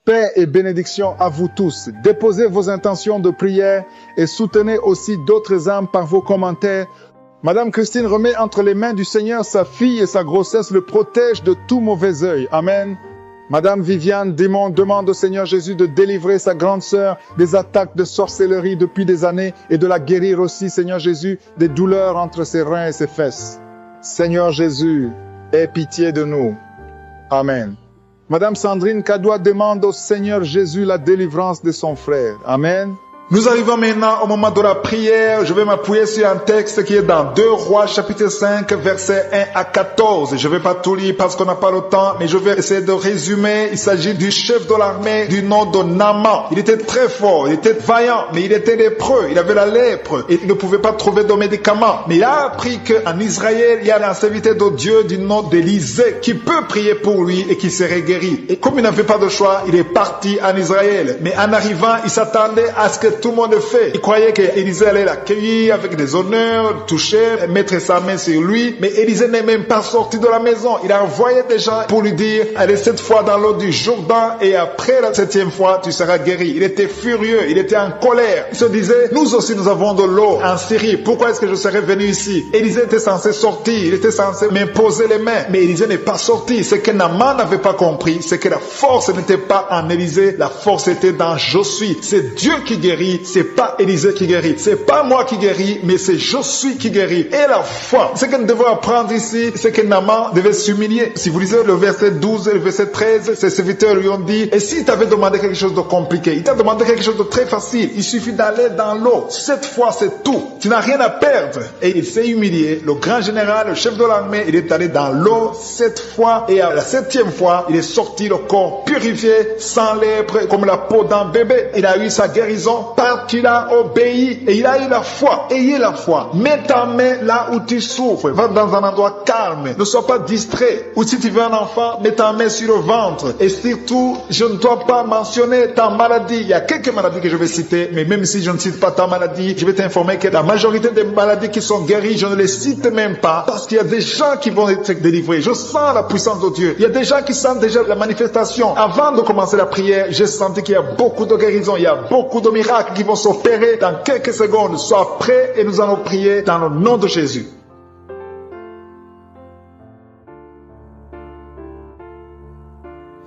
Paix et bénédiction à vous tous. Déposez vos intentions de prière et soutenez aussi d'autres âmes par vos commentaires. Madame Christine remet entre les mains du Seigneur sa fille et sa grossesse le protège de tout mauvais œil. Amen. Madame Viviane Dimon demande au Seigneur Jésus de délivrer sa grande sœur des attaques de sorcellerie depuis des années et de la guérir aussi, Seigneur Jésus, des douleurs entre ses reins et ses fesses. Seigneur Jésus, aie pitié de nous. Amen. Madame Sandrine Kadoua demande au Seigneur Jésus la délivrance de son frère. Amen. Nous arrivons maintenant au moment de la prière. Je vais m'appuyer sur un texte qui est dans 2 Rois chapitre 5 versets 1 à 14. Je ne vais pas tout lire parce qu'on n'a pas le temps, mais je vais essayer de résumer. Il s'agit du chef de l'armée du nom de Naaman. Il était très fort, il était vaillant, mais il était lépreux, il avait la lèpre et il ne pouvait pas trouver de médicaments. Mais il a appris qu'en Israël, il y a un serviteur de Dieu du nom d'Élisée qui peut prier pour lui et qui serait guéri. Et comme il n'avait pas de choix, il est parti en Israël. Mais en arrivant, il s'attendait à ce que tout le monde le fait. Il croyait qu'Élisée allait l'accueillir avec des honneurs, toucher, mettre sa main sur lui. Mais Élisée n'est même pas sorti de la maison. Il a envoyé des gens pour lui dire, allez 7 fois dans l'eau du Jourdain et après la 7e fois, tu seras guéri. Il était furieux, il était en colère. Il se disait, nous aussi nous avons de l'eau en Syrie. Pourquoi est-ce que je serais venu ici? Élisée était censé sortir, il était censé m'imposer les mains. Mais Élisée n'est pas sorti. Ce que Naaman n'avait pas compris, c'est que la force n'était pas en Élisée, la force était dans je suis. C'est Dieu qui guérit. C'est pas Élisée qui guérit, c'est pas moi qui guéris, mais c'est je suis qui guérit. Et la foi, ce que nous devons apprendre ici, c'est que Naaman devait s'humilier. Si vous lisez le verset 12 et le verset 13, ses serviteurs lui ont dit, et s'il t'avait demandé quelque chose de compliqué, il t'a demandé quelque chose de très facile, il suffit d'aller dans l'eau. 7 fois c'est tout, tu n'as rien à perdre. Et il s'est humilié, le grand général, le chef de l'armée, il est allé dans l'eau 7 fois, et à la 7e fois, il est sorti le corps purifié, sans lèpre, comme la peau d'un bébé. Il a eu sa guérison parce qu'il a obéi et il a eu la foi. Ayez la foi. Mets ta main là où tu souffres. Va dans un endroit calme. Ne sois pas distrait. Ou si tu veux un enfant, mets ta main sur le ventre. Et surtout, je ne dois pas mentionner ta maladie. Il y a quelques maladies que je vais citer, mais même si je ne cite pas ta maladie, je vais t'informer que la majorité des maladies qui sont guéries, je ne les cite même pas parce qu'il y a des gens qui vont être délivrés. Je sens la puissance de Dieu. Il y a des gens qui sentent déjà la manifestation. Avant de commencer la prière, j'ai senti qu'il y a beaucoup de guérisons. Il y a beaucoup de miracles qui vont s'opérer dans quelques secondes. Sois prêt et nous allons prier dans le nom de Jésus.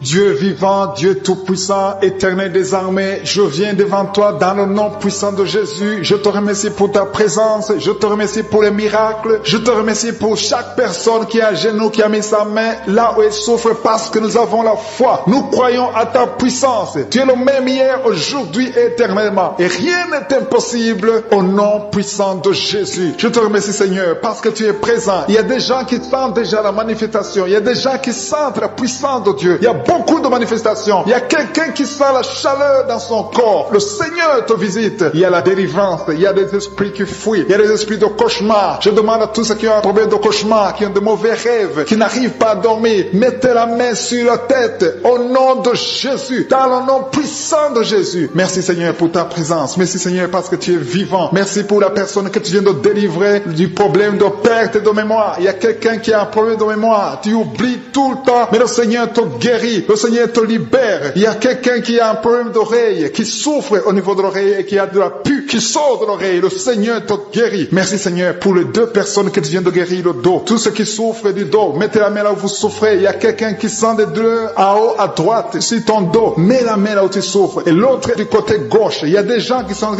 Dieu vivant, Dieu tout-puissant, éternel des armées, je viens devant toi dans le nom puissant de Jésus. Je te remercie pour ta présence, je te remercie pour les miracles, je te remercie pour chaque personne qui est à genoux, qui a mis sa main là où elle souffre parce que nous avons la foi. Nous croyons à ta puissance. Tu es le même hier, aujourd'hui et éternellement. Et rien n'est impossible au nom puissant de Jésus. Je te remercie Seigneur parce que tu es présent. Il y a des gens qui sentent déjà la manifestation. Il y a des gens qui sentent la puissance de Dieu. Il y a beaucoup de manifestations. Il y a quelqu'un qui sent la chaleur dans son corps. Le Seigneur te visite. Il y a la délivrance. Il y a des esprits qui fuient. Il y a des esprits de cauchemar. Je demande à tous ceux qui ont un problème de cauchemar, qui ont de mauvais rêves, qui n'arrivent pas à dormir, mettez la main sur la tête au nom de Jésus, dans le nom puissant de Jésus. Merci Seigneur pour ta présence. Merci Seigneur parce que tu es vivant. Merci pour la personne que tu viens de délivrer du problème de perte de mémoire. Il y a quelqu'un qui a un problème de mémoire. Tu oublies tout le temps, mais le Seigneur te guérit. Le Seigneur te libère. Il y a quelqu'un qui a un problème d'oreille, qui souffre au niveau de l'oreille et qui a de la pus qui sort de l'oreille. Le Seigneur te guérit. Merci Seigneur pour les 2 personnes que tu viens de guérir le dos. Tous ceux qui souffrent du dos, mettez la main là où vous souffrez. Il y a quelqu'un qui sent des douleurs en haut, à droite, sur ton dos. Mets la main là où tu souffres. Et l'autre du côté gauche. Il y a des gens qui sont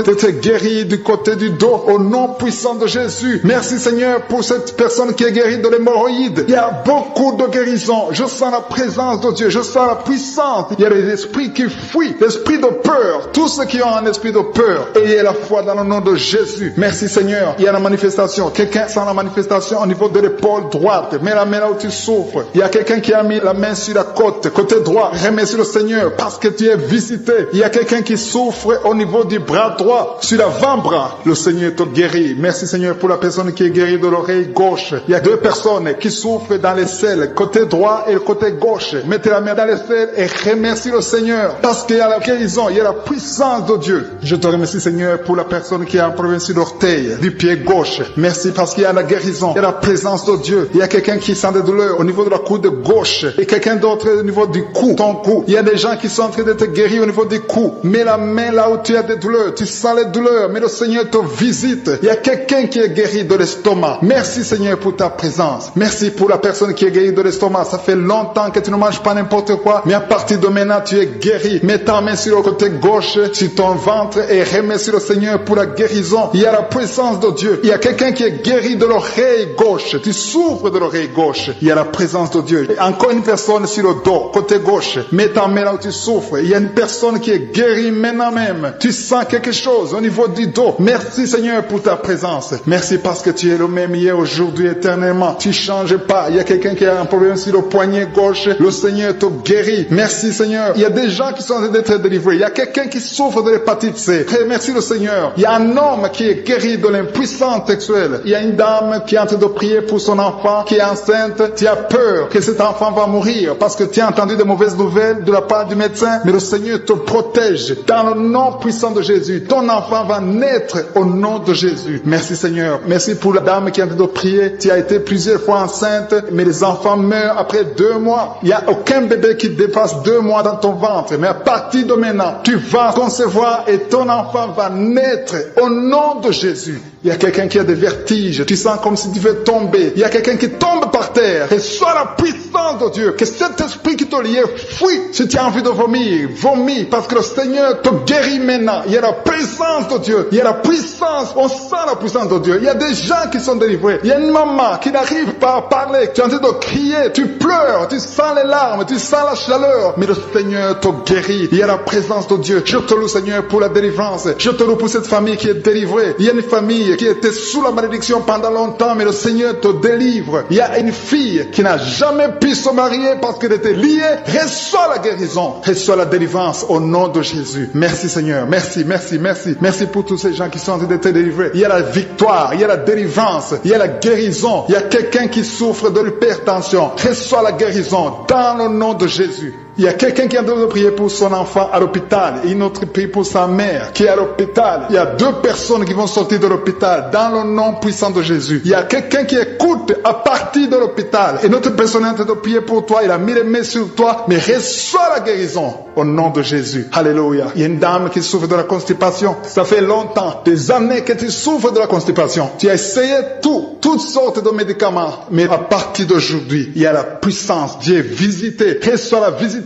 guéris du côté du dos au nom puissant de Jésus. Merci Seigneur pour cette personne qui est guérie de l'hémorroïde. Il y a beaucoup de guérisons. Je sens la présence de Dieu. Je sens la puissance. Il y a des esprits qui fuient, l'esprit de peur. Tous ceux qui ont un esprit de peur, ayez la foi dans le nom de Jésus. Merci Seigneur. Il y a la manifestation. Quelqu'un sent la manifestation au niveau de l'épaule droite. Mets la main là où tu souffres. Il y a quelqu'un qui a mis la main sur la côte, côté droit. Remercie le Seigneur parce que tu es visité. Il y a quelqu'un qui souffre au niveau du bras droit, sur l'avant-bras. Le Seigneur te guérit. Merci Seigneur pour la personne qui est guérie de l'oreille gauche. Il y a 2 personnes qui souffrent dans les selles, côté droit et le côté gauche. Mettez la main dans les selles et remercie le Seigneur parce qu'il y a la guérison, il y a la puissance de Dieu. Je te remercie Seigneur pour la personne qui a un problème sur l'orteil du pied gauche. Merci parce qu'il y a la guérison, il y a la présence de Dieu. Il y a quelqu'un qui sent des douleurs au niveau de la coude gauche et quelqu'un d'autre au niveau du cou, ton cou. Il y a des gens qui sont en train d'être guéris au niveau du cou. Mets la main là où tu as des douleurs, tu sens les douleurs, mais le Seigneur te visite. Il y a quelqu'un qui est guéri de l'estomac. Merci Seigneur pour ta présence. Merci pour la personne qui est guérie de l'estomac. Ça fait longtemps que tu ne manges pas n'importe quoi, mais à partir de maintenant tu es guéri. Mets ta main sur le côté gauche, sur ton ventre et remercie le Seigneur pour la guérison. Il y a la puissance de Dieu. Il y a quelqu'un qui est guéri de l'oreille gauche. Tu souffres de l'oreille gauche. Il y a la présence de Dieu. Et encore une personne sur le dos, côté gauche. Mets ta main là où tu souffres. Il y a une personne qui est guérie maintenant même. Tu sens quelque chose au niveau du dos. Merci Seigneur pour ta présence. Merci parce que tu es le même hier, aujourd'hui, éternellement. Tu changes pas. Il y a quelqu'un qui a un problème sur le poignet gauche. Le Seigneur te guérit. Merci Seigneur. Il y a des gens qui sont en train d'être délivrés. Il y a quelqu'un qui souffre de l'hépatite C. Merci le Seigneur. Il y a un homme qui est guéri de l'impuissance sexuelle. Il y a une dame qui est en train de prier pour son enfant qui est enceinte. Tu as peur que cet enfant va mourir parce que tu as entendu de mauvaises nouvelles de la part du médecin. Mais le Seigneur te protège dans le nom puissant de Jésus. Ton enfant va naître au nom de Jésus. Merci Seigneur. Merci pour la dame qui est en train de prier. Tu as été plusieurs fois enceinte, mais les enfants meurent après 2 mois. Il n'y a aucun bébé qui dépasse 2 mois dans ton ventre. Mais à partir de maintenant, tu vas concevoir et ton enfant va naître au nom de Jésus. Il y a quelqu'un qui a des vertiges. Tu sens comme si tu veux tomber. Il y a quelqu'un qui tombe par terre. Et soit la puissance de Dieu. Que cet esprit qui te lie, fuit. Si tu as envie de vomir, vomis. Parce que le Seigneur te guérit maintenant. Il y a la présence de Dieu. Il y a la puissance. On sent la puissance de Dieu. Il y a des gens qui sont délivrés. Il y a une maman qui n'arrive pas à parler. Tu es en train de crier. Tu pleures. Tu sens les larmes. Tu sens la chaleur. Mais le Seigneur te guérit. Il y a la présence de Dieu. Je te loue Seigneur pour la délivrance. Je te loue pour cette famille qui est délivrée. Il y a une famille qui était sous la malédiction pendant longtemps, mais le Seigneur te délivre. Il y a une fille qui n'a jamais pu se marier parce qu'elle était liée. Reçois la guérison, reçois la délivrance au nom de Jésus. Merci Seigneur, merci, merci, merci. Merci pour tous ces gens qui sont en train d'être délivrés. Il y a la victoire, il y a la délivrance, il y a la guérison. Il y a quelqu'un qui souffre de l'hypertension. Reçois la guérison dans le nom de Jésus. Il y a quelqu'un qui est en train de prier pour son enfant à l'hôpital et une autre prie pour sa mère qui est à l'hôpital. Il y a 2 personnes qui vont sortir de l'hôpital dans le nom puissant de Jésus. Il y a quelqu'un qui écoute à partir de l'hôpital et notre personne est en train de prier pour toi. Il a mis les mains sur toi, mais reçois la guérison au nom de Jésus. Alléluia. Il y a une dame qui souffre de la constipation. Ça fait longtemps, des années que tu souffres de la constipation. Tu as essayé toutes sortes de médicaments, mais à partir d'aujourd'hui, il y a la puissance. Dieu est visité. Reçois la visitation.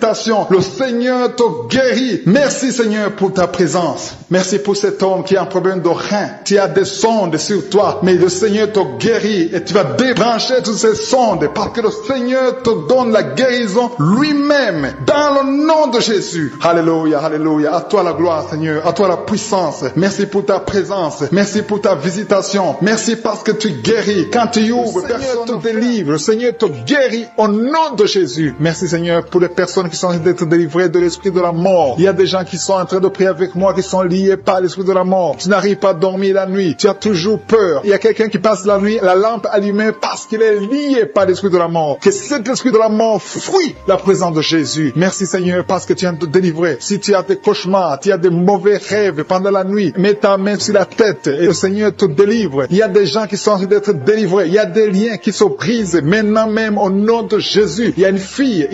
Le Seigneur te guérit. Merci Seigneur pour ta présence. Merci pour cet homme qui a un problème de rein. Tu as des sondes sur toi, mais le Seigneur te guérit et tu vas débrancher toutes ces sondes parce que le Seigneur te donne la guérison lui-même dans le nom de Jésus. Alléluia, alléluia. À toi la gloire Seigneur, à toi la puissance. Merci pour ta présence. Merci pour ta visitation. Merci parce que tu guéris. Quand tu ouvres, personne te délivre. Le Seigneur te guérit au nom de Jésus. Merci Seigneur pour les personnes qui sont en train d'être délivrés de l'esprit de la mort. Il y a des gens qui sont en train de prier avec moi, qui sont liés par l'esprit de la mort. Tu n'arrives pas à dormir la nuit. Tu as toujours peur. Il y a quelqu'un qui passe la nuit, la lampe allumée parce qu'il est lié par l'esprit de la mort. Que cet esprit de la mort fuit la présence de Jésus. Merci Seigneur parce que tu viens de te délivrer. Si tu as des cauchemars, tu as des mauvais rêves pendant la nuit, mets ta main sur la tête et le Seigneur te délivre. Il y a des gens qui sont en train d'être délivrés. Il y a des liens qui se brisent maintenant même au nom de Jésus. Il y a une fille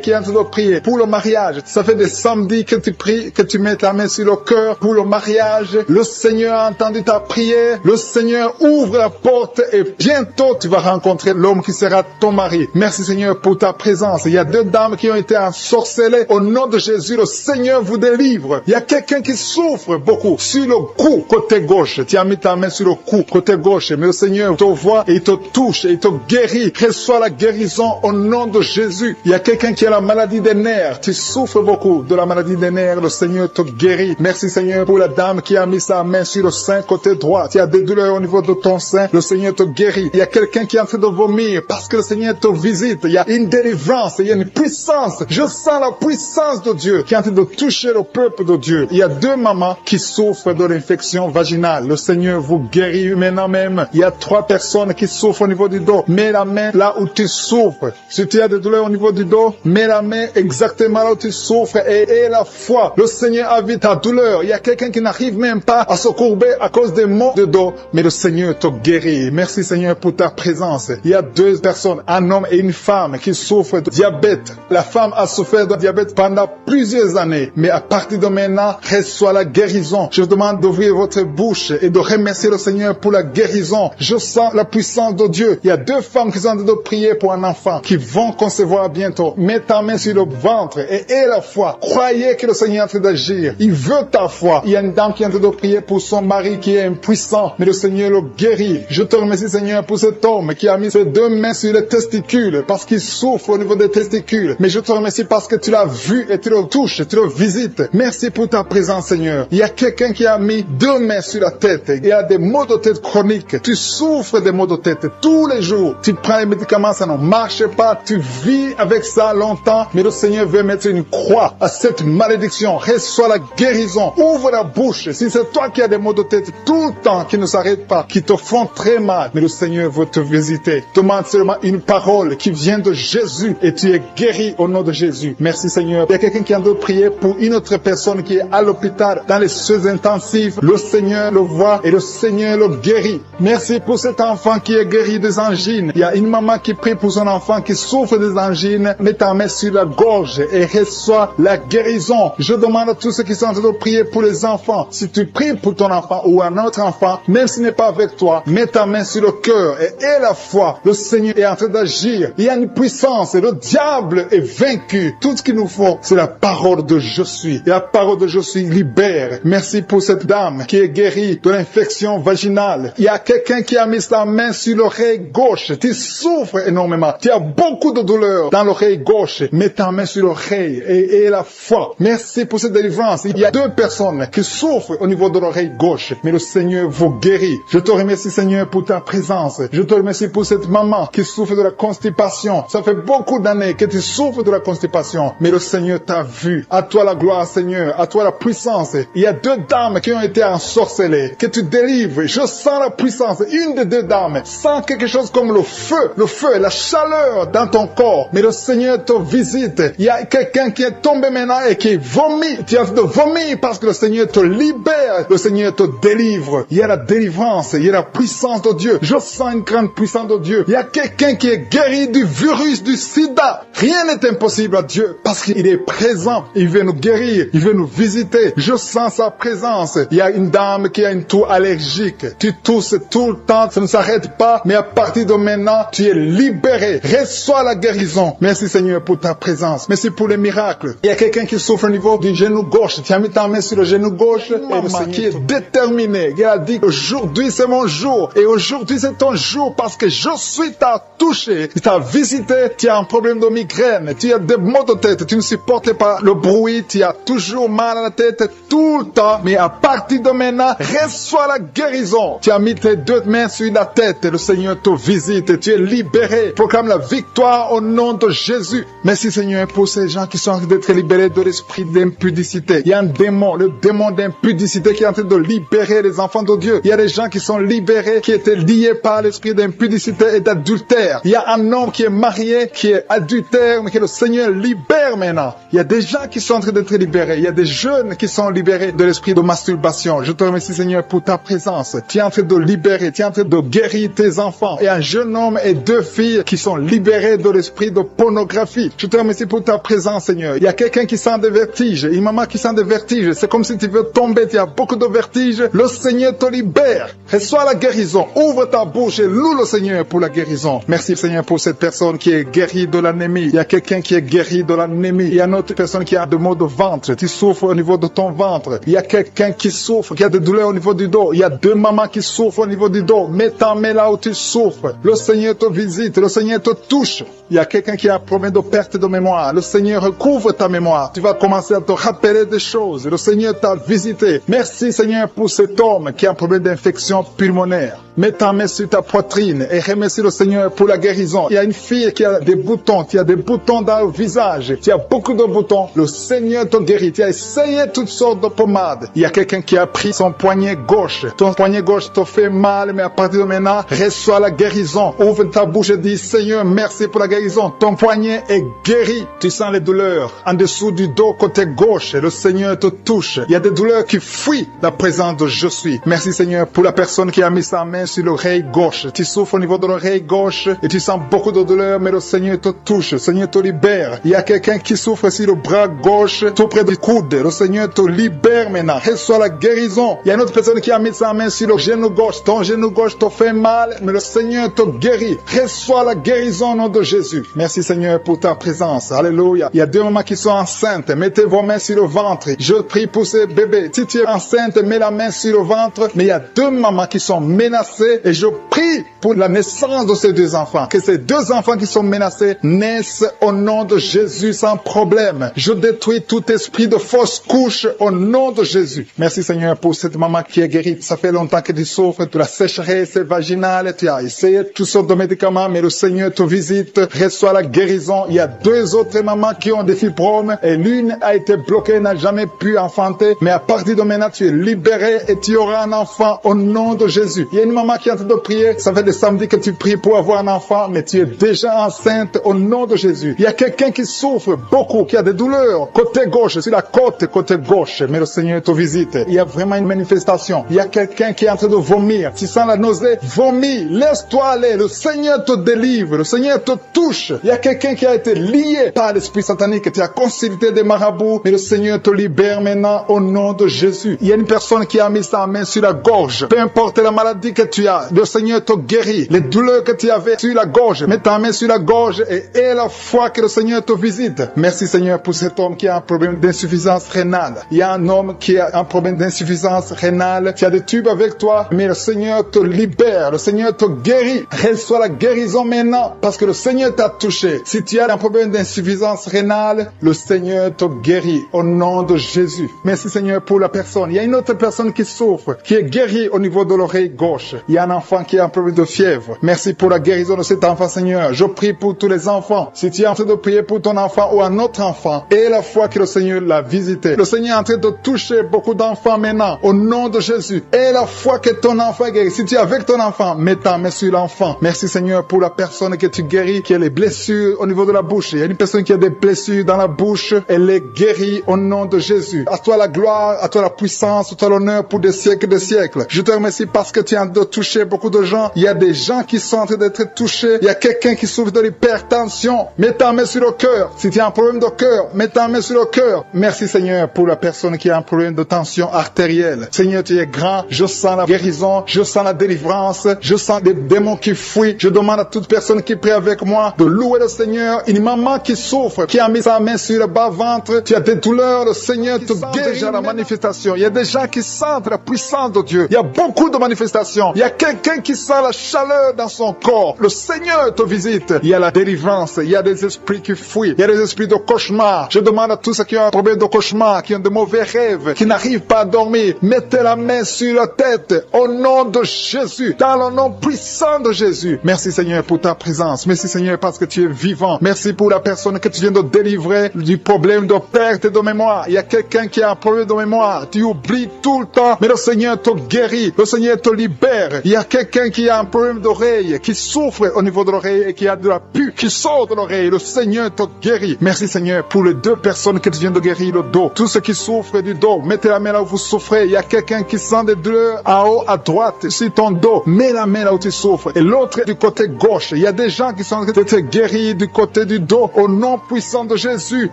qui est en train de prier pour le mariage. Ça fait des samedis que tu pries, que tu mets ta main sur le cœur pour le mariage. Le Seigneur a entendu ta prière. Le Seigneur ouvre la porte et bientôt tu vas rencontrer l'homme qui sera ton mari. Merci Seigneur pour ta présence. Il y a 2 dames qui ont été ensorcelées. Au nom de Jésus, le Seigneur vous délivre. Il y a quelqu'un qui souffre beaucoup sur le cou, côté gauche. Tu as mis ta main sur le cou, côté gauche. Mais le Seigneur te voit et il te touche et il te guérit. Reçois la guérison au nom de Jésus. Il y a quelqu'un qui a la maladie des nerfs. Tu souffres beaucoup de la maladie des nerfs. Le Seigneur te guérit. Merci Seigneur pour la dame qui a mis sa main sur le sein côté droit. Tu as des douleurs au niveau de ton sein. Le Seigneur te guérit. Il y a quelqu'un qui est en train de vomir parce que le Seigneur te visite. Il y a une délivrance. Il y a une puissance. Je sens la puissance de Dieu qui est en train de toucher le peuple de Dieu. Il y a 2 mamans qui souffrent de l'infection vaginale. Le Seigneur vous guérit maintenant même. Il y a 3 personnes qui souffrent au niveau du dos. Mets la main là où tu souffres. Si tu as des douleurs au niveau du dos, mets la main Seigneur, exactement là où tu souffres et la foi. Le Seigneur a vu ta douleur. Il y a quelqu'un qui n'arrive même pas à se courber à cause des maux de dos, mais le Seigneur te guérit. Merci Seigneur pour ta présence. Il y a deux personnes, un homme et une femme qui souffrent de diabète. La femme a souffert de diabète pendant plusieurs années, mais à partir de maintenant, reçoit la guérison. Je vous demande d'ouvrir votre bouche et de remercier le Seigneur pour la guérison. Je sens la puissance de Dieu. Il y a deux femmes qui sont en train de prier pour un enfant qui vont concevoir bientôt. Mets ta main sur le ventre et aie la foi. Croyez que le Seigneur est en train d'agir. Il veut ta foi. Il y a une dame qui est en train de prier pour son mari qui est impuissant, mais le Seigneur le guérit. Je te remercie Seigneur pour cet homme qui a mis ses deux mains sur les testicules parce qu'il souffre au niveau des testicules. Mais je te remercie parce que tu l'as vu et tu le touches, tu le visites. Merci pour ta présence Seigneur. Il y a quelqu'un qui a mis deux mains sur la tête. Il y a des maux de tête chroniques. Tu souffres des maux de tête tous les jours. Tu prends les médicaments, ça ne marche pas. Tu vis avec ça longtemps, mais le Seigneur veut mettre une croix à cette malédiction. Reçois la guérison. Ouvre la bouche. Si c'est toi qui as des maux de tête tout le temps, qui ne s'arrêtent pas, qui te font très mal, mais le Seigneur veut te visiter. Demande seulement une parole qui vient de Jésus et tu es guéri au nom de Jésus. Merci Seigneur. Il y a quelqu'un qui a de prier pour une autre personne qui est à l'hôpital dans les soins intensifs. Le Seigneur le voit et le Seigneur le guérit. Merci pour cet enfant qui est guéri des angines. Il y a une maman qui prie pour son enfant qui souffre des angines. Mets ta main sur la gorge et reçois la guérison. Je demande à tous ceux qui sont en train de prier pour les enfants. Si tu pries pour ton enfant ou un autre enfant, même s'il n'est pas avec toi, mets ta main sur le cœur et aie la foi. Le Seigneur est en train d'agir. Il y a une puissance et le diable est vaincu. Tout ce qu'il nous faut, c'est la parole de je suis. Et la parole de je suis libère. Merci pour cette dame qui est guérie de l'infection vaginale. Il y a quelqu'un qui a mis sa main sur l'oreille gauche. Tu souffres énormément. Tu as beaucoup de douleur dans l'oreille gauche. Mets ta main sur l'oreille et la foi. Merci pour cette délivrance. Il y a deux personnes qui souffrent au niveau de l'oreille gauche, mais le Seigneur vous guérit. Je te remercie Seigneur pour ta présence. Je te remercie pour cette maman qui souffre de la constipation. Ça fait beaucoup d'années que tu souffres de la constipation, mais le Seigneur t'a vu. À toi la gloire Seigneur, à toi la puissance. Il y a deux dames qui ont été ensorcelées, que tu délivres. Je sens la puissance. Une des deux dames sent quelque chose comme le feu, la chaleur dans ton corps. Mais le Seigneur te visite. Il y a quelqu'un qui est tombé maintenant et qui vomit. Tu as de vomir parce que le Seigneur te libère. Le Seigneur te délivre. Il y a la délivrance. Il y a la puissance de Dieu. Je sens une grande puissance de Dieu. Il y a quelqu'un qui est guéri du virus du sida. Rien n'est impossible à Dieu parce qu'il est présent. Il veut nous guérir. Il veut nous visiter. Je sens sa présence. Il y a une dame qui a une toux allergique. Tu tousses tout le temps. Ça ne s'arrête pas. Mais à partir de maintenant, tu es libéré. Reçois la guérison. Merci Seigneur pour ta présence. Merci pour les miracles. Il y a quelqu'un qui souffre au niveau du genou gauche. Tu as mis ta main sur le genou gauche et le Seigneur qui est déterminé. Il a dit aujourd'hui c'est mon jour et aujourd'hui c'est ton jour parce que je suis t'a touché. Tu t'as visité. Tu as un problème de migraine. Tu as des maux de tête. Tu ne supportes pas le bruit. Tu as toujours mal à la tête tout le temps. Mais à partir de maintenant, reçois la guérison. Tu as mis tes deux mains sur la tête et le Seigneur te visite et tu es libéré. Proclame la victoire au nom de Jésus. Merci Seigneur pour ces gens qui sont en train d'être libérés de l'esprit d'impudicité. Il y a un démon, le démon d'impudicité qui est en train de libérer les enfants de Dieu. Il y a des gens qui sont libérés, qui étaient liés par l'esprit d'impudicité et d'adultère. Il y a un homme qui est marié, qui est adultère, mais que le Seigneur libère maintenant. Il y a des gens qui sont en train d'être libérés. Il y a des jeunes qui sont libérés de l'esprit de masturbation. Je te remercie Seigneur pour ta présence. Tu es en train de libérer, tu es en train de guérir tes enfants. Et un jeune homme et deux filles qui sont libérés de l'esprit de pornographie. Je te remercie pour ta présence Seigneur. Il y a quelqu'un qui sent des vertiges, une maman qui sent des vertiges. C'est comme si tu veux tomber, tu as beaucoup de vertiges. Le Seigneur te libère. Reçois la guérison. Ouvre ta bouche et loue le Seigneur pour la guérison. Merci Seigneur pour cette personne qui est guérie de l'anémie. Il y a quelqu'un qui est guéri de l'anémie. Il y a une autre personne qui a des maux de ventre. Tu souffres au niveau de ton ventre. Il y a quelqu'un qui souffre, qui a des douleurs au niveau du dos. Il y a deux mamans qui souffrent au niveau du dos. Mets ta main là où tu souffres. Le Seigneur te visite. Le Seigneur te touche. Il y a quelqu'un qui a un problème de perte de mémoire. Le Seigneur recouvre ta mémoire. Tu vas commencer à te rappeler des choses. Le Seigneur t'a visité. Merci Seigneur pour cet homme qui a un problème d'infection pulmonaire. Mets ta main sur ta poitrine et remercie le Seigneur pour la guérison. Il y a une fille qui a des boutons, qui a des boutons dans le visage. Tu as beaucoup de boutons. Le Seigneur te guérit. Tu as essayé toutes sortes de pommades. Il y a quelqu'un qui a pris son poignet gauche. Ton poignet gauche te fait mal, mais à partir de maintenant, reçois la guérison. Ouvre ta bouche et dis, Seigneur, merci pour la guérison. Ton poignet est guéri. guéri. Tu sens les douleurs en dessous du dos côté gauche. Le Seigneur te touche. Il y a des douleurs qui fuient la présence de je suis. Merci Seigneur pour la personne qui a mis sa main sur l'oreille gauche. Tu souffres au niveau de l'oreille gauche et tu sens beaucoup de douleur, mais le Seigneur te touche. Le Seigneur te libère. Il y a quelqu'un qui souffre sur le bras gauche, tout près du coude. Le Seigneur te libère maintenant. Reçois la guérison. Il y a une autre personne qui a mis sa main sur le genou gauche. Ton genou gauche te fait mal, mais le Seigneur te guérit. Reçois la guérison au nom de Jésus. Merci Seigneur pour ta présence. Alléluia. Il y a deux mamans qui sont enceintes. Mettez vos mains sur le ventre. Je prie pour ces bébés. Si tu es enceinte, mets la main sur le ventre. Mais il y a deux mamans qui sont menacées et je prie pour la naissance de ces deux enfants. Que ces deux enfants qui sont menacés naissent au nom de Jésus sans problème. Je détruis tout esprit de fausse couche au nom de Jésus. Merci Seigneur pour cette maman qui est guérie. Ça fait longtemps que tu souffres de la sécheresse vaginale. Tu as essayé toutes sortes de médicaments, mais le Seigneur te visite. Reçois la guérison. Il y a deux autres mamans qui ont des fibromes et l'une a été bloquée, n'a jamais pu enfanter. Mais à partir de maintenant, tu es libéré et tu auras un enfant au nom de Jésus. Il y a une maman qui est en train de prier. Ça fait des samedis que tu pries pour avoir un enfant, mais tu es déjà enceinte au nom de Jésus. Il y a quelqu'un qui souffre beaucoup, qui a des douleurs côté gauche, sur la côte côté gauche, mais le Seigneur te visite. Il y a vraiment une manifestation. Il y a quelqu'un qui est en train de vomir. Tu sens la nausée, vomis, laisse-toi aller. Le Seigneur te délivre, le Seigneur te touche. Il y a quelqu'un qui a été lié par l'esprit satanique. Tu as consulté des marabouts, mais le Seigneur te libère maintenant au nom de Jésus. Il y a une personne qui a mis sa main sur la gorge. Peu importe la maladie que tu as, le Seigneur te guérit. Les douleurs que tu avais sur la gorge, mets ta main sur la gorge et aie la foi que le Seigneur te visite. Merci Seigneur pour cet homme qui a un problème d'insuffisance rénale. Il y a un homme qui a un problème d'insuffisance rénale. Tu as des tubes avec toi, mais le Seigneur te libère. Le Seigneur te guérit. Reçois la guérison maintenant parce que le Seigneur t'a touché. Si tu as un problème d'insuffisance rénale, le Seigneur te guérit au nom de Jésus. Merci Seigneur pour la personne. Il y a une autre personne qui souffre, qui est guérie au niveau de l'oreille gauche. Il y a un enfant qui a un problème de fièvre. Merci pour la guérison de cet enfant Seigneur. Je prie pour tous les enfants. Si tu es en train de prier pour ton enfant ou un autre enfant, et la foi que le Seigneur l'a visité. Le Seigneur est en train de toucher beaucoup d'enfants maintenant au nom de Jésus. Et la foi que ton enfant est guéri. Si tu es avec ton enfant, mets ta main sur l'enfant. Merci Seigneur pour la personne que tu guéris, qui a les blessures au niveau de la bouche. Il y a une personne qui a des blessures dans la bouche. Elle est guérie au nom de Jésus. À toi la gloire, à toi la puissance, à toi l'honneur pour des siècles et des siècles. Je te remercie parce que tu es en train de toucher beaucoup de gens. Il y a des gens qui sont en train d'être touchés. Il y a quelqu'un qui souffre de l'hypertension. Mets ta main sur le cœur. Si tu as un problème de cœur, mets ta main sur le cœur. Merci Seigneur pour la personne qui a un problème de tension artérielle. Seigneur, tu es grand. Je sens la guérison. Je sens la délivrance. Je sens des démons qui fuient. Je demande à toute personne qui prie avec moi de louer le Seigneur. Une maman qui souffre, qui a mis sa main sur le bas-ventre. Tu as des douleurs. Le Seigneur te guérit. Déjà la manifestation. Il y a des gens qui sentent la puissance de Dieu. Il y a beaucoup de manifestations. Il y a quelqu'un qui sent la chaleur dans son corps. Le Seigneur te visite. Il y a la délivrance. Il y a des esprits qui fuient. Il y a des esprits de cauchemar. Je demande à tous ceux qui ont un problème de cauchemar, qui ont de mauvais rêves, qui n'arrivent pas à dormir, mettez la main sur la tête au nom de Jésus, dans le nom puissant de Jésus. Merci Seigneur pour ta présence. Merci Seigneur parce que tu es vivant. Merci pour la personne que tu viens de délivrer du problème de perte de mémoire. Il y a quelqu'un qui a un problème de mémoire. Tu oublies tout le temps, mais le Seigneur te guérit. Le Seigneur te libère. Il y a quelqu'un qui a un problème d'oreille, qui souffre au niveau de l'oreille et qui a de la pus qui sort de l'oreille. Le Seigneur te guérit. Merci Seigneur pour les deux personnes que tu viens de guérir le dos. Tous ceux qui souffrent du dos, mettez la main là où vous souffrez. Il y a quelqu'un qui sent des douleurs en haut, à droite, sur ton dos. Mets la main là où tu souffres. Et l'autre du côté gauche. Il y a des gens qui sont en train d'être guéris du côté du dos au nom puissant de Jésus.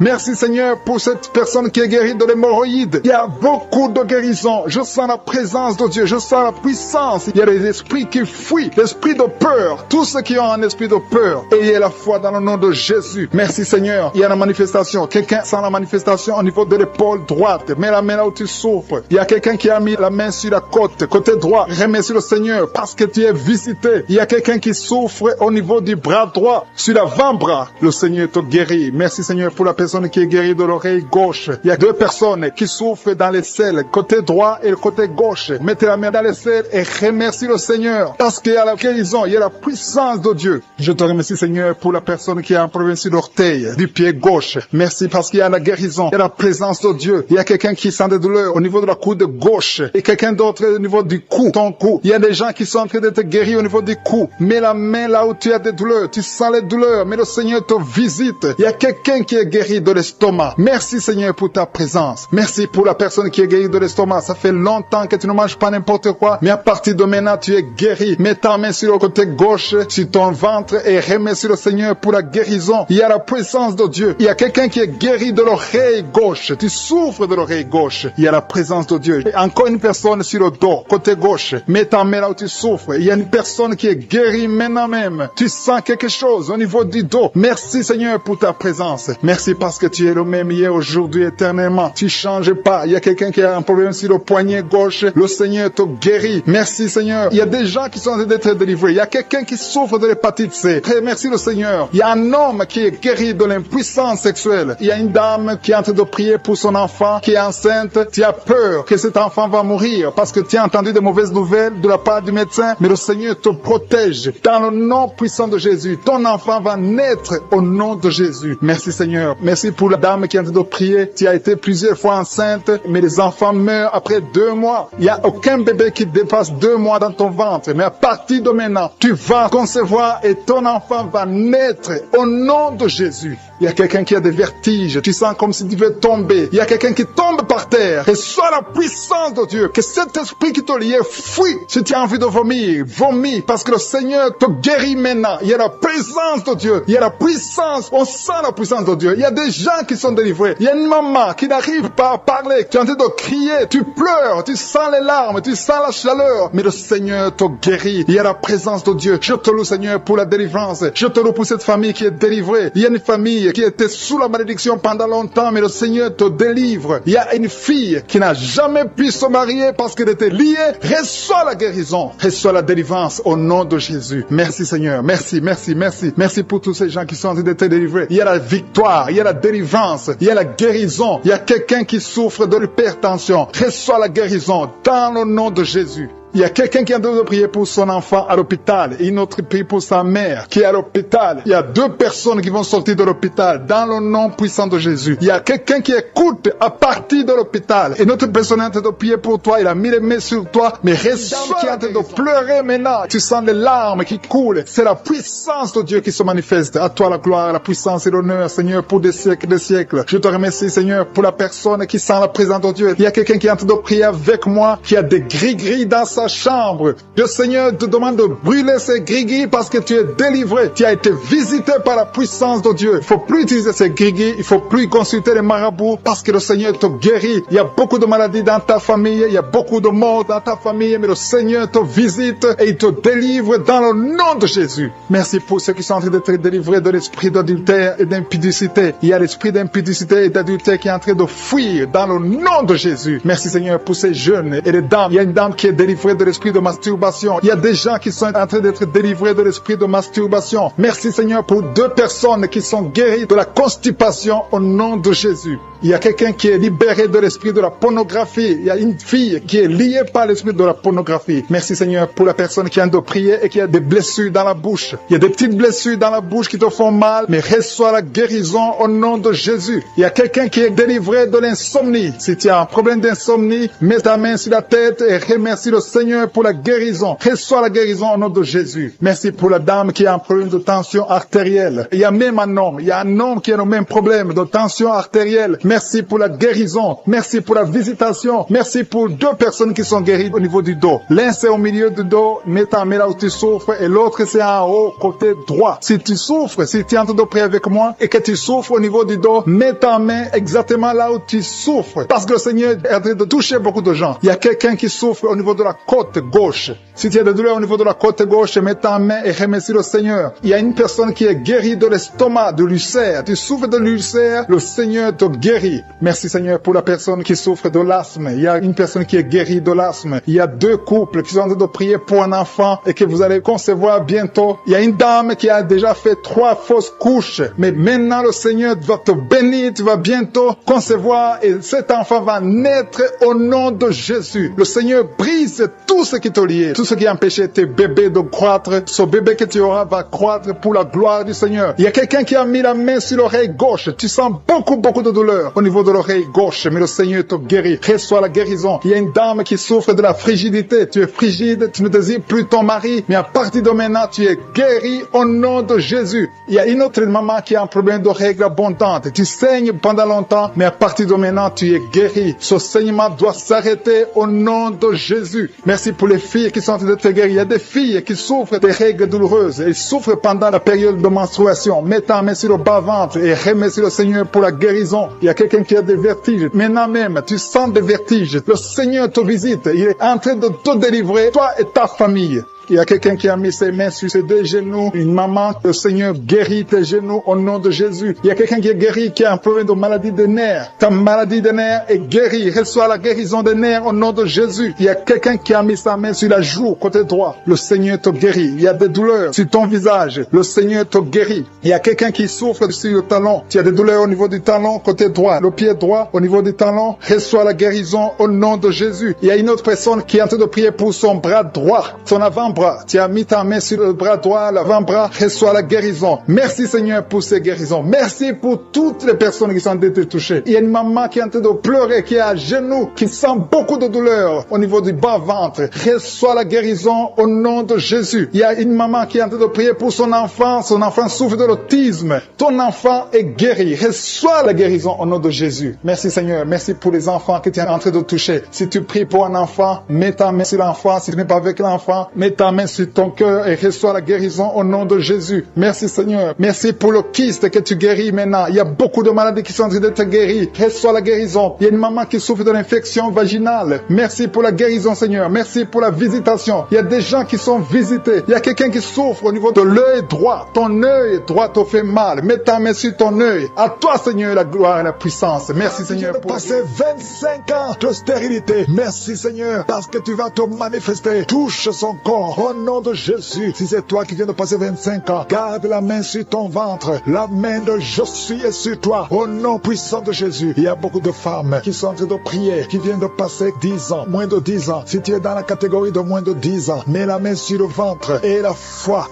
Merci Seigneur pour cette personne qui est guérie de l'hémorroïde. Il y a beaucoup de guérisons. Je sens la présence de Dieu. Je sens la puissance. Il y a des esprits qui fuient. L'esprit de peur. Tous ceux qui ont un esprit de peur. Ayez la foi dans le nom de Jésus. Merci Seigneur. Il y a la manifestation. Quelqu'un sent la manifestation au niveau de l'épaule droite. Mets la main là où tu souffres. Il y a quelqu'un qui a mis la main sur la côte. Côté droit. Remercie le Seigneur parce que tu es visité. Il y a quelqu'un qui souffre au niveau du bras droit. Sur l'avant-bras. Le Seigneur te guérit. Merci Seigneur pour la personne qui est guérie de l'oreille gauche. Il y a deux personnes qui souffrent dans les selles. Côté droit et le côté gauche. Mettez la main dans les selles et remercie le Seigneur. Parce qu'il y a la guérison. Il y a la puissance de Dieu. Je te remercie Seigneur pour la personne qui a un problème sur l'orteil du pied gauche. Merci parce qu'il y a la guérison. Il y a la présence de Dieu. Il y a quelqu'un qui sent des douleurs au niveau de la coude gauche. Et quelqu'un d'autre au niveau du cou. Ton cou. Il y a des gens qui sont en train d'être guéris au niveau du cou. Mets la main là où tu as des douleurs. Tu sens les douleurs. Mais le Seigneur te visite. réussite. Il y a quelqu'un qui est guéri de l'estomac. Merci Seigneur pour ta présence. Merci pour la personne qui est guérie de l'estomac. Ça fait longtemps que tu ne manges pas n'importe quoi, mais à partir de maintenant, tu es guéri. Mets ta main sur le côté gauche, sur ton ventre et remercie le Seigneur pour la guérison. Il y a la puissance de Dieu. Il y a quelqu'un qui est guéri de l'oreille gauche. Tu souffres de l'oreille gauche. Il y a la présence de Dieu. Et encore une personne sur le dos, côté gauche. Mets ta main là où tu souffres. Il y a une personne qui est guérie maintenant même. Tu sens quelque chose au niveau du dos. Merci Seigneur pour ta présence. Merci parce que tu es le même hier, aujourd'hui, éternellement. Tu changes pas. Il y a quelqu'un qui a un problème sur le poignet gauche. Le Seigneur te guérit. Merci Seigneur. Il y a des gens qui sont en train d'être délivrés. Il y a quelqu'un qui souffre de l'hépatite C. Merci le Seigneur. Il y a un homme qui est guéri de l'impuissance sexuelle. Il y a une dame qui est en train de prier pour son enfant qui est enceinte. Tu as peur que cet enfant va mourir parce que tu as entendu de mauvaises nouvelles de la part du médecin. Mais le Seigneur te protège. Dans le nom puissant de Jésus, ton enfant va naître au nom de Jésus. Merci Seigneur. Merci pour la dame qui est en train de prier. Tu as été plusieurs fois enceinte, mais les enfants meurent après 2 mois. Il n'y a aucun bébé qui dépasse 2 mois dans ton ventre. Mais à partir de maintenant, tu vas concevoir et ton enfant va naître au nom de Jésus. Il y a quelqu'un qui a des vertiges. Tu sens comme si tu veux tomber. Il y a quelqu'un qui tombe par terre. Reçois la puissance de Dieu. Que cet esprit qui te liait fuit. Si tu as envie de vomir, vomis. Parce que le Seigneur te guérit maintenant. Il y a la présence de Dieu. Il y a la puissance. On sent la puissance de Dieu. Il y a des gens qui sont délivrés. Il y a une maman qui n'arrive pas à parler. Tu es en train de crier. Tu pleures. Tu sens les larmes. Tu sens la chaleur. Mais le Seigneur te guérit. Il y a la présence de Dieu. Je te loue, Seigneur, pour la délivrance. Je te loue pour cette famille qui est délivrée. Il y a une famille qui était sous la malédiction pendant longtemps, mais le Seigneur te délivre. Il y a une fille qui n'a jamais pu se marier parce qu'elle était liée. Reçois la guérison. Reçois la délivrance au nom de Jésus. Merci Seigneur. Merci, merci, merci. Merci pour tous ces gens qui sont en train d'être délivrés. Il y a la victoire. Il y a la délivrance. Il y a la guérison. Il y a quelqu'un qui souffre de l'hypertension. Reçois la guérison dans le nom de Jésus. Il y a quelqu'un qui est en train de prier pour son enfant à l'hôpital et une autre prie pour sa mère qui est à l'hôpital. Il y a 2 personnes qui vont sortir de l'hôpital dans le nom puissant de Jésus. Il y a quelqu'un qui écoute à partir de l'hôpital et notre personne est en train de prier pour toi. Il a mis les mains sur toi, mais reçois qui est en train de pleurer maintenant. Tu sens les larmes qui coulent. C'est la puissance de Dieu qui se manifeste. À toi la gloire, la puissance et l'honneur, Seigneur, pour des siècles et des siècles. Je te remercie, Seigneur, pour la personne qui sent la présence de Dieu. Il y a quelqu'un qui est en train de prier avec moi, qui a des gris-gris dans sa chambre. Le Seigneur te demande de brûler ces gris-gris parce que tu es délivré. Tu as été visité par la puissance de Dieu. Il faut plus utiliser ces gris-gris. Il faut plus consulter les marabouts parce que le Seigneur te guérit. Il y a beaucoup de maladies dans ta famille. Il y a beaucoup de morts dans ta famille. Mais le Seigneur te visite et il te délivre dans le nom de Jésus. Merci pour ceux qui sont en train d'être délivrés de l'esprit d'adultère et d'impudicité. Il y a l'esprit d'impudicité et d'adultère qui est en train de fuir dans le nom de Jésus. Merci Seigneur pour ces jeunes et les dames. Il y a une dame qui est délivrée de l'esprit de masturbation. Il y a des gens qui sont en train d'être délivrés de l'esprit de masturbation. Merci Seigneur pour 2 personnes qui sont guéries de la constipation au nom de Jésus. Il y a quelqu'un qui est libéré de l'esprit de la pornographie. Il y a une fille qui est liée par l'esprit de la pornographie. Merci Seigneur pour la personne qui vient de prier et qui a des blessures dans la bouche. Il y a des petites blessures dans la bouche qui te font mal, mais reçois la guérison au nom de Jésus. Il y a quelqu'un qui est délivré de l'insomnie. Si tu as un problème d'insomnie, mets ta main sur la tête et remercie le Seigneur pour la guérison. Reçois la guérison au nom de Jésus. Merci pour la dame qui a un problème de tension artérielle. Il y a même un homme. Il y a un homme qui a le même problème de tension artérielle. Merci pour la guérison. Merci pour la visitation. Merci pour 2 personnes qui sont guéries au niveau du dos. L'un c'est au milieu du dos, mets ta main là où tu souffres, et l'autre c'est en haut, côté droit. Si tu souffres, si tu es en train de prier avec moi et que tu souffres au niveau du dos, mets ta main exactement là où tu souffres. Parce que le Seigneur est en train de toucher beaucoup de gens. Il y a quelqu'un qui souffre au niveau de la côte gauche. Si tu as des douleurs au niveau de la côte gauche, mets ta main et remercie le Seigneur. Il y a une personne qui est guérie de l'estomac, de l'ulcère. Tu souffres de l'ulcère, le Seigneur te guérit. Merci Seigneur pour la personne qui souffre de l'asthme. Il y a une personne qui est guérie de l'asthme. Il y a 2 couples qui sont en train de prier pour un enfant et que vous allez concevoir bientôt. Il y a une dame qui a déjà fait 3 fausses couches. Mais maintenant le Seigneur va te bénir. Tu vas bientôt concevoir et cet enfant va naître au nom de Jésus. Le Seigneur brise tout ce qui te liait, tout ce qui empêchait tes bébés de croître. Ce bébé que tu auras va croître pour la gloire du Seigneur. Il y a quelqu'un qui a mis la main sur l'oreille gauche. Tu sens beaucoup de douleur au niveau de l'oreille gauche, mais le Seigneur te guérit. Reçois la guérison. Il y a une dame qui souffre de la frigidité. Tu es frigide, tu ne désires plus ton mari, mais à partir de maintenant, tu es guéri au nom de Jésus. Il y a une autre maman qui a un problème de règles abondantes. Tu saignes pendant longtemps, mais à partir de maintenant, tu es guéri. Ce saignement doit s'arrêter au nom de Jésus. Merci pour les filles qui sont en train de te guérir. Il y a des filles qui souffrent des règles douloureuses. Elles souffrent pendant la période de menstruation. Mets ta main sur le bas-ventre et remercie le Seigneur pour la guérison. Il y a quelqu'un qui a des vertiges. Maintenant même, tu sens des vertiges. Le Seigneur te visite. Il est en train de te délivrer, toi et ta famille. Il y a quelqu'un qui a mis ses mains sur ses deux genoux. Une maman, le Seigneur guérit tes genoux au nom de Jésus. Il y a quelqu'un qui est guéri, qui a un problème de maladie des nerfs. Ta maladie des nerfs est guérie. Reçois la guérison des nerfs au nom de Jésus. Il y a quelqu'un qui a mis sa main sur la joue, côté droit. Le Seigneur te guérit. Il y a des douleurs sur ton visage. Le Seigneur te guérit. Il y a quelqu'un qui souffre sur le talon. Tu as des douleurs au niveau du talon, côté droit. Le pied droit, au niveau du talon. Reçois la guérison au nom de Jésus. Il y a une autre personne qui est en train de prier pour son bras droit, son avant-bras. Tu as mis ta main sur le bras droit, l'avant-bras, reçois la guérison. Merci Seigneur pour ces guérisons. Merci pour toutes les personnes qui sont en train de toucher. Il y a une maman qui est en train de pleurer, qui est à genoux, qui sent beaucoup de douleur au niveau du bas-ventre. Reçois la guérison au nom de Jésus. Il y a une maman qui est en train de prier pour son enfant souffre de l'autisme. Ton enfant est guéri. Reçois la guérison au nom de Jésus. Merci Seigneur. Merci pour les enfants que tu es en train de toucher. Si tu pries pour un enfant, mets ta main sur l'enfant. Si tu n'es pas avec l'enfant, mets ta main sur ton cœur et reçois la guérison au nom de Jésus. Merci Seigneur. Merci pour le kyste que tu guéris maintenant. Il y a beaucoup de maladies qui sont en train de te guérir. Reçois la guérison. Il y a une maman qui souffre de l'infection vaginale. Merci pour la guérison Seigneur. Merci pour la visitation. Il y a des gens qui sont visités. Il y a quelqu'un qui souffre au niveau de l'œil droit. Ton œil droit te fait mal. Mets ta main sur ton œil. À toi Seigneur la gloire et la puissance. Merci Seigneur pour passer 25 ans de stérilité. Merci Seigneur parce que tu vas te manifester. Touche son corps au nom de Jésus. Si c'est toi qui viens de passer 25 ans, garde la main sur ton ventre. La main de Jésus est sur toi. Au nom puissant de Jésus. Il y a beaucoup de femmes qui sont en train de prier, qui viennent de passer 10 ans, moins de 10 ans. Si tu es dans la catégorie de moins de 10 ans, mets la main sur le ventre et la foi,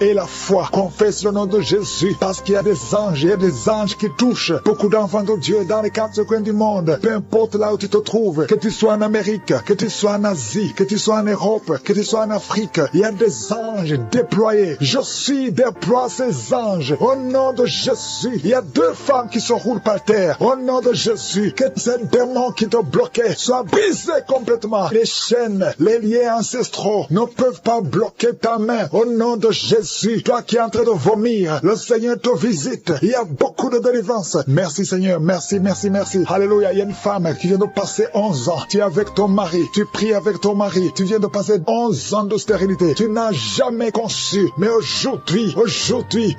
confesse le nom de Jésus parce qu'il y a des anges, il y a des anges qui touchent beaucoup d'enfants de Dieu dans les 4 coins du monde. Peu importe là où tu te trouves, que tu sois en Amérique, que tu sois en Asie, que tu sois en Europe, que tu sois en Afrique, il y a des anges déployés. Je suis déploie ces anges au nom de Jésus. Il y a 2 femmes qui se roulent par terre au nom de Jésus. Que ces démons qui te bloquaient soient brisés complètement. Les chaînes, les liens ancestraux ne peuvent pas bloquer ta main au nom de Jésus. Toi qui es en train de vomir, le Seigneur te visite. Il y a beaucoup de délivrance. Merci Seigneur, merci. Alléluia. Il y a une femme qui vient de passer 11 ans. Tu es avec ton mari, tu pries avec ton mari. Tu viens de passer 11 ans de stérilité. Tu n'as jamais conçu. Mais aujourd'hui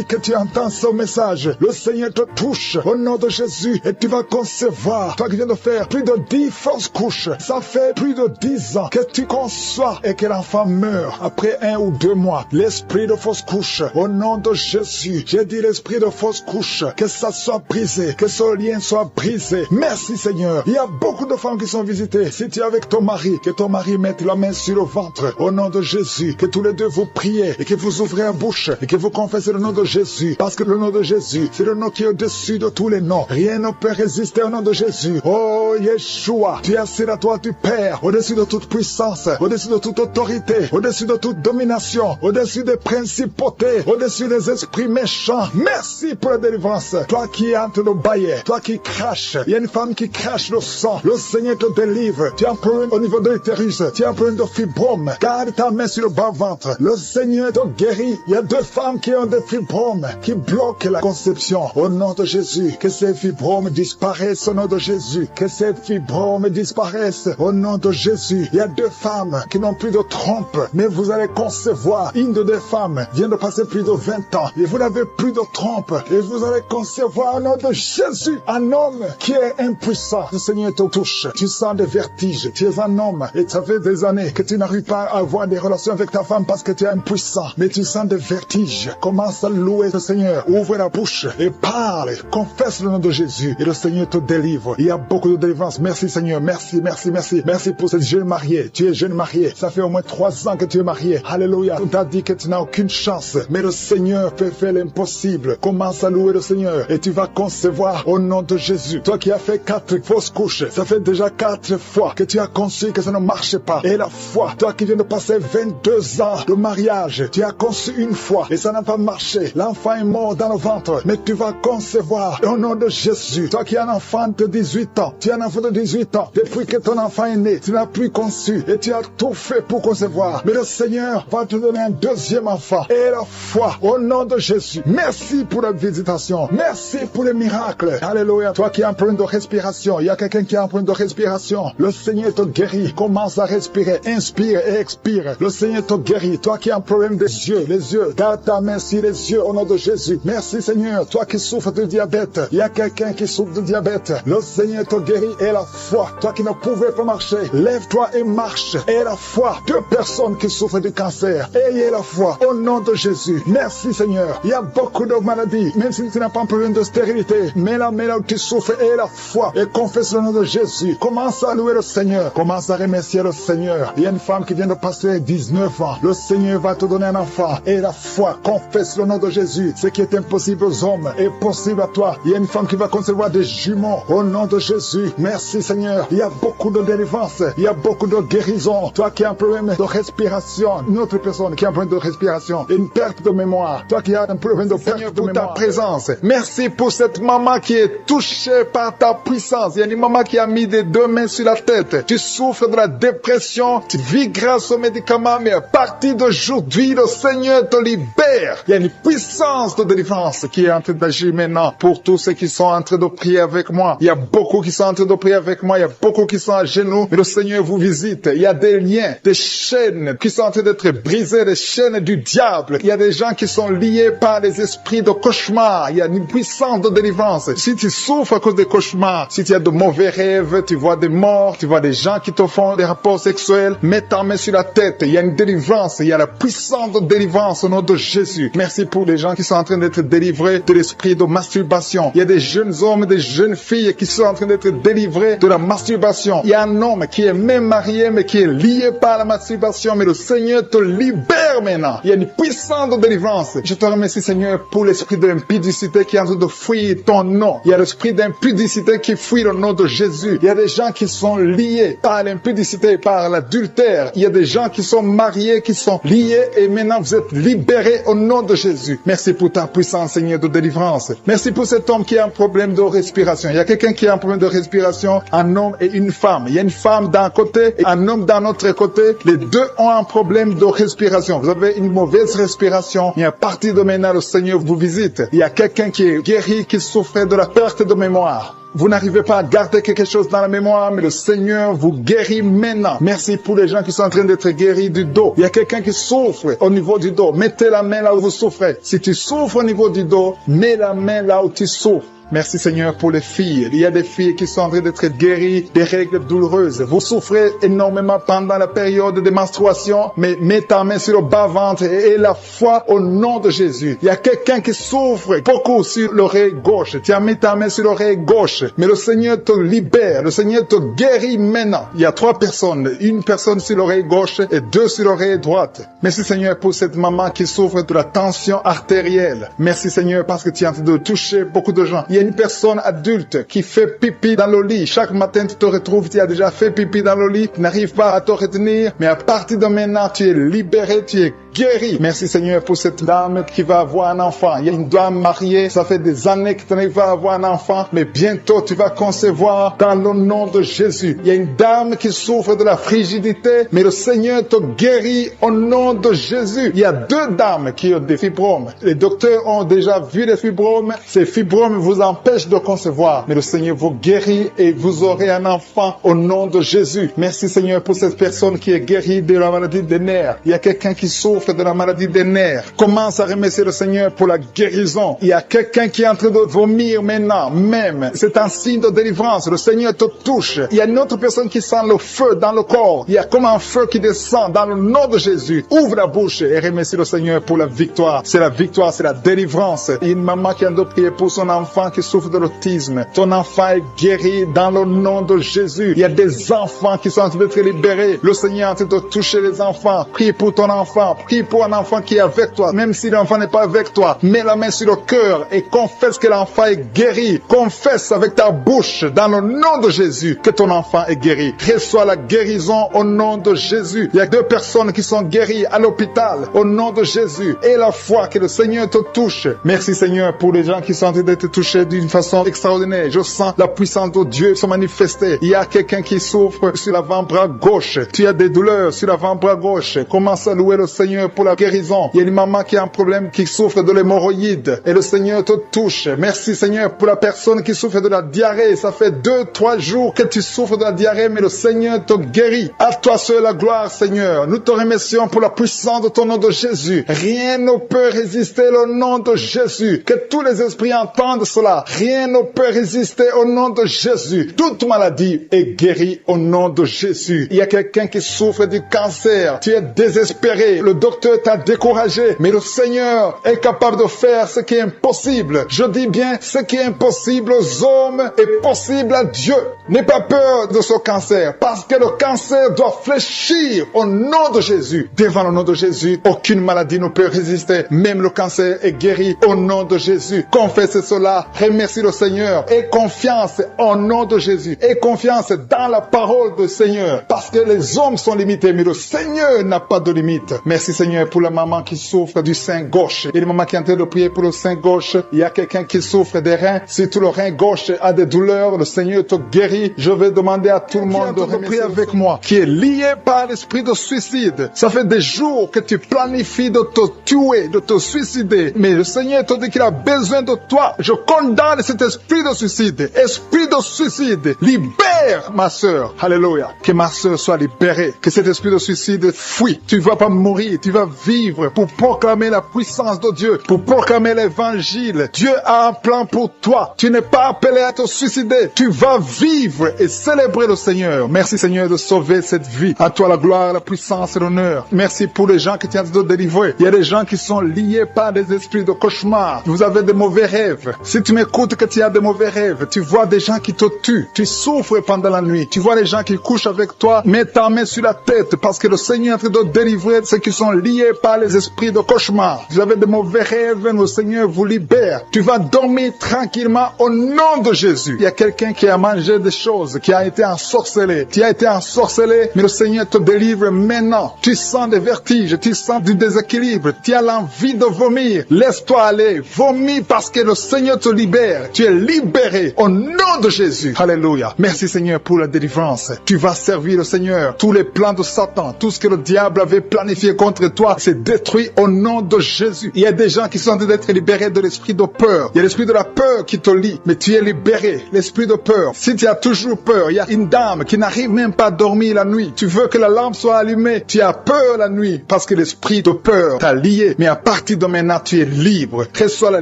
que tu entends ce message, le Seigneur te touche au nom de Jésus et tu vas concevoir. Toi qui viens de faire plus de 10 fausses couches, ça fait plus de 10 ans que tu conçois et que l'enfant meurt après 1 ou 2 mois. L'esprit de fausse couche, au nom de Jésus, j'ai dit l'esprit de fausse couche, que ça soit brisé, que ce lien soit brisé. Merci Seigneur. Il y a beaucoup de femmes qui sont visitées. Si tu es avec ton mari, que ton mari mette la main sur le ventre, au nom de Jésus, que tous les deux vous priez et que vous ouvrez la bouche et que vous confessez le nom de Jésus, parce que le nom de Jésus, c'est le nom qui est au-dessus de tous les noms. Rien ne peut résister au nom de Jésus. Oh Yeshua, tu es assis à toi du Père, au-dessus de toute puissance, au-dessus de toute autorité, au-dessus de toute domination, au-dessus des principautés, au-dessus des esprits méchants. Merci pour la délivrance. Toi qui es en train de bailler, toi qui craches, il y a une femme qui crache le sang. Le Seigneur te délivre. Tu as un problème au niveau de l'utérus, tu as un problème de fibrome. Garde ta main sur le bas-ventre. Le Seigneur te guérit. Il y a 2 femmes qui ont des fibromes qui bloquent la conception. Au nom de Jésus, que ces fibromes disparaissent au nom de Jésus. Que ces fibromes disparaissent au nom de Jésus. Il y a 2 femmes qui n'ont plus de trompe, mais vous allez concevoir. Une de 2 femmes vient de passer plus de 20 ans et vous n'avez plus de trompe et vous allez concevoir au nom de Jésus un homme qui est impuissant. Le Seigneur te touche. Tu sens des vertiges. Tu es un homme et ça fait des années que tu n'arrives pas à avoir des relation avec ta femme parce que tu es impuissant, mais tu sens des vertiges. Commence à louer le Seigneur. Ouvre la bouche et parle. Confesse le nom de Jésus et le Seigneur te délivre. Il y a beaucoup de délivrance. Merci Seigneur. Merci, merci, merci. Merci pour cette jeune mariée. Tu es jeune mariée. Ça fait au moins 3 ans que tu es mariée. Alléluia. On t'a dit que tu n'as aucune chance. Mais le Seigneur peut faire l'impossible. Commence à louer le Seigneur et tu vas concevoir au nom de Jésus. Toi qui as fait 4 fausses couches, ça fait déjà 4 fois que tu as conçu que ça ne marchait pas. Et la foi, toi qui viens de passer 22 ans de mariage, tu as conçu une fois et ça n'a pas marché. L'enfant est mort dans le ventre, mais tu vas concevoir au nom de Jésus. Toi qui as un enfant de 18 ans, tu as un enfant de 18 ans, depuis que ton enfant est né, tu n'as plus conçu et tu as tout fait pour concevoir. Mais le Seigneur va te donner un 2e enfant. Et la foi au nom de Jésus. Merci pour la visitation. Merci pour les miracles. Alléluia. Toi qui as un problème de respiration, il y a quelqu'un qui a un problème de respiration. Le Seigneur te guérit. Commence à respirer. Inspire et expire. Le Seigneur te guérit. Toi qui as un problème des yeux, les yeux, garde ta main sur les yeux au nom de Jésus. Merci Seigneur. Toi qui souffres de diabète, il y a quelqu'un qui souffre de diabète. Le Seigneur te guérit et la foi. Toi qui ne pouvais pas marcher, lève-toi et marche. Et la foi. 2 personnes qui souffrent du cancer. Ayez la foi au nom de Jésus. Merci Seigneur. Il y a beaucoup de maladies, même si tu n'as pas un problème de stérilité. Mais là où tu souffres, aie la foi et confesse le nom de Jésus. Commence à louer le Seigneur. Commence à remercier le Seigneur. Il y a une femme qui vient de passer 19 ans. Le Seigneur va te donner un enfant. Et la foi, confesse le nom de Jésus. Ce qui est impossible aux hommes est possible à toi. Il y a une femme qui va concevoir des jumeaux au nom de Jésus. Merci Seigneur. Il y a beaucoup de délivrance. Il y a beaucoup de guérison. Toi qui as un problème de respiration, une autre personne qui a un problème de respiration, une perte de mémoire. Toi qui as un problème de perte de mémoire. Ta présence. Merci pour cette maman qui est touchée par ta puissance. Il y a une maman qui a mis des 2 mains sur la tête. Tu souffres de la dépression. Tu vis grâce aux médicaments, mais à partir d'aujourd'hui, le Seigneur te libère. Il y a une puissance de délivrance qui est en train d'agir maintenant pour tous ceux qui sont en train de prier avec moi. Il y a beaucoup qui sont en train de prier avec moi. Il y a beaucoup qui sont à genoux, mais le Seigneur vous visite. Il y a des liens, des chaînes qui sont en train d'être brisées, des chaînes du diable. Il y a des gens qui sont liés par les esprits de cauchemar. Il y a une puissance de délivrance. Si tu souffres à cause des cauchemars, si tu as de mauvais rêves, tu vois des morts, tu vois des gens qui te font des rapports sexuels, mets ta main sur la tête. Il y a une délivrance. Il y a la puissance de délivrance au nom de Jésus. Merci pour les gens qui sont en train d'être délivrés de l'esprit de masturbation. Il y a des jeunes hommes, des jeunes filles qui sont en train d'être délivrés de la masturbation. Il y a un homme qui est même marié, mais qui est lié par la masturbation, mais le Seigneur te libère maintenant. Il y a une puissance de délivrance. Je te remercie Seigneur pour l'esprit de l'impudicité qui est en train de fuir ton nom. Il y a l'esprit d'impudicité qui fuit le nom de Jésus. Il y a des gens qui sont liés par l'impudicité, par l'adultère. Il y a des gens qui sont mariés, qui sont liés et maintenant vous êtes libérés au nom de Jésus. Merci pour ta puissance Seigneur de délivrance. Merci pour cet homme qui a un problème de respiration. Il y a quelqu'un qui a un problème de respiration, un homme et une femme. Il y a une femme d'un côté et un homme d'un autre côté. Les deux ont un problème de respiration. Vous avez une mauvaise respiration. Et à partir de maintenant, le Seigneur vous visite. Il y a quelqu'un qui est guéri, qui souffrait de la perte de mémoire. Vous n'arrivez pas à garder quelque chose dans la mémoire, mais le Seigneur vous guérit maintenant. Merci pour les gens qui sont en train d'être guéris du dos. Il y a quelqu'un qui souffre au niveau du dos. Mettez la main là où vous souffrez. Si tu souffres au niveau du dos, mets la main là où tu souffres. Merci Seigneur pour les filles. Il y a des filles qui sont en train d'être guéries des règles douloureuses. Vous souffrez énormément pendant la période de menstruation, mais mets ta main sur le bas-ventre et la foi au nom de Jésus. Il y a quelqu'un qui souffre beaucoup sur l'oreille gauche. Tu as mis ta main sur l'oreille gauche, mais le Seigneur te libère. Le Seigneur te guérit maintenant. Il y a 3 personnes. Une personne sur l'oreille gauche et 2 sur l'oreille droite. Merci Seigneur pour cette maman qui souffre de la tension artérielle. Merci Seigneur parce que tu es en train de toucher beaucoup de gens. Il y a une personne adulte qui fait pipi dans le lit. Chaque matin, tu te retrouves, tu as déjà fait pipi dans le lit, tu n'arrives pas à te retenir, mais à partir de maintenant, tu es libéré, tu es guéri. Merci Seigneur pour cette dame qui va avoir un enfant. Il y a une dame mariée, ça fait des années que tu n'arrives pas à avoir un enfant, mais bientôt tu vas concevoir dans le nom de Jésus. Il y a une dame qui souffre de la frigidité, mais le Seigneur te guérit au nom de Jésus. Il y a 2 dames qui ont des fibromes. Les docteurs ont déjà vu les fibromes. Ces fibromes vous t'empêche de concevoir. Mais le Seigneur vous guérit et vous aurez un enfant au nom de Jésus. Merci Seigneur pour cette personne qui est guérie de la maladie des nerfs. Il y a quelqu'un qui souffre de la maladie des nerfs. Commence à remercier le Seigneur pour la guérison. Il y a quelqu'un qui est en train de vomir maintenant, même. C'est un signe de délivrance. Le Seigneur te touche. Il y a une autre personne qui sent le feu dans le corps. Il y a comme un feu qui descend dans le nom de Jésus. Ouvre la bouche et remercie le Seigneur pour la victoire. C'est la victoire, c'est la délivrance. Il y a une maman qui a de prier pour son enfant qui souffre de l'autisme. Ton enfant est guéri dans le nom de Jésus. Il y a des enfants qui sont en train d'être libérés. Le Seigneur est en train de toucher les enfants. Prie pour ton enfant. Prie pour un enfant qui est avec toi. Même si l'enfant n'est pas avec toi, mets la main sur le cœur et confesse que l'enfant est guéri. Confesse avec ta bouche dans le nom de Jésus que ton enfant est guéri. Reçois la guérison au nom de Jésus. Il y a 2 personnes qui sont guéries à l'hôpital au nom de Jésus. Et la foi que le Seigneur te touche. Merci Seigneur pour les gens qui sont en train d'être touchés d'une façon extraordinaire. Je sens la puissance de Dieu se manifester. Il y a quelqu'un qui souffre sur l'avant-bras gauche. Tu as des douleurs sur l'avant-bras gauche. Commence à louer le Seigneur pour la guérison. Il y a une maman qui a un problème, qui souffre de l'hémorroïde. Et le Seigneur te touche. Merci Seigneur pour la personne qui souffre de la diarrhée. Ça fait 2-3 jours que tu souffres de la diarrhée, mais le Seigneur te guérit. À toi seul la gloire Seigneur. Nous te remercions pour la puissance de ton nom de Jésus. Rien ne peut résister au nom de Jésus. Que tous les esprits entendent cela. Rien ne peut résister au nom de Jésus. Toute maladie est guérie au nom de Jésus. Il y a quelqu'un qui souffre du cancer. Tu es désespéré. Le docteur t'a découragé. Mais le Seigneur est capable de faire ce qui est impossible. Je dis bien, ce qui est impossible aux hommes est possible à Dieu. N'aie pas peur de ce cancer. Parce que le cancer doit fléchir au nom de Jésus. Devant le nom de Jésus, aucune maladie ne peut résister. Même le cancer est guéri au nom de Jésus. Confesse cela. Remercie le Seigneur. Aie confiance au nom de Jésus. Aie confiance dans la parole du Seigneur. Parce que les hommes sont limités, mais le Seigneur n'a pas de limite. Merci Seigneur pour la maman qui souffre du sein gauche. Et la maman qui est en train de prier pour le sein gauche. Il y a quelqu'un qui souffre des reins. Si tout le rein gauche a des douleurs, le Seigneur te guérit. Je vais demander à tout le monde de prier avec moi. Qui est lié par l'esprit de suicide. Ça fait des jours que tu planifies de te tuer, de te suicider. Mais le Seigneur te dit qu'il a besoin de toi. Je condamne cet esprit de suicide. Esprit de suicide. Libère ma sœur. Alléluia. Que ma sœur soit libérée. Que cet esprit de suicide fuit. Tu ne vas pas mourir. Tu vas vivre pour proclamer la puissance de Dieu. Pour proclamer l'évangile. Dieu a un plan pour toi. Tu n'es pas appelé à te suicider. Tu vas vivre et célébrer le Seigneur. Merci Seigneur de sauver cette vie. À toi la gloire, la puissance et l'honneur. Merci pour les gens qui tiennent de délivrer. Il y a des gens qui sont liés par des esprits de cauchemar. Vous avez des mauvais rêves. Si tu m'écoutes que tu as des mauvais rêves, tu vois des gens qui te tuent. Tu souffres pendant la nuit. Tu vois les gens qui couchent avec toi. Mets ta main sur la tête parce que le Seigneur est en train de délivrer ceux qui sont liés par les esprits de cauchemar. Vous avez des mauvais rêves, le Seigneur vous libère. Tu vas dormir tranquillement au nom de Jésus. Il y a quelqu'un qui a mangé des choses, qui a été ensorcelé. Tu as été ensorcelé, mais le Seigneur te délivre maintenant. Tu sens des vertiges, tu sens du déséquilibre, tu as l'envie de vomir. Laisse-toi aller, vomis parce que le Seigneur te libère. Tu es libéré au nom de Jésus. Alléluia. Merci Seigneur pour la délivrance. Tu vas servir le Seigneur. Tous les plans de Satan, tout ce que le diable avait planifié contre toi, c'est détruit au nom de Jésus. Il y a des gens qui sont en train d'être libérés de l'esprit de peur. Il y a l'esprit de la peur qui te lie, mais tu es libéré. L'esprit de peur. Si tu as toujours peur, il y a une dame qui n'arrive même pas à dormir la nuit. Tu veux que la lampe soit allumée. Tu as peur la nuit parce que l'esprit de peur t'a lié. Mais à partir de maintenant, tu es libre. Reçois la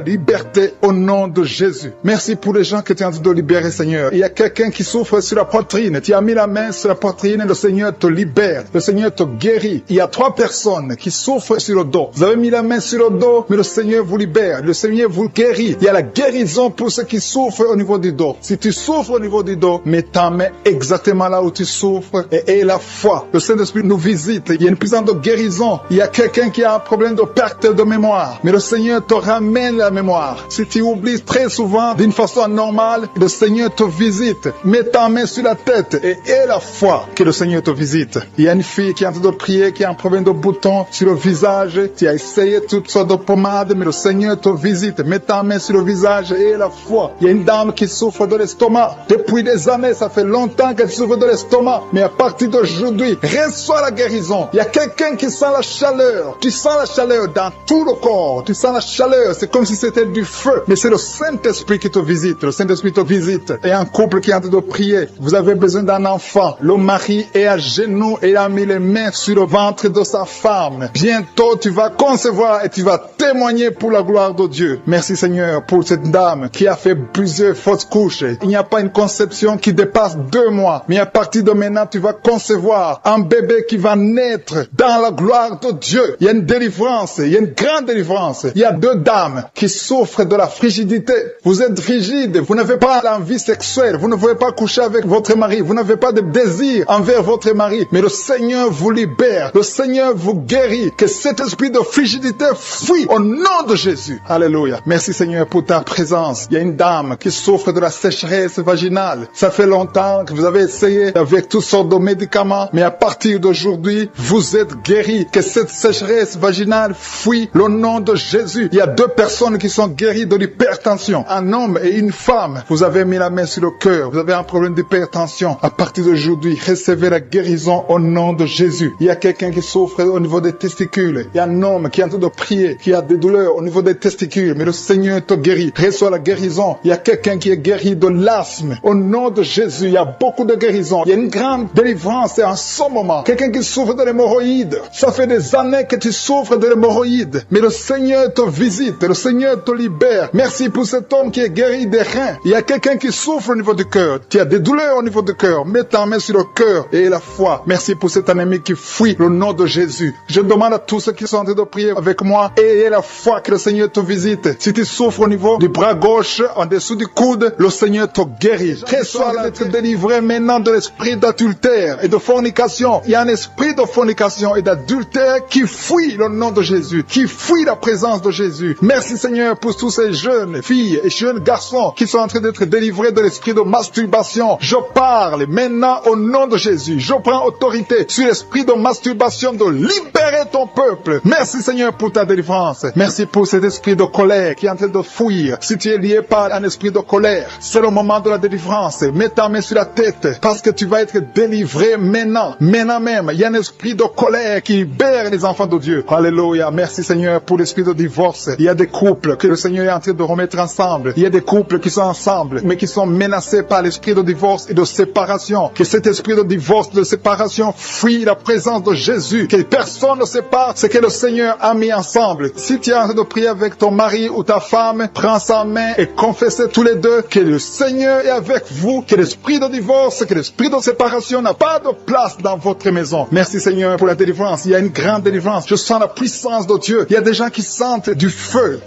liberté au nom de Jésus. Merci pour les gens que tu es en train de libérer, Seigneur. Il y a quelqu'un qui souffre sur la poitrine. Tu as mis la main sur la poitrine et le Seigneur te libère. Le Seigneur te guérit. Il y a 3 personnes qui souffrent sur le dos. Vous avez mis la main sur le dos, mais le Seigneur vous libère. Le Seigneur vous guérit. Il y a la guérison pour ceux qui souffrent au niveau du dos. Si tu souffres au niveau du dos, mets ta main exactement là où tu souffres et aie la foi. Le Saint-Esprit nous visite. Il y a une puissance de guérison. Il y a quelqu'un qui a un problème de perte de mémoire. Mais le Seigneur te ramène la mémoire. Si tu oublies très souvent d'une façon anormale, le Seigneur te visite. Mets ta main sur la tête et aie la foi que le Seigneur te visite. Il y a une fille qui est en train de prier, qui a un problème de bouton sur le visage. Tu as essayé toutes sortes de pommades, mais le Seigneur te visite. Mets ta main sur le visage et aie la foi. Il y a une dame qui souffre de l'estomac. Depuis des années, ça fait longtemps qu'elle souffre de l'estomac. Mais à partir d'aujourd'hui, reçois la guérison. Il y a quelqu'un qui sent la chaleur. Tu sens la chaleur dans tout le corps. Tu sens la chaleur. C'est comme si c'était du feu. Mais c'est le Saint Saint-Esprit qui te visite. Le Saint-Esprit te visite. Et un couple qui est en train de prier. Vous avez besoin d'un enfant. Le mari est à genoux et il a mis les mains sur le ventre de sa femme. Bientôt, tu vas concevoir et tu vas témoigner pour la gloire de Dieu. Merci Seigneur pour cette dame qui a fait plusieurs fausses couches. Il n'y a pas une conception qui dépasse 2 mois. Mais à partir de maintenant, tu vas concevoir un bébé qui va naître dans la gloire de Dieu. Il y a une délivrance. Il y a une grande délivrance. Il y a 2 dames qui souffrent de la frigidité. Vous êtes frigide. Vous n'avez pas l'envie sexuelle. Vous ne pouvez pas coucher avec votre mari. Vous n'avez pas de désir envers votre mari. Mais le Seigneur vous libère. Le Seigneur vous guérit. Que cet esprit de frigidité fuit au nom de Jésus. Alléluia. Merci Seigneur pour ta présence. Il y a une dame qui souffre de la sécheresse vaginale. Ça fait longtemps que vous avez essayé avec toutes sortes de médicaments. Mais à partir d'aujourd'hui, vous êtes guéris. Que cette sécheresse vaginale fuit au nom de Jésus. Il y a 2 personnes qui sont guéries de l'hypertension. Un homme et une femme. Vous avez mis la main sur le cœur. Vous avez un problème d'hypertension. À partir d'aujourd'hui, recevez la guérison au nom de Jésus. Il y a quelqu'un qui souffre au niveau des testicules. Il y a un homme qui est en train de prier, qui a des douleurs au niveau des testicules. Mais le Seigneur te guérit. Reçois la guérison. Il y a quelqu'un qui est guéri de l'asthme. Au nom de Jésus, il y a beaucoup de guérisons. Il y a une grande délivrance en ce moment. Quelqu'un qui souffre de l'hémorroïde. Ça fait des années que tu souffres de l'hémorroïde. Mais le Seigneur te visite. Le Seigneur te libère. Merci pour cet homme qui est guéri des reins. Il y a quelqu'un qui souffre au niveau du cœur. Tu as des douleurs au niveau du cœur. Mets ta main sur le cœur et la foi. Merci pour cet ennemi qui fuit le nom de Jésus. Je demande à tous ceux qui sont en train de prier avec moi, ayez la foi que le Seigneur te visite. Si tu souffres au niveau du bras gauche, en dessous du coude, le Seigneur te guérit. Reçois d'être délivré maintenant de l'esprit d'adultère et de fornication. Il y a un esprit de fornication et d'adultère qui fuit le nom de Jésus, qui fuit la présence de Jésus. Merci Seigneur pour tous ces jeunes filles et jeunes garçons qui sont en train d'être délivrés de l'esprit de masturbation. Je parle maintenant au nom de Jésus. Je prends autorité sur l'esprit de masturbation de libérer ton peuple. Merci Seigneur pour ta délivrance. Merci pour cet esprit de colère qui est en train de fuir. Si tu es lié par un esprit de colère, c'est le moment de la délivrance. Mets ta main sur la tête parce que tu vas être délivré maintenant. Maintenant même, il y a un esprit de colère qui libère les enfants de Dieu. Alléluia. Merci Seigneur pour l'esprit de divorce. Il y a des couples que le Seigneur est en train de remettre ensemble. Il y a des couples qui sont ensemble mais qui sont menacés par l'esprit de divorce et de séparation. Que cet esprit de divorce, de séparation fuit la présence de Jésus. Que personne ne sépare ce que le Seigneur a mis ensemble. Si tu es en train de prier avec ton mari ou ta femme, prends sa main et confessez tous les deux que le Seigneur est avec vous, que l'esprit de divorce, que l'esprit de séparation n'a pas de place dans votre maison. Merci Seigneur pour la délivrance. Il y a une grande délivrance. Je sens la puissance de Dieu. Il y a des gens qui sentent du feu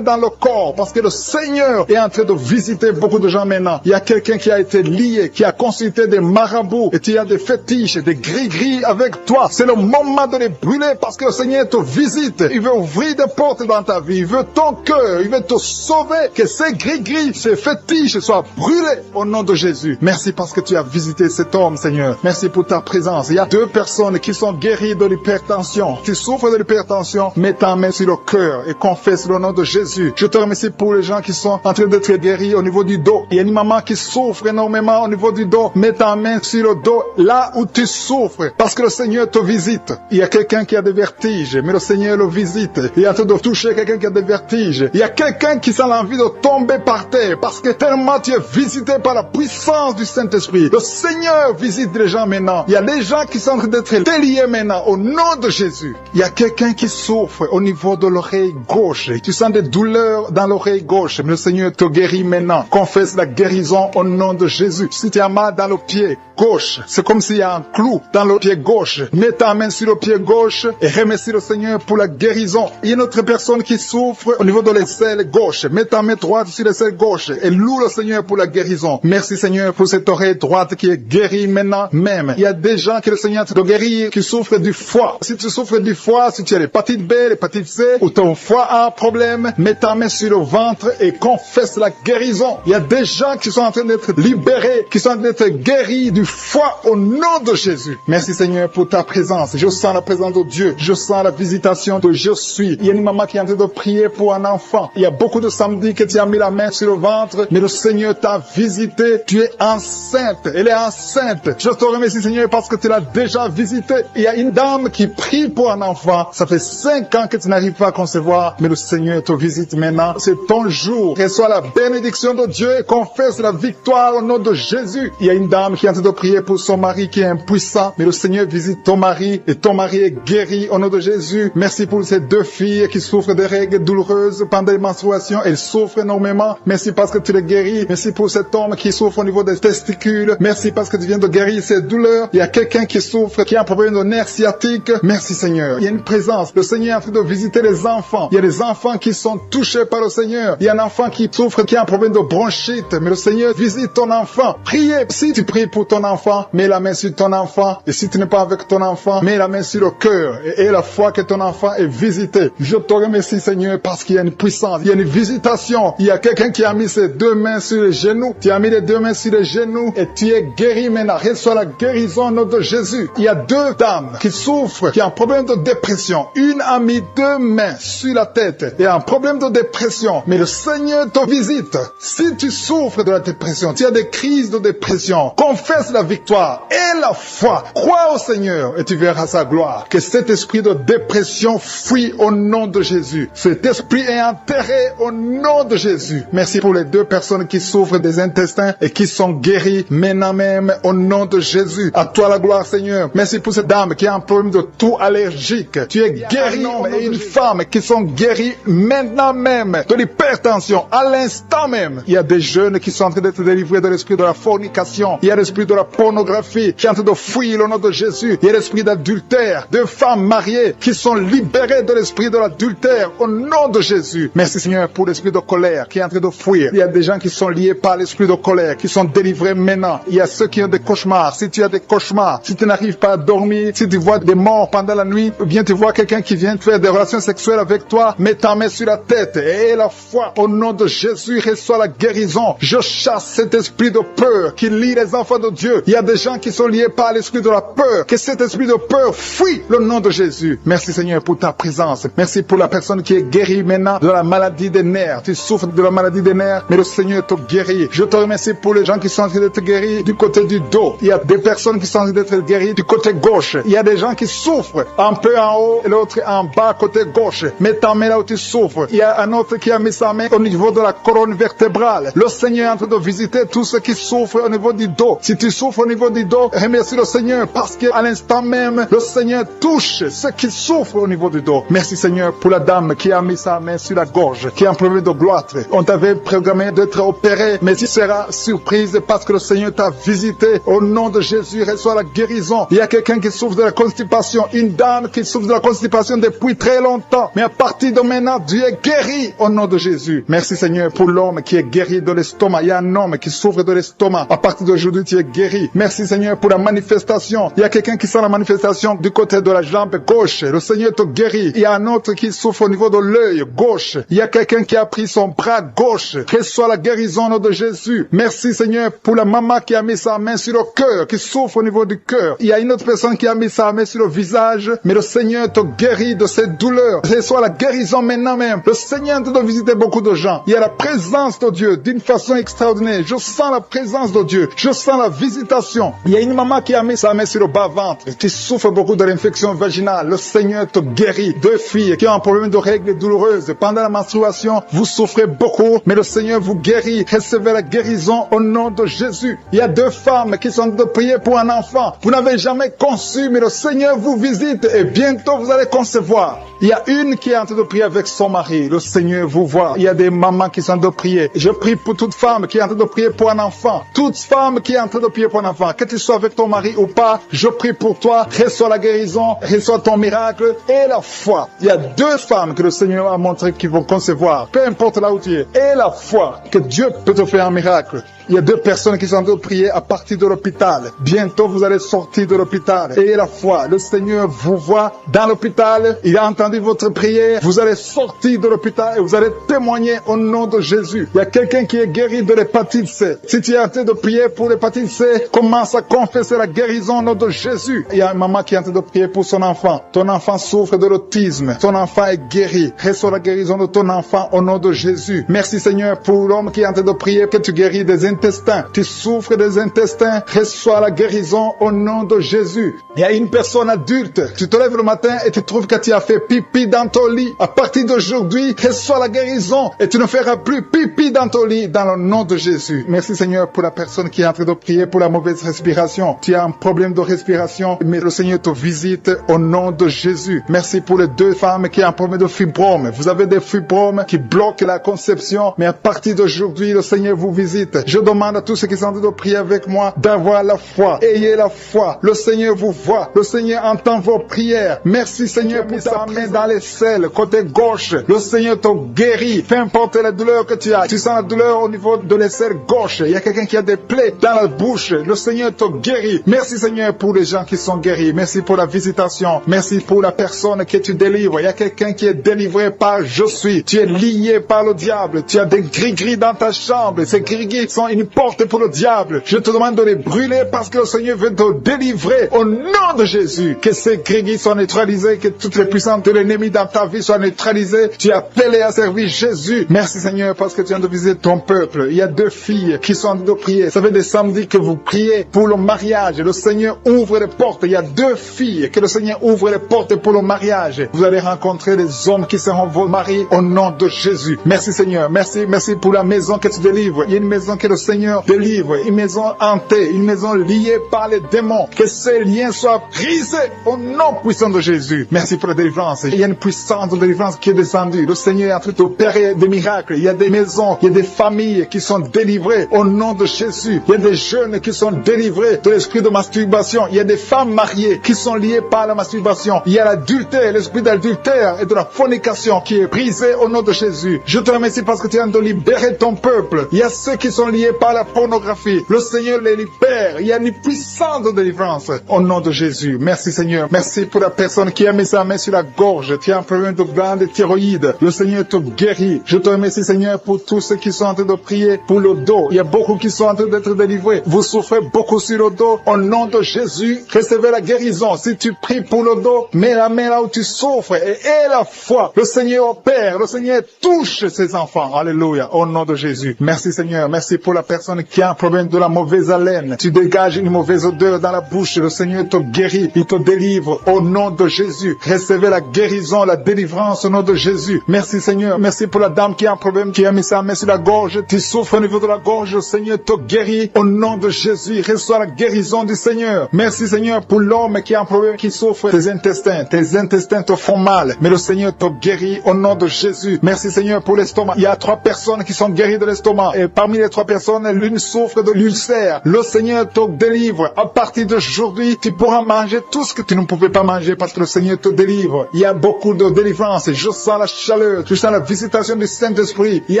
dans le corps parce que le Seigneur est en train de visiter beaucoup de gens maintenant. Il y a quelqu'un qui a été lié, qui a consulté des marabouts et tu as des fétiches, des gris-gris avec toi. C'est le moment de les brûler parce que le Seigneur te visite. Il veut ouvrir des portes dans ta vie. Il veut ton cœur. Il veut te sauver. Que ces gris-gris, ces fétiches soient brûlés au nom de Jésus. Merci parce que tu as visité cet homme, Seigneur. Merci pour ta présence. Il y a 2 personnes qui sont guéries de l'hypertension. Tu souffres de l'hypertension, mets ta main sur le cœur et confesse le nom de Jésus. Je te remercie pour les gens qui sont en train d'être guéris au niveau du dos. Il y a une maman qui souffre énormément au niveau du dos. Mets ta main sur le dos, là où tu souffres, parce que le Seigneur te visite. Il y a quelqu'un qui a des vertiges, mais le Seigneur le visite. Il est en train de toucher quelqu'un qui a des vertiges. Il y a quelqu'un qui sent l'envie de tomber par terre, parce que tellement tu es visité par la puissance du Saint-Esprit. Le Seigneur visite les gens maintenant. Il y a des gens qui sont en train d'être déliés maintenant, au nom de Jésus. Il y a quelqu'un qui souffre au niveau de l'oreille gauche. Tu sens des douleurs dans l'oreille gauche, mais le Seigneur te guérit maintenant. Confesse la guérison au nom de Jésus. Si tu as mal dans le pied gauche, c'est comme s'il y a un clou dans le pied gauche. Mets ta main sur le pied gauche et remercie le Seigneur pour la guérison. Il y a une autre personne qui souffre au niveau de l'aisselle gauche. Mets ta main droite sur l'aisselle gauche et loue le Seigneur pour la guérison. Merci Seigneur pour cette oreille droite qui est guérie maintenant même. Il y a des gens que le Seigneur te guérit qui souffrent du foie. Si tu souffres du foie, si tu as l'hépatite B, l'hépatite C ou ton foie a un problème, mets ta main sur le ventre et confesse la guérison. Il y a des gens qui sont en train d'être libérés, qui sont en train d'être guéris du foi au nom de Jésus. Merci Seigneur pour ta présence. Je sens la présence de Dieu. Je sens la visitation de je suis. Il y a une maman qui est en train de prier pour un enfant. Il y a beaucoup de samedis que tu as mis la main sur le ventre, mais le Seigneur t'a visité. Tu es enceinte. Elle est enceinte. Je te remercie Seigneur parce que tu l'as déjà visité. Il y a une dame qui prie pour un enfant. Ça fait 5 ans que tu n'arrives pas à concevoir, mais le Seigneur te visite maintenant. C'est ton jour. Reçois la bénédiction de Dieu et confesse la victoire au nom de Jésus. Il y a une dame qui est en train de prier pour son mari qui est impuissant, mais le Seigneur visite ton mari et ton mari est guéri au nom de Jésus. Merci pour ces 2 filles qui souffrent de règles douloureuses pendant les menstruations. Elles souffrent énormément. Merci parce que tu les guéris. Merci pour cet homme qui souffre au niveau des testicules. Merci parce que tu viens de guérir ces douleurs. Il y a quelqu'un qui souffre, qui a un problème de nerf sciatique. Merci Seigneur. Il y a une présence. Le Seigneur est en train de visiter les enfants. Il y a des enfants qui sont touchés par le Seigneur. Il y a un enfant qui souffre, qui a un problème de bronchite. Mais le Seigneur visite ton enfant. Priez. Si tu pries pour ton enfant, mets la main sur ton enfant. Et si tu n'es pas avec ton enfant, mets la main sur le cœur. Et la foi que ton enfant est visité. Je te remercie Seigneur parce qu'il y a une puissance. Il y a une visitation. Il y a quelqu'un qui a mis ses 2 mains sur les genoux. Tu as mis les 2 mains sur les genoux et tu es guéri maintenant. Reçois la guérison au nom de Jésus. Il y a 2 dames qui souffrent, qui ont un problème de dépression. Une a mis 2 mains sur la tête et a un problème de dépression. Mais le Seigneur te visite. Si tu souffres de la dépression, tu as des crises de dépression, confesse la victoire et la foi. Crois au Seigneur et tu verras sa gloire. Que cet esprit de dépression fuit au nom de Jésus. Cet esprit est enterré au nom de Jésus. Merci pour les 2 personnes qui souffrent des intestins et qui sont guéries maintenant même au nom de Jésus. À toi la gloire Seigneur. Merci pour cette dame qui a un problème de toux allergique. Tu es guéri et une femme qui sont guéries maintenant même de l'hypertension à l'instant même. Il y a des jeunes qui sont en train d'être délivrés de l'esprit de la fornication. Il y a l'esprit de la pornographie qui est en train de fuir au nom de Jésus. Il y a l'esprit d'adultère. 2 femmes mariées qui sont libérées de l'esprit de l'adultère au nom de Jésus. Merci Seigneur pour l'esprit de colère qui est en train de fuir. Il y a des gens qui sont liés par l'esprit de colère, qui sont délivrés maintenant. Il y a ceux qui ont des cauchemars. Si tu as des cauchemars, si tu n'arrives pas à dormir, si tu vois des morts pendant la nuit, ou bien tu vois quelqu'un qui vient faire des relations sexuelles avec toi, mets ta main sur la tête et la foi au nom de Jésus reçoit la guérison. Je chasse cet esprit de peur qui lie les enfants de Dieu. Il y a des gens qui sont liés par l'esprit de la peur. Que cet esprit de peur fuit le nom de Jésus. Merci Seigneur pour ta présence. Merci pour la personne qui est guérie maintenant de la maladie des nerfs. Tu souffres de la maladie des nerfs, mais le Seigneur te guérit. Je te remercie pour les gens qui sont en train d'être guéris du côté du dos. Il y a des personnes qui sont en train d'être guéries du côté gauche. Il y a des gens qui souffrent un peu en haut et l'autre en bas côté gauche. Mets ta main là où tu souffres. Il y a un autre qui a mis sa main au niveau de la colonne vertébrale. Le Seigneur est en train de visiter tous ceux qui souffrent au niveau du dos. Si tu souffres au niveau du dos, remercie le Seigneur parce qu'à l'instant même, le Seigneur touche ceux qui souffrent au niveau du dos. Merci Seigneur pour la dame qui a mis sa main sur la gorge, qui a un problème de gloître. On t'avait programmé d'être opéré, mais tu seras surprise parce que le Seigneur t'a visité. Au nom de Jésus, reçois la guérison. Il y a quelqu'un qui souffre de la constipation, une dame qui souffre de la constipation depuis très longtemps. Mais à partir de maintenant, Dieu est guéri au nom de Jésus. Merci Seigneur pour l'homme qui est guéri de l'estomac. Il y a un homme qui souffre de l'estomac. À partir d'aujourd'hui, tu es guéri. Merci Seigneur pour la manifestation. Il y a quelqu'un qui sent la manifestation du côté de la jambe gauche. Le Seigneur te guérit. Il y a un autre qui souffre au niveau de l'œil gauche. Il y a quelqu'un qui a pris son bras gauche. Reçois la guérison au nom de Jésus. Merci Seigneur pour la maman qui a mis sa main sur le cœur, qui souffre au niveau du cœur. Il y a une autre personne qui a mis sa main sur le visage, mais le Seigneur te guérit de ces douleurs. Reçois la guérison maintenant même. Le Seigneur te doit visiter beaucoup de gens. Il y a la présence de Dieu d'une façon extraordinaire. Je sens la présence de Dieu. Je sens la visitation. Il y a une maman qui a mis sa main sur le bas-ventre, qui souffre beaucoup de l'infection vaginale. Le Seigneur te guérit. 2 filles qui ont un problème de règles douloureuses. Pendant la menstruation, vous souffrez beaucoup, mais le Seigneur vous guérit. Recevez la guérison au nom de Jésus. Il y a 2 femmes qui sont de prier pour un enfant. Vous n'avez jamais conçu, mais le Seigneur vous visite et bientôt vous allez concevoir. Il y a une qui est en train de prier avec son mari. Le Seigneur vous voit. Il y a des mamans qui sont en train de prier. Je prie pour toute femme qui est en train de prier pour un enfant. Toute femme qui est en train de prier pour un enfant. Que tu sois avec ton mari ou pas, je prie pour toi. Reçois la guérison, reçois ton miracle et la foi. Il y a 2 femmes que le Seigneur a montré qui vont concevoir. Peu importe là où tu es. Et la foi que Dieu peut te faire un miracle. Il y a 2 personnes qui sont en train de prier à partir de l'hôpital. Bientôt, vous allez sortir de l'hôpital. Ayez la foi. Le Seigneur vous voit dans l'hôpital. Il a entendu votre prière. Vous allez sortir de l'hôpital et vous allez témoigner au nom de Jésus. Il y a quelqu'un qui est guéri de l'hépatite C. Si tu es en train de prier pour l'hépatite C, prier, commence à confesser la guérison au nom de Jésus. Il y a une maman qui est en train de prier pour son enfant. Ton enfant souffre de l'autisme. Ton enfant est guéri. Reçois la guérison de ton enfant au nom de Jésus. Merci Seigneur pour l'homme qui est en train de prier que tu guéris des intestins. Tu souffres des intestins. Reçois la guérison au nom de Jésus. Il y a une personne adulte. Tu te lèves le matin et tu trouves que tu as fait pipi dans ton lit. À partir d'aujourd'hui, reçois la guérison et tu ne feras plus pipi dans ton lit dans le nom de Jésus. Merci Seigneur pour la personne qui est en train de prier pour la mauvaise respiration. Tu as un problème de respiration, mais le Seigneur te visite au nom de Jésus. Merci pour les deux femmes qui ont un problème de fibrome. Vous avez des fibromes qui bloquent la conception, mais à partir d'aujourd'hui, le Seigneur vous visite. Je demande à tous ceux qui sont en train de prier avec moi d'avoir la foi. Ayez la foi. Le Seigneur vous voit. Le Seigneur entend vos prières. Merci Seigneur pour ta main dans les selles, côté gauche. Le Seigneur te guérit. Peu importe la douleur que tu as. Tu sens la douleur au niveau de l'aisselle gauche. Il y a quelqu'un qui a des plaies dans la bouche. Le Seigneur te guérit. Merci Seigneur pour les gens qui sont guéris. Merci pour la visitation. Merci pour la personne que tu délivres. Il y a quelqu'un qui est délivré par je suis. Tu es lié par le diable. Tu as des gris-gris dans ta chambre. Ces gris-gris sont une porte pour le diable. Je te demande de les brûler parce que le Seigneur veut te délivrer au nom de Jésus. Que ces gris-gris soient neutralisés. Que toutes les puissances de l'ennemi dans ta vie soient neutralisées. Tu es appelé à servir Jésus. Merci Seigneur parce que tu viens de visiter ton peuple. Il y a deux filles qui sont en train de prier. Ça fait des samedis que vous priez pour le mariage. Le Seigneur ouvre les portes. Il y a deux filles que le Seigneur ouvre les portes pour le mariage. Vous allez rencontrer des hommes qui seront vos maris au nom de Jésus. Merci Seigneur. Merci pour la maison que tu délivres. Il y a une maison que le Seigneur délivre. Une maison hantée. Une maison liée par les démons. Que ces liens soient brisés au nom puissant de Jésus. Merci pour la délivrance. Il y a une puissance de délivrance qui est descendue. Le Seigneur est en train d'opérer des miracles. Il y a des maisons, il y a des familles qui sont délivrées au nom de Jésus. Il y a des jeunes qui sont délivrés de l'esprit de masturbation. Il y a des femmes mariées qui sont liées par la masturbation. Il y a l'adultère, l'esprit d'adultère et de la fornication qui est brisé au nom de Jésus. Je te remercie parce que tu viens de libérer ton peuple. Il y a ceux qui sont liés par la pornographie. Le Seigneur les libère. Il y a une puissance de délivrance au nom de Jésus. Merci Seigneur. Merci pour la personne qui a mis sa main sur la gorge. Tu as un problème de glande thyroïde. Le Seigneur te guérit. Je te remercie Seigneur pour tous ceux qui sont en train de prier pour le dos. Il y a beaucoup qui sont en train d'être délivrés. Vous souffrez beaucoup sur le dos. Au nom de Jésus, recevez la guérison. Si tu pries pour le dos, mets la main là où tu souffres et aie la foi. Le Seigneur opère. Le Seigneur touche ses enfants. Alléluia. Au nom de Jésus. Merci Seigneur. Merci pour la personne qui a un problème de la mauvaise haleine. Tu dégages une mauvaise odeur dans la bouche. Le Seigneur te guérit. Il te délivre. Au nom de Jésus. Recevez la guérison, la délivrance au nom de Jésus. Merci Seigneur. Merci pour la dame qui a un problème, qui a mis sa main sur la gorge. Tu souffres au niveau de la gorge. Le Seigneur te guérit. Au nom de Jésus. Reçois la guérison du Seigneur. Merci Seigneur pour l'homme qui a un problème, qui souffre des intestins. Tes intestins te font mal. Mais le Seigneur te guérit au nom de Jésus. Merci Seigneur pour l'estomac. Il y a 3 personnes qui sont guéries de l'estomac. Et parmi les 3 personnes, l'une souffre de l'ulcère. Le Seigneur te délivre. À partir d'aujourd'hui, tu pourras manger tout ce que tu ne pouvais pas manger parce que le Seigneur te délivre. Il y a beaucoup de délivrance. Je sens la chaleur. Je sens la visitation du Saint-Esprit. Il y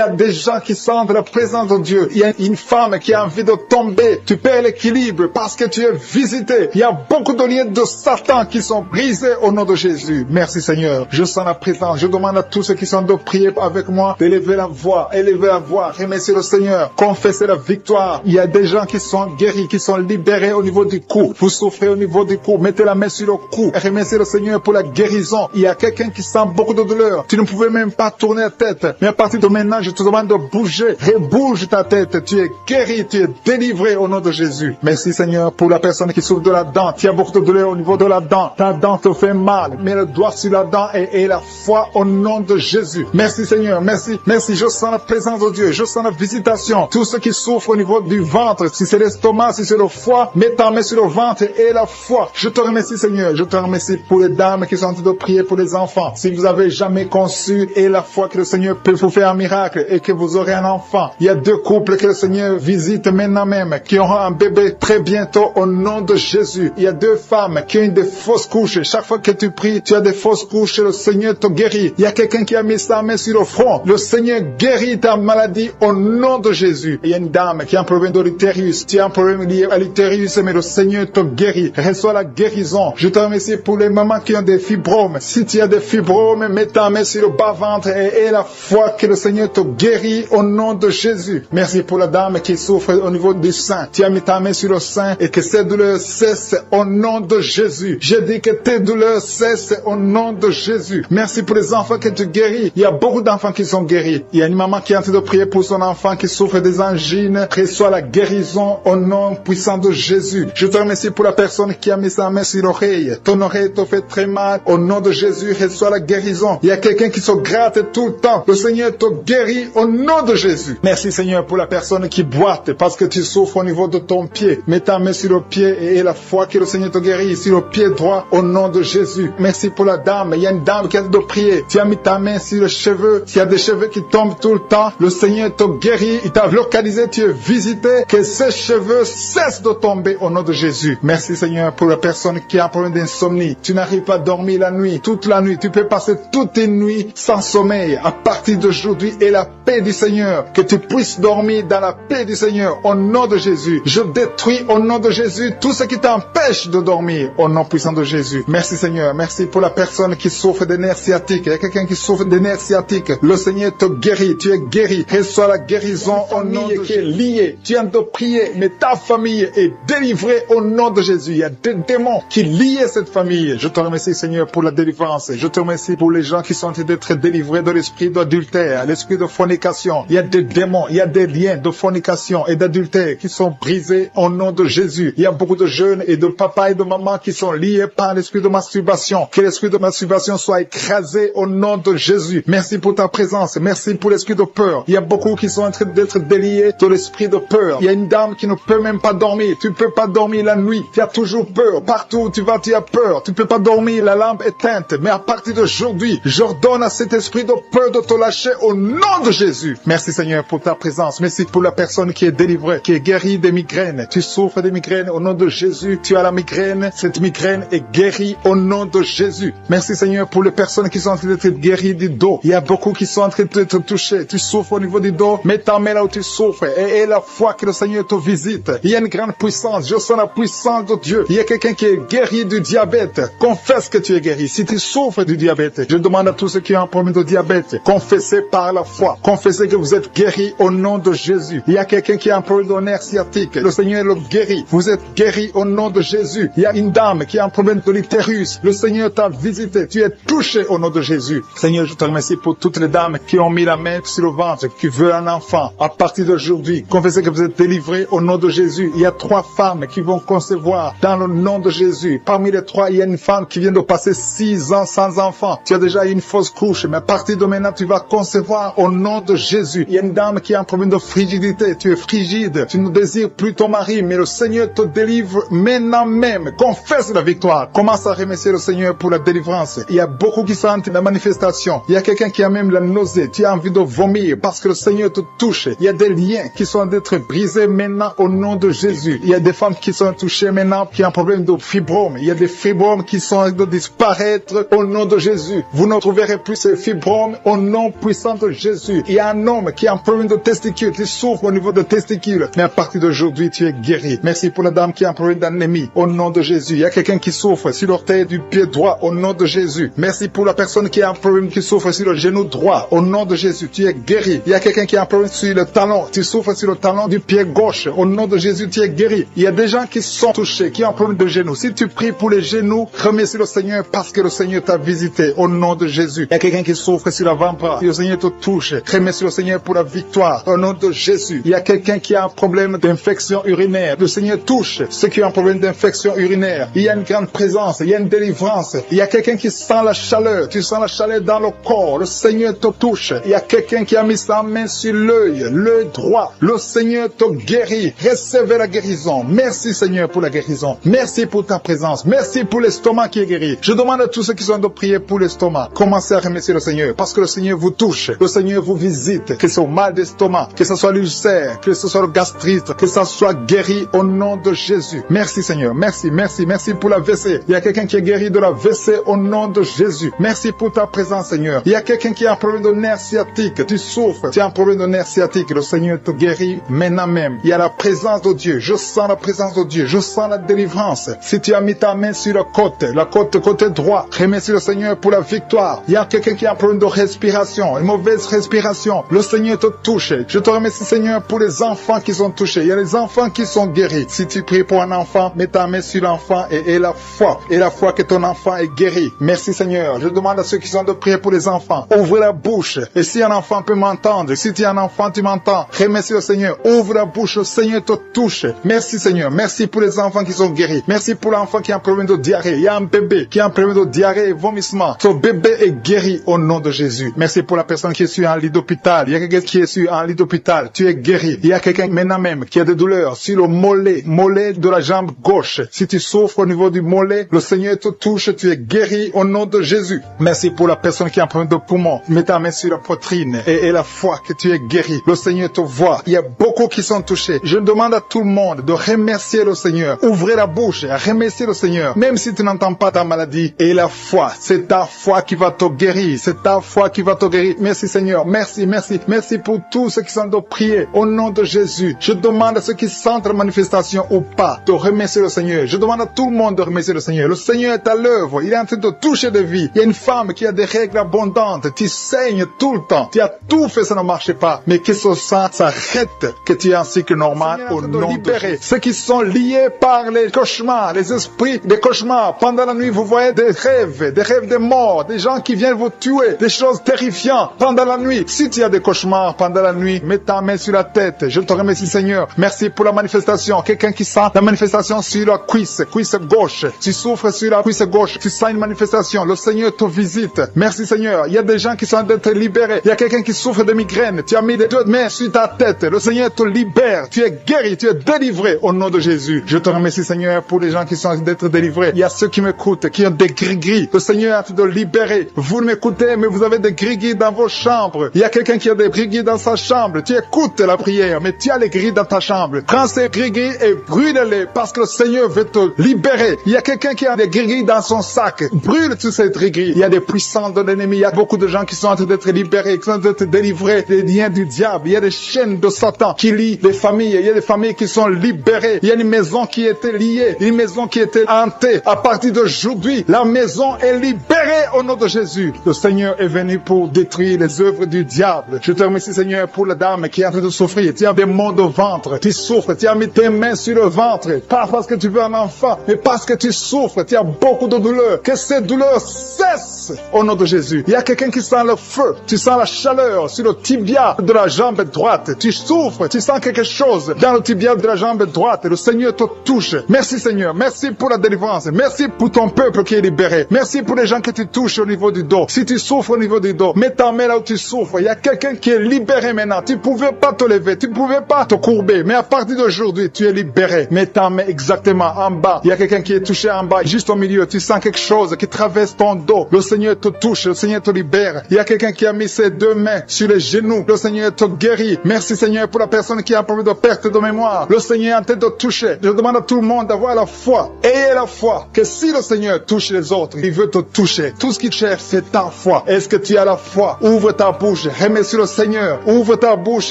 a des gens qui sentent la présence de Dieu. Il y a une femme qui a envie de tomber. Tu perds l'équilibre parce que tu es visité. Il y a beaucoup de liens de Satan qui sont brisés au nom de Jésus. Merci Seigneur. Je sens la présence. Je demande à tous ceux qui sont de prier avec moi d'élever la voix. Élever la voix. Remercier le Seigneur. Confesser la victoire. Il y a des gens qui sont guéris, qui sont libérés au niveau du cou. Vous souffrez au niveau du cou. Mettez la main sur le cou. Remerciez le Seigneur pour la guérison. Il y a quelqu'un qui sent beaucoup de douleur. Tu ne pouvais même pas tourner la tête. Mais à partir de maintenant, je te demande de bouger. Rebouge ta tête. Tu es guéri. Tu es délivré au nom de Jésus. Merci Seigneur pour la personne qui souffre de la dent. Tu as beaucoup de douleur au niveau de la dent. Ta dent te fait mal. Mets le doigt sur la dent et la foi au nom de Jésus. Merci Seigneur. Merci. Merci. Je sens la présence de Dieu. Je sens la visitation. Tous ceux qui souffrent au niveau du ventre, si c'est l'estomac, si c'est le foie, mets ta main sur le ventre et la foi. Je te remercie Seigneur. Je te remercie pour les dames qui sont en train de prier pour les enfants. Si vous avez jamais conçu et la foi que le Seigneur peut vous faire un miracle et que vous aurez un enfant. Il y a 2 couples que le Seigneur visite maintenant même qui auront un bébé très bientôt au nom de Jésus. Il y a 2 femmes qui ont eu des fausses couches. Chaque fois que tu pries, tu as des fausses couches. Le Seigneur te guérit. Il y a quelqu'un qui a mis sa main sur le front. Le Seigneur guérit ta maladie au nom de Jésus. Il y a une dame qui a un problème de l'utérus. Tu as un problème lié à l'utérus, mais le Seigneur te guérit. Reçois la guérison. Je te remercie pour les mamans qui ont des fibromes. Si tu as des fibromes, mets ta main sur le bas-ventre et aie la foi que le Seigneur te guérit au nom de Jésus. Merci pour la dame qui souffre au niveau du sein. Tu as as mis ta main sur le sein et que ces douleurs cessent au nom de Jésus. Je dis que tes douleurs cessent au nom de Jésus. Merci pour les enfants que tu guéris. Il y a beaucoup d'enfants qui sont guéris. Il y a une maman qui est en train de prier pour son enfant qui souffre des angines. Reçois la guérison au nom puissant de Jésus. Je te remercie pour la personne qui a mis sa main sur l'oreille. Ton oreille te fait très mal. Au nom de Jésus, reçois la guérison. Il y a quelqu'un qui se gratte tout le temps. Le Seigneur te guérit au nom de Jésus. Merci Seigneur pour la personne qui boite parce que tu souffres au niveau de ton pied. Mets ta main sur le pied et la foi que le Seigneur te guérit sur le pied droit au nom de Jésus. Merci pour la dame. Il y a une dame qui a de prier. Tu as mis ta main sur les cheveux. S'il y a des cheveux qui tombent tout le temps, le Seigneur te guérit. Il t'a localisé, tu es visité. Que ces cheveux cessent de tomber au nom de Jésus. Merci Seigneur pour la personne qui a un problème d'insomnie. Tu n'arrives pas à dormir la nuit, toute la nuit. Tu peux passer toute une nuit sans sommeil. À partir d'aujourd'hui, et la paix du Seigneur, que tu puisses dormir dans la paix du Seigneur au nom de Jésus. Je détruis au nom de Jésus tout ce qui t'empêche de dormir au nom puissant de Jésus. Merci Seigneur. Merci pour la personne qui souffre des nerfs sciatiques. Il y a quelqu'un qui souffre des nerfs sciatiques. Le Seigneur te guérit. Tu es guéri. Reçois la guérison au nom de Jésus. Qui est liée. Tu viens de prier, mais ta famille est délivrée au nom de Jésus. Il y a des démons qui lient cette famille. Je te remercie Seigneur pour la délivrance. Je te remercie pour les gens qui sont en train d'être délivrés de l'esprit d'adultère, l'esprit de fornication. Il y a des démons, il y a des liens de fornication et d'adultère qui sont brisés au nom de Jésus. Il y a beaucoup de jeunes et de papas et de mamans qui sont liés par l'esprit de masturbation. Que l'esprit de masturbation soit écrasé au nom de Jésus. Merci pour ta présence. Merci pour l'esprit de peur. Il y a beaucoup qui sont en train d'être déliés de l'esprit de peur. Il y a une dame qui ne peut même pas dormir. Tu ne peux pas dormir la nuit. Tu as toujours peur. Partout où tu vas, tu as peur. Tu ne peux pas dormir. La lampe est éteinte. Mais à partir d'aujourd'hui, j'ordonne à cet esprit de peur de te lâcher au nom de Jésus. Merci Seigneur pour ta présence. Merci pour la personne qui est délivrée, qui est guérie des migraines. Tu souffres des migraines au nom de Jésus. Tu as la migraine. Cette migraine est guérie au nom de Jésus. Merci Seigneur pour les personnes qui sont en train d'être guéries du dos. Il y a beaucoup qui sont en train d'être touchés. Tu souffres au niveau du dos. Mets ta main là où tu souffres et la foi que le Seigneur te visite. Il y a une grande puissance. Je sens la puissance de Dieu. Il y a quelqu'un qui est guéri du diabète. Confesse que tu es guéri. Si tu souffres du diabète, je demande à tous ceux qui ont un problème de diabète, confessez par la foi. Confessez que vous êtes guéri au nom de Jésus. Il y a quelqu'un qui a un problème de nerf sciatique. Le Seigneur le guérit. Vous êtes guéri au nom de Jésus. Il y a une dame qui a un problème de l'utérus. Le Seigneur t'a visité. Tu es touché au nom de Jésus. Seigneur, je te remercie pour toutes les dames qui ont mis la main sur le ventre, qui veulent un enfant. À partir d'aujourd'hui, confessez que vous êtes délivrés au nom de Jésus. Il y a 3 femmes qui vont concevoir dans le nom de Jésus. Parmi les 3, il y a une femme qui vient de passer 6 ans sans enfant. Tu as déjà eu une fausse couche, mais à partir de maintenant, tu vas concevoir au nom de Jésus. Il y a une dame qui a un problème de frigidité. Tu es frigide. Tu ne désires plus ton mari, mais le Seigneur te délivre maintenant même. Confesse la victoire. Commence à remercier le Seigneur pour la délivrance. Il y a beaucoup qui sentent la manifestation. Il y a quelqu'un qui a même la nausée. Tu as envie de vomir parce que le Seigneur te touche. Il y a des liens qui sont d'être brisés maintenant au nom de Jésus. Il y a des femmes qui sont touchées maintenant qui ont un problème de fibrome. Il y a des fibromes qui sont de disparaître au nom de Jésus. Vous ne trouverez plus ces fibromes au nom puissant de Jésus. Il y a un homme qui a un problème de testicules, qui souffre au niveau de testicules. Mais à partir d'aujourd'hui, tu es guéri. Merci pour la dame qui a un problème d'anémie au nom de Jésus. Il y a quelqu'un qui souffre sur l'orteil du pied droit au nom de Jésus. Merci pour la personne qui a un problème qui souffre sur le genou droit au nom de Jésus. Tu es guéri. Il y a quelqu'un qui a un problème sur le talon. Tu souffres sur le talon du pied gauche. Au nom de Jésus, tu es guéri. Il y a des gens qui sont touchés, qui ont un problème de genou. Si tu pries pour les genoux, remercie le Seigneur parce que le Seigneur t'a visité au nom de Jésus. Il y a quelqu'un qui souffre sur l'avant-bras. Le Seigneur te touche. Remercie le Seigneur pour la victoire au nom de Jésus. Il y a quelqu'un qui a un problème d'infection urinaire. Le Seigneur touche ceux qui ont un problème d'infection urinaire. Il y a une grande présence. Il y a une délivrance. Il y a quelqu'un qui sent la chaleur. Tu sens la chaleur dans le corps. Le Seigneur te touche. Il y a quelqu'un qui a mis sa main sur l'œil droit. Le Seigneur te guérit. Recevez la guérison. Merci Seigneur pour la guérison. Merci pour ta présence. Merci pour l'estomac qui est guéri. Je demande à tous ceux qui sont de prier pour l'estomac. Commencez à remercier le Seigneur parce que le Seigneur vous touche. Le Seigneur vous visite. Que ce soit mal d'estomac, que ce soit l'ulcère, que ce soit le gastrite, que ça soit guéri au nom de Jésus. Merci Seigneur. Merci, merci, merci pour la WC. Il y a quelqu'un qui est guéri de la WC au nom de Jésus. Merci pour ta présence Seigneur. Il y a quelqu'un qui a un problème de nerf sciatique. Tu souffres. Tu as un problème de nerf sciatique. Le Seigneur te guérit maintenant même. Il y a la présence de Dieu. Je sens la présence de Dieu. Je sens la délivrance. Si tu as mis ta main sur la côté droit, remercie le Seigneur pour la victoire. Il y a quelqu'un qui a un problème de respiration, une mauvaise respiration. Le Seigneur te touche. Je te remercie Seigneur pour les enfants qui sont touchés. Il y a les enfants qui sont guéris. Si tu pries pour un enfant, mets ta main sur l'enfant et la foi que ton enfant est guéri. Merci Seigneur. Je demande à ceux qui sont de prier pour les enfants. Ouvre la bouche. Et si un enfant peut m'entendre, si tu es un enfant, tu m'entends. Remercie le Seigneur. Ouvre la bouche, le Seigneur te touche. Merci Seigneur. Merci pour les enfants qui sont guéris. Merci pour l'enfant qui a un problème de diarrhée. Il y a un bébé qui a un problème de diarrhée et vomissement. Ton bébé est guéri au nom de Jésus. Merci pour la personne qui est sur un lit d'hôpital. Il y a quelqu'un qui est sur un lit d'hôpital. Tu es guéri. Il y a quelqu'un maintenant même qui a des douleurs sur le mollet de la jambe gauche. Si tu souffres au niveau du mollet, le Seigneur te touche. Tu es guéri au nom de Jésus. Merci pour la personne qui a un problème de poumon. Mets ta main sur la poitrine et la foi que tu es guéri. Le Seigneur te voit. Il y a beaucoup qui sont touchés. Je demande à tout le monde de remercier le Seigneur. Ouvrez la bouche et remerciez le Seigneur. Même si tu n'entends pas ta maladie. Et la foi, c'est ta foi qui va te guérir. C'est ta foi qui va te guérir. Merci Seigneur. Merci, merci. Merci pour tous ceux qui sont de prier au nom de Jésus. Je demande à ceux qui sentent la manifestation ou pas de remercier le Seigneur. Je demande à tout le monde de remercier le Seigneur. Le Seigneur est à l'œuvre. Il est en train de toucher des vies. Il y a une femme qui a des règles abondantes. Tu saignes tout le temps. Tu as tout fait, ça ne marche pas. Mais que ce sang s'arrête, que tu es en cycle normal au nom de Jésus. Ceux qui sont liés par les cauchemars, les esprits des cauchemars. Pendant la nuit, vous voyez des rêves de mort, des gens qui viennent vous tuer, des choses terrifiantes pendant la nuit. Si tu as des cauchemars pendant la nuit, mets ta main sur la tête. Je te remercie Seigneur. Merci pour la manifestation. Quelqu'un qui sent la manifestation sur la cuisse gauche. Tu souffres sur la cuisse gauche. Tu sens une manifestation. Le Seigneur te visite. Merci Seigneur. Il y a des gens qui sont d'être libérés. Il y a quelqu'un qui souffre de migraine. Tu as mis les deux mains sur ta tête. Le Seigneur te libère. Tu es guéri. Tu es délivré au nom de Jésus. Je te remercie Seigneur pour les gens qui sont d'être délivrés. Il y a ceux qui m'écoutent, qui ont des gris-gris. Le Seigneur est en train de libérer. Vous m'écoutez, mais vous avez des gris-gris dans vos chambres. Il y a quelqu'un qui a des gris-gris dans sa chambre. Tu écoutes la prière, mais tu as les gris dans ta chambre. Prends ces gris-gris et brûle-les parce que le Seigneur veut te libérer. Il y a quelqu'un qui a des gris-gris dans son sac. Brûle tous ces gris-gris. Il y a des puissants de l'ennemi. Il y a beaucoup de gens qui sont en train d'être libérés, qui sont en train d'être délivrés des liens du diable. Il y a des chaînes de Satan qui lient les familles. Il y a des familles qui sont libérées. Il y a une maison qui était liée, une maison qui était hantée. À partir d'aujourd'hui, la maison est libérée au nom de Jésus. Le Seigneur est venu pour détruire les œuvres du diable. Je te remercie Seigneur pour la dame qui est en train de souffrir. Tu as des maux de ventre, tu souffres, tu as mis tes mains sur le ventre. Pas parce que tu veux un enfant, mais parce que tu souffres, tu as beaucoup de douleurs. Que ces douleurs cessent au nom de Jésus. Il y a quelqu'un qui sent le feu, tu sens la chaleur sur le tibia de la jambe droite. Tu souffres, tu sens quelque chose dans le tibia de la jambe droite. Le Seigneur te touche. Merci Seigneur, merci pour la délivrance. Merci pour ton peuple qui est libéré. Merci pour les gens que tu touches au niveau du dos. Si tu souffres au niveau du dos, mets ta main là où tu souffres. Il y a quelqu'un qui est libéré maintenant. Tu ne pouvais pas te lever, tu ne pouvais pas te courber. Mais à partir d'aujourd'hui, tu es libéré. Mets ta main exactement en bas. Il y a quelqu'un qui est touché en bas, juste au milieu. Tu sens quelque chose qui traverse ton dos. Le Seigneur te touche, le Seigneur te libère. Il y a quelqu'un qui a mis ses deux mains sur les genoux. Le Seigneur te guérit. Merci Seigneur pour la personne qui a un problème de perte de mémoire. Le Seigneur est en train de toucher. Je demande à tout le monde d'avoir la foi. Ayez la foi que si le Seigneur touche les autres, il veut te toucher. Tout ce qu'il cherche, c'est ta foi. Est-ce que tu as la foi? Ouvre ta bouche, remercie le Seigneur. Ouvre ta bouche,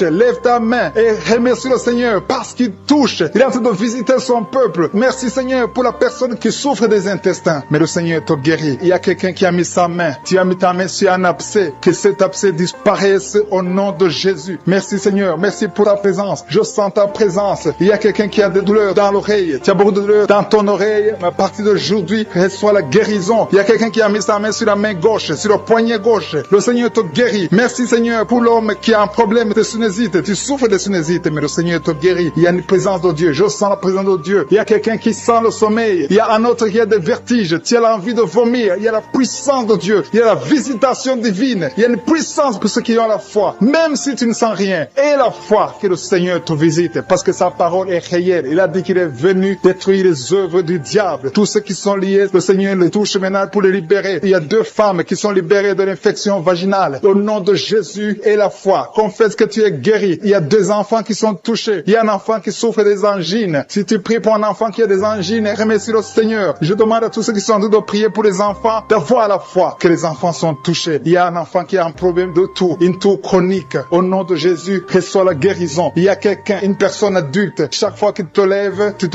lève ta main et remercie le Seigneur parce qu'il touche. Il est en train de visiter son peuple. Merci Seigneur pour la personne qui souffre des intestins. Mais le Seigneur te guérit. Il y a quelqu'un qui a mis sa main. Tu as mis ta main sur un abcès. Que cet abcès disparaisse au nom de Jésus. Merci Seigneur. Merci pour ta présence. Je sens ta présence. Il y a quelqu'un qui a des douleurs dans l'oreille. Tu as beaucoup de douleurs dans ton oreille. Mais à partir d'aujourd'hui, reçois la guérison. Il y a quelqu'un qui a mis sa main sur la main gauche, sur le poignet gauche. Le Seigneur te guérit. Merci Seigneur pour l'homme qui a un problème de sinusite. Tu souffres de sinusite, mais le Seigneur te guérit. Il y a une présence de Dieu. Je sens la présence de Dieu. Il y a quelqu'un qui sent le sommeil. Il y a un autre qui a des vertiges. Tu as l'envie de vomir. Il y a la puissance de Dieu. Il y a la visitation divine. Il y a une puissance pour ceux qui ont la foi. Même si tu ne sens rien, aie la foi que le Seigneur te visite parce que sa parole est réelle. Il a dit qu'il est venu détruire les œuvres du diable. Tous ceux qui sont liés, le Seigneur les touche maintenant pour les libérer. Il y a 2 femmes qui sont libérées de l'infection vaginale. Au nom de Jésus et la foi, confesse que tu es guéri. Il y a 2 enfants qui sont touchés. Il y a un enfant qui souffre des angines. Si tu pries pour un enfant qui a des angines, remercie le Seigneur. Je demande à tous ceux qui sont en train de prier pour les enfants d'avoir la foi que les enfants sont touchés. Il y a un enfant qui a un problème de toux, une toux chronique. Au nom de Jésus, reçois la guérison. Il y a quelqu'un, une personne adulte, chaque fois que tu te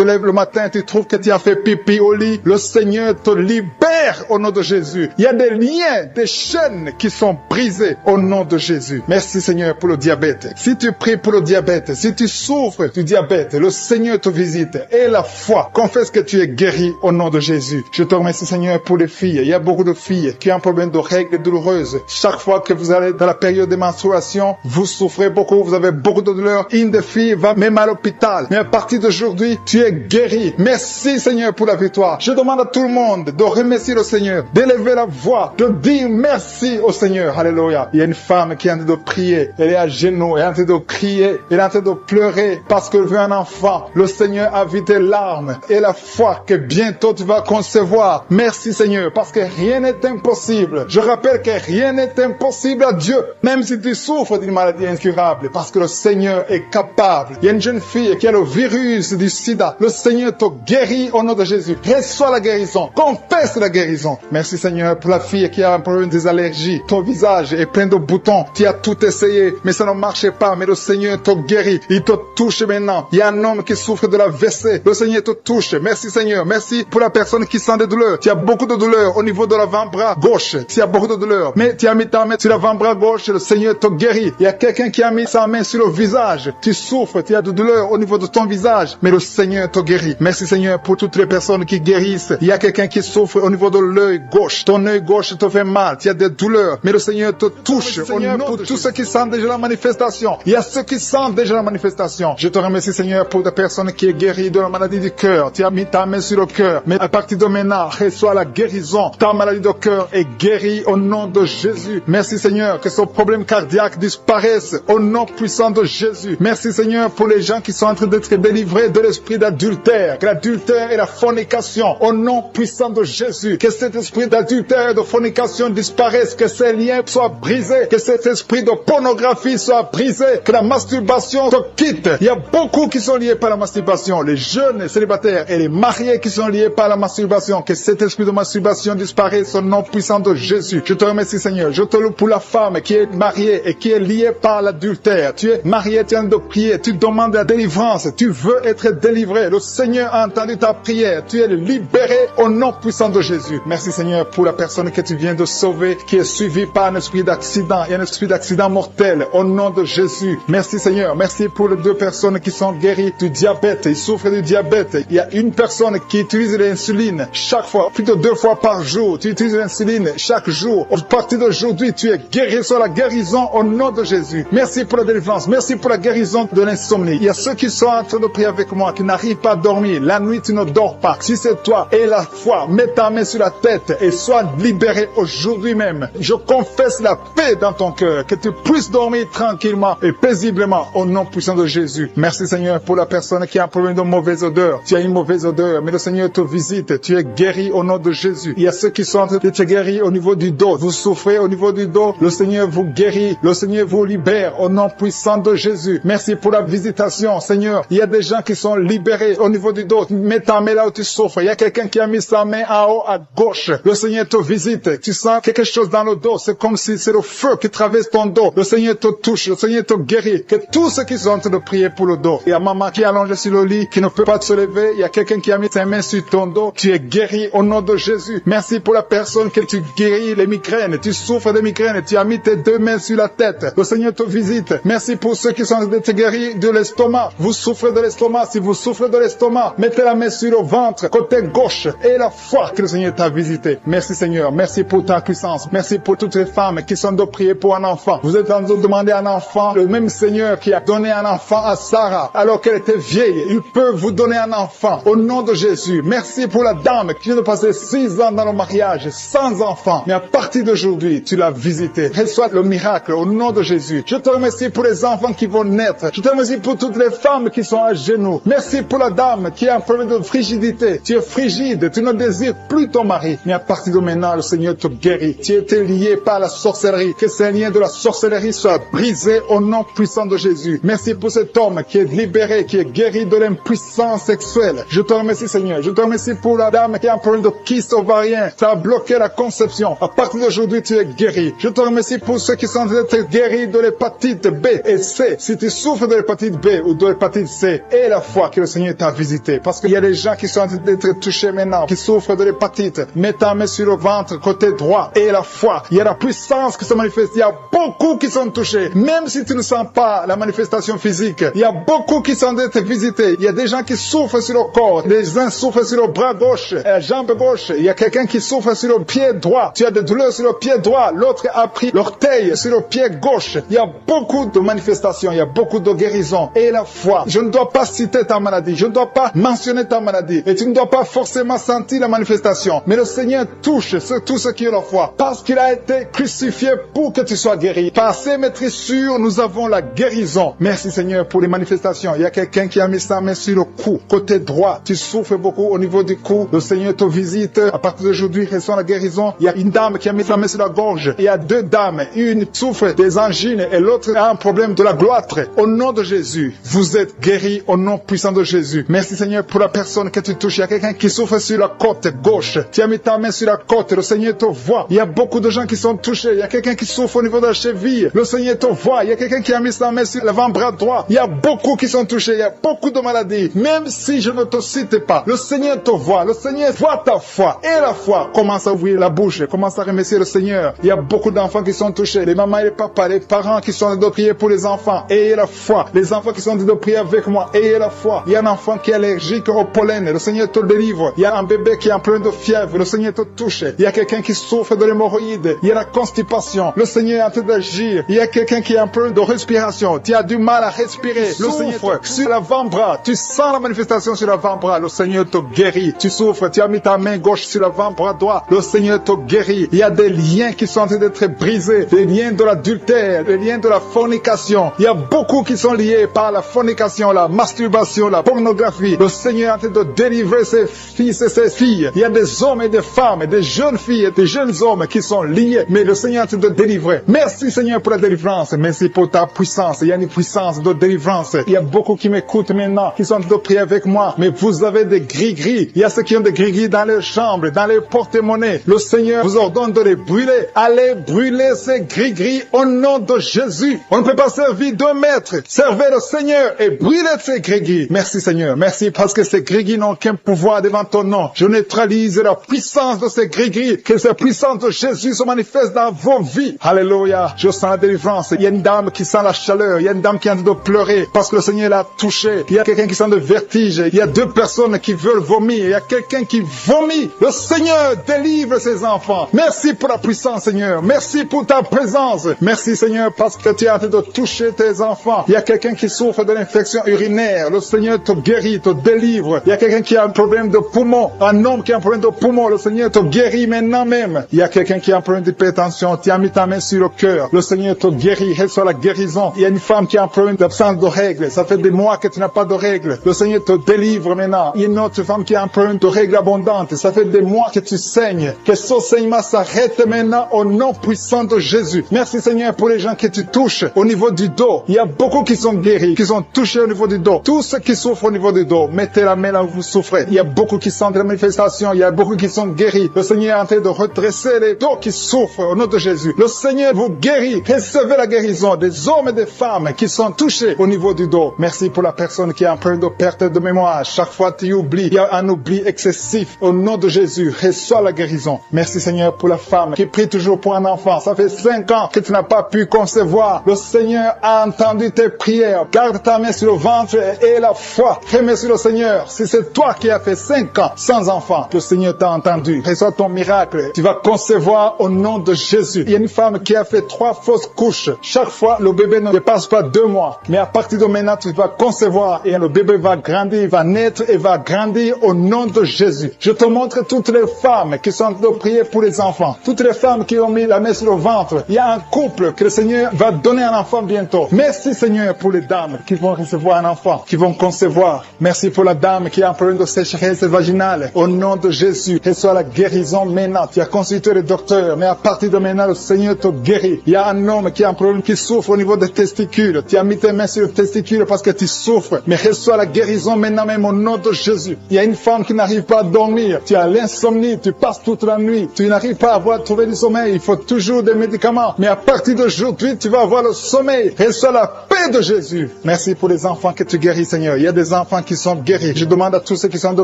lèves le matin, tu trouves que tu as fait pipi au lit. Le Seigneur te libère libère au nom de Jésus. Il y a des liens, des chaînes qui sont brisées au nom de Jésus. Merci Seigneur pour le diabète. Si tu pries pour le diabète, si tu souffres du diabète, le Seigneur te visite. Et la foi, confesse que tu es guéri au nom de Jésus. Je te remercie Seigneur pour les filles. Il y a beaucoup de filles qui ont un problème de règles douloureuses. Chaque fois que vous allez dans la période de menstruation, vous souffrez beaucoup, vous avez beaucoup de douleurs. Une des filles va même à l'hôpital. Mais à partir d'aujourd'hui, tu es guéri. Merci Seigneur pour la victoire. Je demande à tout le monde de remercier le Seigneur, d'élever la voix, de dire merci au Seigneur. Alléluia. Il y a une femme qui est en train de prier. Elle est à genoux, elle est en train de crier, elle est en train de pleurer parce qu'elle veut un enfant. Le Seigneur a vu tes larmes et la foi que bientôt tu vas concevoir. Merci Seigneur, parce que rien n'est impossible. Je rappelle que rien n'est impossible à Dieu, même si tu souffres d'une maladie incurable, parce que le Seigneur est capable. Il y a une jeune fille qui a le virus du sida. Le Seigneur te guérit au nom de Jésus. Reçois la guérison. Confesse la guérison. Merci Seigneur pour la fille qui a un problème des allergies. Ton visage est plein de boutons. Tu as tout essayé, mais ça ne marchait pas. Mais le Seigneur te guérit. Il te touche maintenant. Il y a un homme qui souffre de la WC. Le Seigneur te touche. Merci Seigneur. Merci pour la personne qui sent des douleurs. Tu as beaucoup de douleurs au niveau de l'avant-bras gauche. Tu as beaucoup de douleurs. Mais tu as mis ta main sur l'avant-bras gauche. Le Seigneur te guérit. Il y a quelqu'un qui a mis sa main sur le visage. Tu souffres. Tu as de douleurs au niveau de ton visage. Mais le Seigneur te guérit. Merci Seigneur pour toutes les personnes qui guérissent. Il y a quelqu'un qui souffre au niveau de l'œil gauche. Ton œil gauche te fait mal. Tu as des douleurs. Mais le Seigneur te touche. Seigneur, pour tous ceux qui sentent déjà la manifestation. Il y a ceux qui sentent déjà la manifestation. Je te remercie Seigneur pour des personnes qui est guérie de la maladie du cœur. Tu as mis ta main sur le cœur. Mais à partir de maintenant, reçois la guérison. Ta maladie de cœur est guérie au nom de Jésus. Merci Seigneur que ce problème cardiaque disparaisse au nom puissant de Jésus. Merci Seigneur pour les gens qui sont en train d'être délivrés de l'esprit d'adultère. Que l'adultère et la fornication au nom puissant de Jésus. Que cet esprit d'adultère et de fornication disparaisse. Que ces liens soient brisés. Que cet esprit de pornographie soit brisé. Que la masturbation te quitte. Il y a beaucoup qui sont liés par la masturbation. Les jeunes célibataires et les mariés qui sont liés par la masturbation. Que cet esprit de masturbation disparaisse au nom puissant de Jésus. Je te remercie Seigneur. Je te loue pour la femme qui est mariée et qui est liée par l'adultère. Tu es marié, tu es en train de prier. Tu demandes la délivrance. Tu veux être délivré. Le Seigneur a entendu ta prière. Tu es libéré au nom puissant de Jésus. Merci Seigneur pour la personne que tu viens de sauver, qui est suivie par un esprit d'accident. Il y a un esprit d'accident mortel au nom de Jésus. Merci Seigneur. Merci pour les 2 personnes qui sont guéries du diabète. Ils souffrent du diabète. Il y a une personne qui utilise l'insuline chaque fois, plus de 2 fois par jour. Tu utilises l'insuline chaque jour. À partir d'aujourd'hui, tu es guéri sur la guérison au nom de Jésus. Merci pour la délivrance. Merci pour la guérison de l'insomnie. Il y a ceux qui sont en train de prier avec moi, qui n'arrivent pas à dormir. La nuit, tu ne dors pas. Si c'est toi, et la foi, mets ta main sur la tête et sois libéré aujourd'hui même. Je confesse la paix dans ton cœur, que tu puisses dormir tranquillement et paisiblement au nom puissant de Jésus. Merci Seigneur pour la personne qui a un problème de mauvaise odeur. Tu as une mauvaise odeur, mais le Seigneur te visite. Tu es guéri au nom de Jésus. Il y a ceux qui sont en train de te guérir au niveau du dos. Vous souffrez au niveau du dos. Le Seigneur vous guérit. Le Seigneur vous libère au nom puissant de Jésus. Merci pour la visitation, Seigneur. Il y a des gens qui sont libérés au niveau du dos. Mets ta main là où tu souffres. Il y a quelqu'un qui a mis sa main en haut à gauche. Le Seigneur te visite. Tu sens quelque chose dans le dos. C'est comme si c'est le feu qui traverse ton dos. Le Seigneur te touche. Le Seigneur te guérit. Que tous ceux qui sont en train de prier pour le dos. Il y a maman qui est allongée sur le lit, qui ne peut pas se lever. Il y a quelqu'un qui a mis sa main sur ton dos. Tu es guéri au nom de Jésus. Merci pour la personne que tu guéris les migraines. Tu souffres de migraines. Tu as mis tes 2 mains sur la tête. Le Seigneur te visite. Merci pour ceux qui sont en train de te guérir de l'estomac. Vous souffrez de l'estomac. Si vous souffrez de l'estomac, mettez la main sur le ventre, côté gauche, et la foi que le Seigneur t'a visité. Merci Seigneur. Merci pour ta puissance. Merci pour toutes les femmes qui sont de prier pour un enfant. Vous êtes en train de demander un enfant. Le même Seigneur qui a donné un enfant à Sarah alors qu'elle était vieille, il peut vous donner un enfant au nom de Jésus. Merci pour la dame qui vient de passer 6 ans dans le mariage sans enfant. Mais à partir d'aujourd'hui, tu l'as visité. Reçois le miracle au nom de Jésus. Je te remercie pour les enfants qui vont naître. Je te remercie pour toutes les femmes qui sont à genoux. Merci pour la dame qui a un problème de frigidité. Tu es frigide, tu ne désires plus ton mari. Mais à partir de maintenant, le Seigneur te guérit. Tu étais lié par la sorcellerie. Que ces liens de la sorcellerie soient brisés au nom puissant de Jésus. Merci pour cet homme qui est libéré, qui est guéri de l'impuissance sexuelle. Je te remercie Seigneur. Je te remercie pour la dame qui a un problème de kyste ovarien. Ça a bloqué la conception. À partir d'aujourd'hui, tu es guéri. Je te remercie pour ceux qui sont d'être guéris de l'hépatite B et C. Si tu souffres de l'hépatite B ou de l'hépatite C, et la foi que le Seigneur t'a visité. Parce qu'il y a des gens qui sont en train d'être touchés maintenant, qui souffrent de l'hépatite vite. Mets ta main sur le ventre, côté droit, et la foi. Il y a la puissance qui se manifeste. Il y a beaucoup qui sont touchés. Même si tu ne sens pas la manifestation physique, il y a beaucoup qui sont d'être visités. Il y a des gens qui souffrent sur le corps. Les uns souffrent sur le bras gauche, la jambe gauche. Il y a quelqu'un qui souffre sur le pied droit. Tu as des douleurs sur le pied droit. L'autre a pris l'orteil sur le pied gauche. Il y a beaucoup de manifestations. Il y a beaucoup de guérisons. Et la foi. Je ne dois pas citer ta maladie. Je ne dois pas mentionner ta maladie. Et tu ne dois pas forcément sentir la manifestation. Mais le Seigneur touche tous ceux qui ont la foi. Parce qu'il a été crucifié pour que tu sois guéri. Par ses maîtrissures, nous avons la guérison. Merci Seigneur pour les manifestations. Il y a quelqu'un qui a mis sa main sur le cou. Côté droit, tu souffres beaucoup au niveau du cou. Le Seigneur te visite. À partir d'aujourd'hui, reçois la guérison. Il y a une dame qui a mis sa main sur la gorge. Il y a deux dames. Une souffre des angines et l'autre a un problème de la gloître. Au nom de Jésus, vous êtes guéris au nom puissant de Jésus. Merci Seigneur pour la personne que tu touches. Il y a quelqu'un qui souffre sur la côte gauche. Tu as mis ta main sur la côte. Le Seigneur te voit. Il y a beaucoup de gens qui sont touchés. Il y a quelqu'un qui souffre au niveau de la cheville. Le Seigneur te voit. Il y a quelqu'un qui a mis sa main sur l'avant-bras droit. Il y a beaucoup qui sont touchés. Il y a beaucoup de maladies. Même si je ne te cite pas, le Seigneur te voit. Le Seigneur voit ta foi. Et la foi commence à ouvrir la bouche. Commence à remercier le Seigneur. Il y a beaucoup d'enfants qui sont touchés. Les mamans et les papas, les parents qui sont en train de prier pour les enfants. Ayez la foi. Les enfants qui sont en train de prier avec moi. Ayez la foi. Il y a un enfant qui est allergique au pollen. Le Seigneur te délivre. Il y a un bébé qui est en plein de fièvre. Le Seigneur te touche. Il y a quelqu'un qui souffre de l'hémorroïde. Il y a la constipation. Le Seigneur est en train d'agir. Il y a quelqu'un qui est en plein de respiration. Tu as du mal à respirer. Le Seigneur sur l'avant-bras. Tu sens la manifestation sur l'avant-bras. Le Seigneur te guérit. Tu souffres. Tu as mis ta main gauche sur l'avant-bras droit. Le Seigneur te guérit. Il y a des liens qui sont en train d'être brisés. Des liens de l'adultère. Des liens de la fornication. Il y a beaucoup qui sont liés par la fornication, la masturbation, la pornographie. Le Seigneur est en train de délivrer ses fils et ses filles. Il y a des hommes et des femmes, des jeunes filles et des jeunes hommes qui sont liés. Mais le Seigneur est en train de délivrer. Merci Seigneur pour la délivrance. Merci pour ta puissance. Il y a une puissance de délivrance. Il y a beaucoup qui m'écoutent maintenant, qui sont en train de prier avec moi. Mais vous avez des gris-gris. Il y a ceux qui ont des gris-gris dans leurs chambres, dans les porte-monnaies. Le Seigneur vous ordonne de les brûler. Allez brûler ces gris-gris au nom de Jésus. On ne peut pas servir deux maîtres. Servez le Seigneur et brûlez ces gris-gris. Merci Seigneur. Merci parce que ces gris-gris n'ont aucun pouvoir devant ton nom. Je neutralise la puissance de ces gris-gris. Que cette puissance de Jésus se manifeste dans vos vies. Alléluia. Je sens la délivrance. Il y a une dame qui sent la chaleur. Il y a une dame qui est en train de pleurer parce que le Seigneur l'a touché. Il y a quelqu'un qui sent le vertige. Il y a deux personnes qui veulent vomir. Il y a quelqu'un qui vomit. Le Seigneur délivre ses enfants. Merci pour la puissance, Seigneur. Merci pour ta présence. Merci, Seigneur, parce que tu es en train de toucher tes enfants. Il y a quelqu'un qui souffre de l'infection urinaire. Le Seigneur te guérit, te délivre. Il y a quelqu'un qui a un problème de poumon. Un homme qui a un problème de poumon. Le Seigneur te guérit maintenant même. Il y a quelqu'un qui a un problème d'hypertension. Tu as mis ta main sur le cœur. Le Seigneur te guérit. Reçois la guérison. Il y a une femme qui a un problème d'absence de règles. Ça fait des mois que tu n'as pas de règles. Le Seigneur te délivre maintenant. Il y a une autre femme qui a un problème de règles abondantes. Ça fait des mois que tu saignes. Que ce saignement s'arrête maintenant au nom puissant de Jésus. Merci Seigneur pour les gens que tu touches au niveau du dos. Il y a beaucoup qui sont guéris, qui sont touchés au niveau du dos. Tous ceux qui souffrent au niveau du dos, mettez la main là où vous souffrez. Il y a beaucoup qui sont de la manifestation. Il y a beaucoup qui sont guéris. Le Seigneur est en train de redresser les dos qui souffrent au nom de Jésus. Le Seigneur vous guérit. Recevez la guérison des hommes et des femmes qui sont touchés au niveau du dos. Merci pour la personne qui a un problème de perte de mémoire. Chaque fois tu oublies. Il y a un oubli excessif. Au nom de Jésus, reçois la guérison. Merci Seigneur pour la femme qui prie toujours pour un enfant. Ça fait 5 ans que tu n'as pas pu concevoir. Le Seigneur a entendu tes prières. Garde ta main sur le ventre et la foi. Remercie le Seigneur. Si c'est toi qui as fait 5 ans sans enfant, le Seigneur t'a entendu. Reçois ton miracle. Tu vas concevoir au nom de Jésus. Il y a une femme qui a fait 3 fausses couches. Chaque fois, le bébé ne dépasse pas 2 mois. Mais à partir de maintenant, tu vas concevoir et le bébé va grandir, va naître et va grandir au nom de Jésus. Je te montre toutes les femmes qui sont en train de prier pour les enfants. Toutes les femmes qui ont mis la main sur le ventre. Il y a un couple que le Seigneur va donner un enfant bientôt. Merci Seigneur pour les dames qui vont recevoir un enfant, qui vont concevoir. Merci pour la dame qui a un problème de sécheresse vaginale. Au nom de Jésus, reçois la guérison maintenant. Tu as consulté le docteur, mais à partir de maintenant, le Seigneur te guérit. Il y a un homme qui a un problème qui souffre au niveau des testicules. Tu as mis tes mains sur le testicule parce que tu souffres. Mais reçois la guérison maintenant même au nom de Jésus. Il y a une femme qui n'arrive pas à dormir. Tu as l'insomnie, tu passes toute la nuit. Tu n'arrives pas à trouver du sommeil. Il faut toujours des médicaments. Mais à partir d'aujourd'hui, tu vas avoir le sommeil. Reçois la paix de Jésus. Merci pour les enfants que tu guéris, Seigneur. Il y a des enfants qui sont guéris. Je demande à tous ceux qui sont de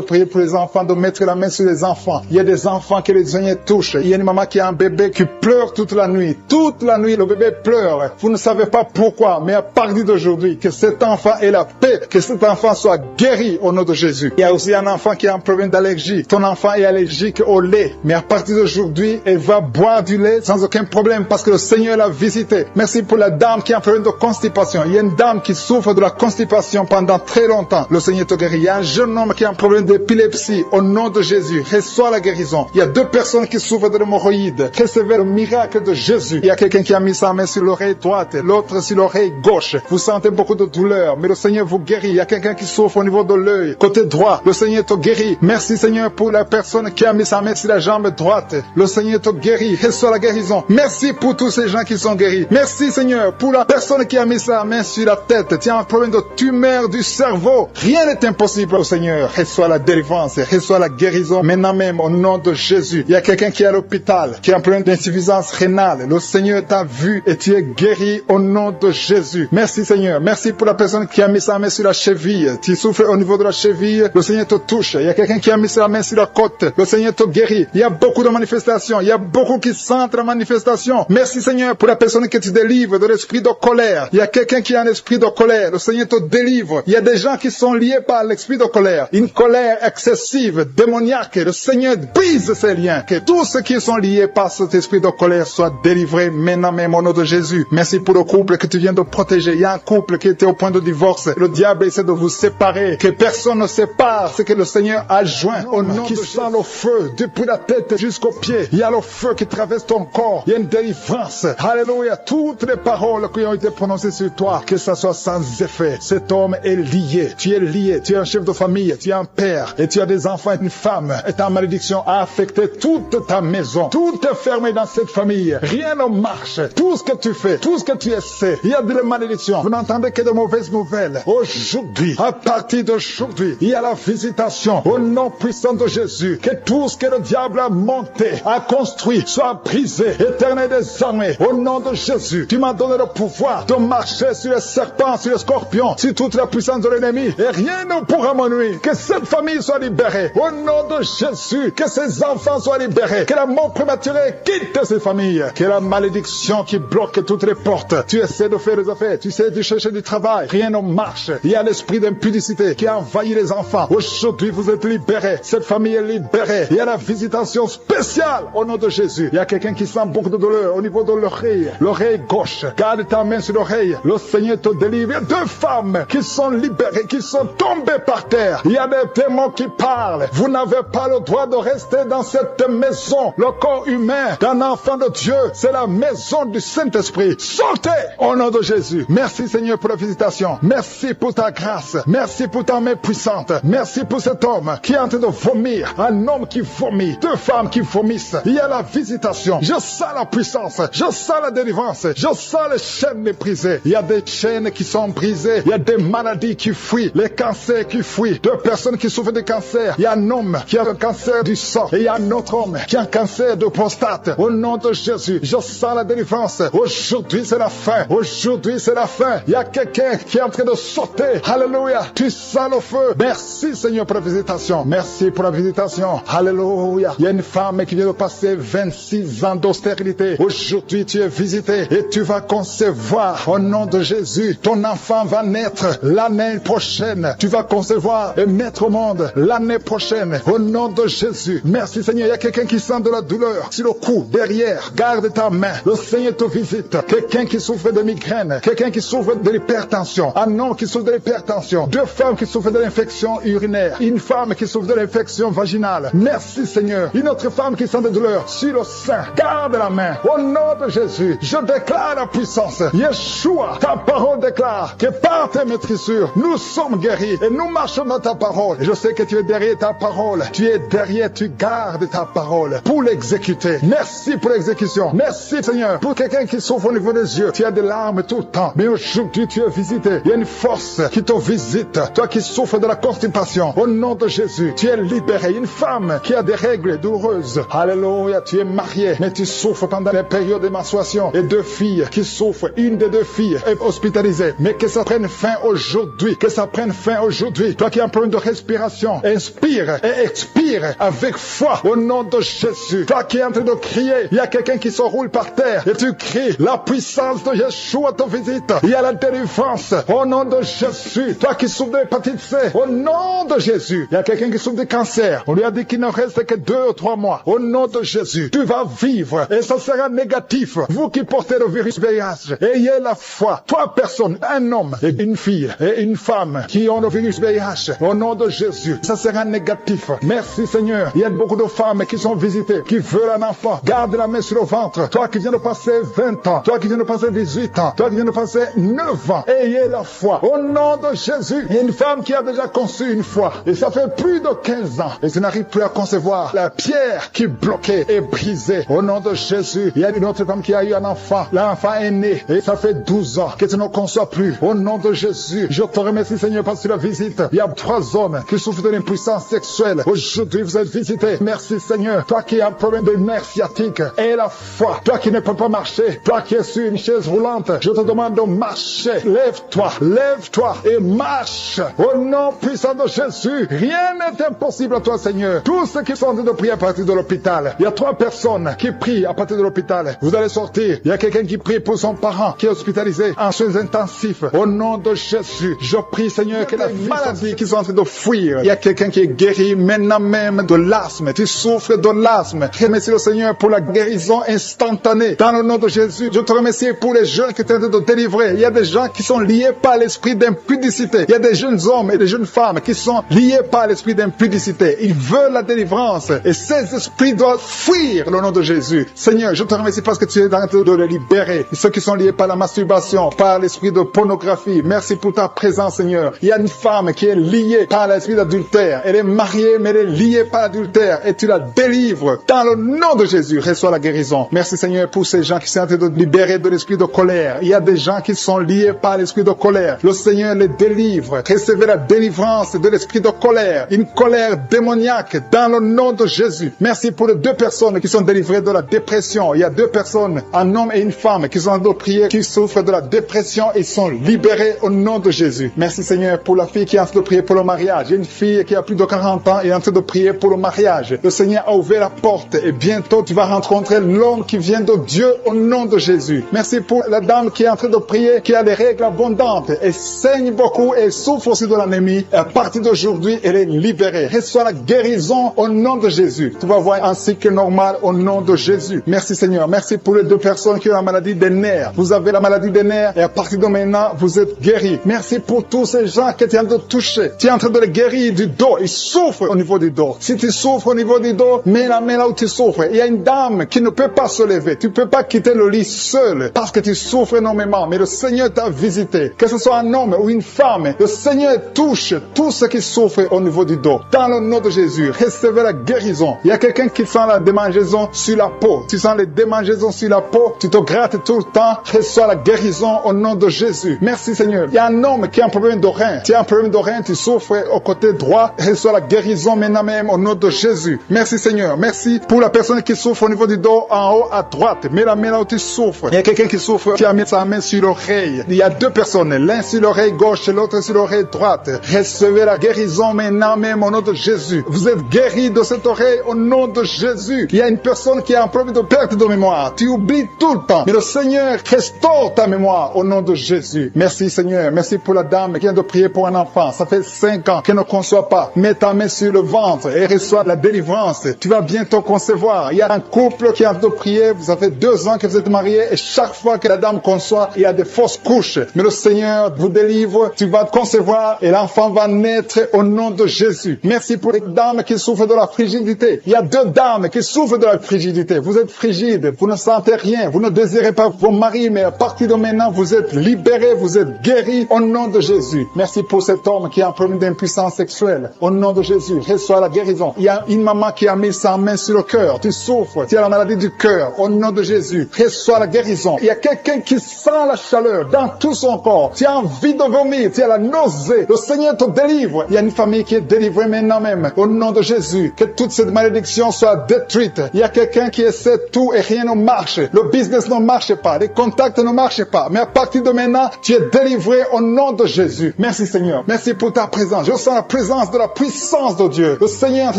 prier pour les enfants de mettre la main sur les enfants. enfants. Il y a des enfants que le Seigneur touche. Il y a une maman qui a un bébé qui pleure toute la nuit. Toute la nuit, le bébé pleure. Vous ne savez pas pourquoi, mais à partir d'aujourd'hui, que cet enfant ait la paix, que cet enfant soit guéri au nom de Jésus. Il y a aussi un enfant qui a un problème d'allergie. Ton enfant est allergique au lait, mais à partir d'aujourd'hui, elle va boire du lait sans aucun problème parce que le Seigneur l'a visité. Merci pour la dame qui a un problème de constipation. Il y a une dame qui souffre de la constipation pendant très longtemps. Le Seigneur te guérit. Il y a un jeune homme qui a un problème d'épilepsie. Au nom de Jésus, reçois la guérison. Il y a 2 personnes qui souffrent de l'hémorroïde. Recevez le miracle de Jésus. Il y a quelqu'un qui a mis sa main sur l'oreille droite, l'autre sur l'oreille gauche. Vous sentez beaucoup de douleur, mais le Seigneur vous guérit. Il y a quelqu'un qui souffre au niveau de l'œil, côté droit. Le Seigneur te guérit. Merci Seigneur pour la personne qui a mis sa main sur la jambe droite. Le Seigneur te guérit. Reçois la guérison. Merci pour tous ces gens qui sont guéris. Merci Seigneur pour la personne qui a mis sa main sur la tête. Tu as un problème de tumeur du cerveau. Rien n'est impossible au Seigneur. Reçois la délivrance. Reçois la guérison maintenant même au nom de Jésus. Il y a quelqu'un qui est à l'hôpital, qui a un problème d'insuffisance rénale. Le Seigneur t'a vu et tu es guéri au nom de Jésus. Merci Seigneur. Merci pour la personne qui a mis sa main sur la cheville. Tu souffres au niveau de la cheville. Le Seigneur te touche. Il y a quelqu'un qui a mis sa main sur la côte. Le Seigneur te guérit. Il y a beaucoup de manifestations. Il y a beaucoup qui sentent la manifestation. Merci Seigneur pour la personne que tu délivres de l'esprit de colère. Il y a quelqu'un qui a un esprit de colère. Le Seigneur te délivre. Il y a des gens qui sont liés par l'esprit de colère. Une colère excessive, démoniaque. Le Seigneur brise ces liens. Que tous ceux qui sont liés par cet esprit de colère soient délivrés maintenant même au nom de Jésus. Merci pour le couple que tu viens de protéger. Il y a un couple qui était au point de divorce. Le diable essaie de vous séparer. Que personne ne sépare ce que le Seigneur a joint au nom qui sent le feu depuis la tête jusqu'aux pieds. Il y a le feu qui traverse ton corps. Il y a une délivrance. Alléluia. Toutes les paroles qui ont été prononcées sur toi, que ça soit sans effet. Cet homme est lié. Tu es lié. Tu es un chef de famille. Tu es un père. Et tu as des enfants et une femme. Et ta malédiction a affecté toute ta maison. Tout est fermé dans cette famille. Rien ne marche. Tout ce que tu fais, tout ce que tu essaies, il y a de la malédiction. Vous n'entendez que de mauvaises nouvelles. Aujourd'hui, à partir d'aujourd'hui, il y a la visitation au nom puissant de Jésus. Que tout ce que le diable a monté, a construit, soit brisé. Éternel des armées, au nom de Jésus, tu m'as donné le pouvoir de marcher sur les serpents, sur les scorpions, sur toute la puissance de l'ennemi. Et rien ne pourra me nuire. Que cette famille soit libérée. Au nom de Jésus, que ces enfants soient libérés. Que la mort prématurée quitte ces familles. Que la malédiction qui bloque toutes les portes. Tu essaies de faire des affaires. Tu essaies de chercher du travail. Rien ne marche. Il y a l'esprit d'impudicité qui a envahi les enfants. Aujourd'hui, vous êtes libérés. Cette famille est libérée. Il y a la visitation spéciale au nom de Jésus. Il y a quelqu'un qui sent beaucoup de douleur au niveau de l'oreille. L'oreille gauche. Garde ta main sur l'oreille. Le Seigneur te délivre. Il y a 2 femmes qui sont libérées, qui sont tombées par terre. Il y a des démons qui parlent. Vous n'avez pas le droit de rester dans cette maison. Le corps humain d'un enfant de Dieu, c'est la maison du Saint-Esprit. Sortez au nom de Jésus. Merci Seigneur pour la visitation. Merci pour ta grâce. Merci pour ta main puissante. Merci pour cet homme qui est en train de vomir. Un homme qui vomit. 2 femmes qui vomissent. Il y a la visitation. Je sens la puissance. Je sens la délivrance. Je sens les chaînes brisées. Il y a des chaînes qui sont brisées. Il y a des maladies qui fuient. Les cancers qui fuient. 2 personnes qui souffrent de cancer. Il y a un homme qui a un cancer du sang. Et il y a un autre homme qui a un cancer de prostate. Au nom de Jésus, je sens la délivrance. Aujourd'hui, c'est la fin. Aujourd'hui, c'est la fin. Il y a quelqu'un qui est en train de sauter. Alléluia. Tu sens le feu. Merci Seigneur pour la visitation. Merci pour la visitation. Alléluia. Il y a une femme qui vient de passer 26 ans d'austérité. Aujourd'hui, tu es visité et tu vas concevoir au nom de Jésus. Ton enfant va naître l'année prochaine. Tu vas concevoir et mettre au monde l'année prochaine au nom de Jésus. Merci Seigneur. Il y a quelqu'un qui sent de la douleur sur le cou, derrière. Garde ta main. Le Seigneur te visite. Quelqu'un qui souffre de migraine. Quelqu'un qui souffre de l'hypertension. Un homme qui souffre de l'hypertension. 2 femmes qui souffrent de l'infection urinaire. Une femme qui souffre de l'infection vaginale. Merci Seigneur. Une autre femme qui sent de douleur sur le sein. Garde la main. Au nom de Jésus, je déclare la puissance. Yeshua, ta parole déclare que par tes maîtrissures, nous sommes guéris et nous marchons dans ta parole. Et je sais que tu es derrière ta parole. Tu es derrière, tu gardes ta parole pour l'exécuter. Merci pour l'exécution. Merci Seigneur pour quelqu'un qui souffre au niveau des yeux. Tu as des larmes tout le temps. Mais aujourd'hui, tu es visité. Il y a une force qui te visite. Toi qui souffres de la constipation. Au nom de Jésus, tu es libéré. Une femme qui a des règles douloureuses. Alléluia. Tu es marié, mais tu souffres pendant les périodes de menstruation. Et 2 filles qui souffrent. Une des 2 filles est hospitalisée. Mais que ça prenne fin aujourd'hui. Que ça prenne fin aujourd'hui. Toi qui as un problème de respiration. Inspire et expire avec foi au nom de Jésus. Toi qui es en train de crier, il y a quelqu'un qui se roule par terre et tu cries, la puissance de Yeshua te visite. Il y a la délivrance au nom de Jésus. Toi qui souffres de l'hépatite C, au nom de Jésus. Il y a quelqu'un qui souffre de cancer. On lui a dit qu'il ne reste que 2 ou 3 mois. Au nom de Jésus, tu vas vivre et ça sera négatif. Vous qui portez le virus VIH, ayez la foi. 3 personnes, un homme et une fille et une femme qui ont le virus VIH, au nom de Jésus, ça sera négatif. Merci Seigneur. Il y a beaucoup de femmes qui sont visitées, qui veulent un enfant. Garde la main sur le ventre. Toi qui viens de passer 20 ans, toi qui viens de passer 18 ans, toi qui viens de passer 9 ans, ayez la foi. Au nom de Jésus, il y a une femme qui a déjà conçu une fois et ça fait plus de 15 ans et tu n'arrives plus à concevoir. La pierre qui bloquait est brisée. Au nom de Jésus, il y a une autre femme qui a eu un enfant. L'enfant est né et ça fait 12 ans que tu ne conçois plus. Au nom de Jésus, je te remercie Seigneur parce que tu la visites. Il y a 3 hommes qui souffrent de l'impuissance sexuelle. Aujourd'hui, vous êtes visités. Merci Seigneur. Toi qui as un problème de nerf sciatique, aie la foi. Toi qui ne peux pas marcher, toi qui es sur une chaise roulante, je te demande de marcher. Lève-toi et marche. Au nom puissant de Jésus, rien n'est impossible à toi Seigneur. Tous ceux qui sont en train de prier à partir de l'hôpital, il y a 3 personnes qui prient à partir de l'hôpital. Vous allez sortir. Il y a quelqu'un qui prie pour son parent qui est hospitalisé en soins intensifs. Au nom de Jésus, je prie Seigneur que les maladies qui sont en train de fuir, il y a quelqu'un qui est guéri maintenant même de l'asthme. Tu souffres de l'asthme. Remercie le Seigneur pour la guérison instantanée. Dans le nom de Jésus, je te remercie pour les jeunes qui sont en train de délivrer. Il y a des gens qui sont liés par l'esprit d'impudicité. Il y a des jeunes hommes et des jeunes femmes qui sont liés par l'esprit d'impudicité. Ils veulent la délivrance et ces esprits doivent fuir le nom de Jésus. Seigneur, je te remercie parce que tu es en train de les libérer. Et ceux qui sont liés par la masturbation, par l'esprit de pornographie, merci pour ta présence, Seigneur. Il y a une femme qui est liée par l'esprit d'adultère. Elle est mariée, mais elle est liée par l'adultère et tu la délivres. Dans le nom de Jésus, reçois la guérison. Merci, Seigneur, pour ces gens qui sont en train de libérer de l'esprit de colère. Il y a des gens qui sont liés par l'esprit de colère. Le Seigneur les délivre. Recevez la délivrance de l'esprit de colère. Une colère démoniaque dans le nom de Jésus. Merci pour les 2 personnes qui sont délivrées de la dépression. Il y a 2 personnes, un homme et une femme, qui sont en train de prier, qui souffrent de la dépression et sont libérés au nom de Jésus. Merci Seigneur pour la fille qui est en train de prier pour le mariage. Il y a une fille qui a plus de 40 ans et est en train de prier pour le mariage. Le Seigneur a ouvert la porte et bientôt tu vas rencontrer l'homme qui vient de Dieu au nom de Jésus. Merci pour la dame qui est en train de prier, qui a des règles abondantes et saigne beaucoup et souffre aussi de l'anémie. À partir d'aujourd'hui, elle est libérée. Reçois la guérison au nom de Jésus. Tu vas voir un cycle normal au nom de Jésus. Merci Seigneur. Merci pour les 2 personnes qui ont la maladie des nerfs. Vous avez la maladie des nerfs et à partir de maintenant, vous êtes guéris. Merci pour tous ces gens que tu es en train de toucher. Tu es en train de les guérir du dos. Ils souffrent au niveau du dos. Si tu souffres au niveau du dos, mets la main là où tu souffres. Il y a une dame qui ne peut pas se lever. Tu ne peux pas quitter le lit seul parce que tu souffres énormément. Mais le Seigneur t'a visité. Que ce soit un homme ou une femme, le Seigneur touche tous ceux qui souffrent au niveau du dos. Dans le nom de Jésus, recevez la guérison. Il y a quelqu'un qui sent la démangeaison sur la peau. Tu sens les démangeaisons sur la peau. Tu te grattes tout le temps. Reçois la guérison au nom de Jésus. Merci Seigneur. Il y a un homme qui a un problème de rein. Tu as un problème de rein, tu souffres au côté droit. Reçois la guérison maintenant même au nom de Jésus. Merci Seigneur. Merci pour la personne qui souffre au niveau du dos en haut à droite. Mets la main là où tu souffres. Il y a quelqu'un qui souffre, qui a mis sa main sur l'oreille. Il y a 2 personnes, l'un sur l'oreille gauche et l'autre sur l'oreille droite. Recevez la guérison maintenant même au nom de Jésus. Vous êtes guéris de cette oreille au nom de Jésus. Il y a une personne qui a un problème de perte de mémoire. Tu oublies tout le temps. Mais le Seigneur restaure ta mémoire au nom de Jésus. Merci Seigneur. Merci pour la dame qui vient de prier pour un enfant. Ça fait 5 ans qu'elle ne conçoit pas. Mets ta main sur le ventre et reçois la délivrance. Tu vas bientôt concevoir. Il y a un couple qui a de prier. Vous avez 2 ans que vous êtes mariés et chaque fois que la dame conçoit, il y a des fausses couches. Mais le Seigneur vous délivre. Tu vas concevoir et l'enfant va naître au nom de Jésus. Merci pour les dames qui souffrent de la frigidité. Il y a 2 dames qui souffrent de la frigidité. Vous êtes frigide. Vous ne sentez rien. Vous ne désirez pas vos maris, mais à partir de maintenant, vous êtes libérés. Vous êtes guéris au nom de Jésus. Merci pour cet homme qui a un problème d'impuissance sexuelle. Au nom de Jésus, reçois la guérison. Il y a une maman qui a mis sa main sur le cœur. Tu souffres. Tu as la maladie du cœur. Au nom de Jésus, reçois la guérison. Il y a quelqu'un qui sent la chaleur dans tout son corps. Tu as envie de vomir. Tu as la nausée. Le Seigneur te délivre. Il y a une famille qui est délivrée maintenant même. Au nom de Jésus, que toute cette malédiction soit détruite. Il y a quelqu'un qui essaie tout et rien ne marche. Le business ne marche pas. Les contacts ne marchent pas. Mais à partir de maintenant, tu es délivré au nom de Jésus. Merci Seigneur. Merci pour ta présence. Je sens la présence de la puissance de Dieu. Le Seigneur Seigneur est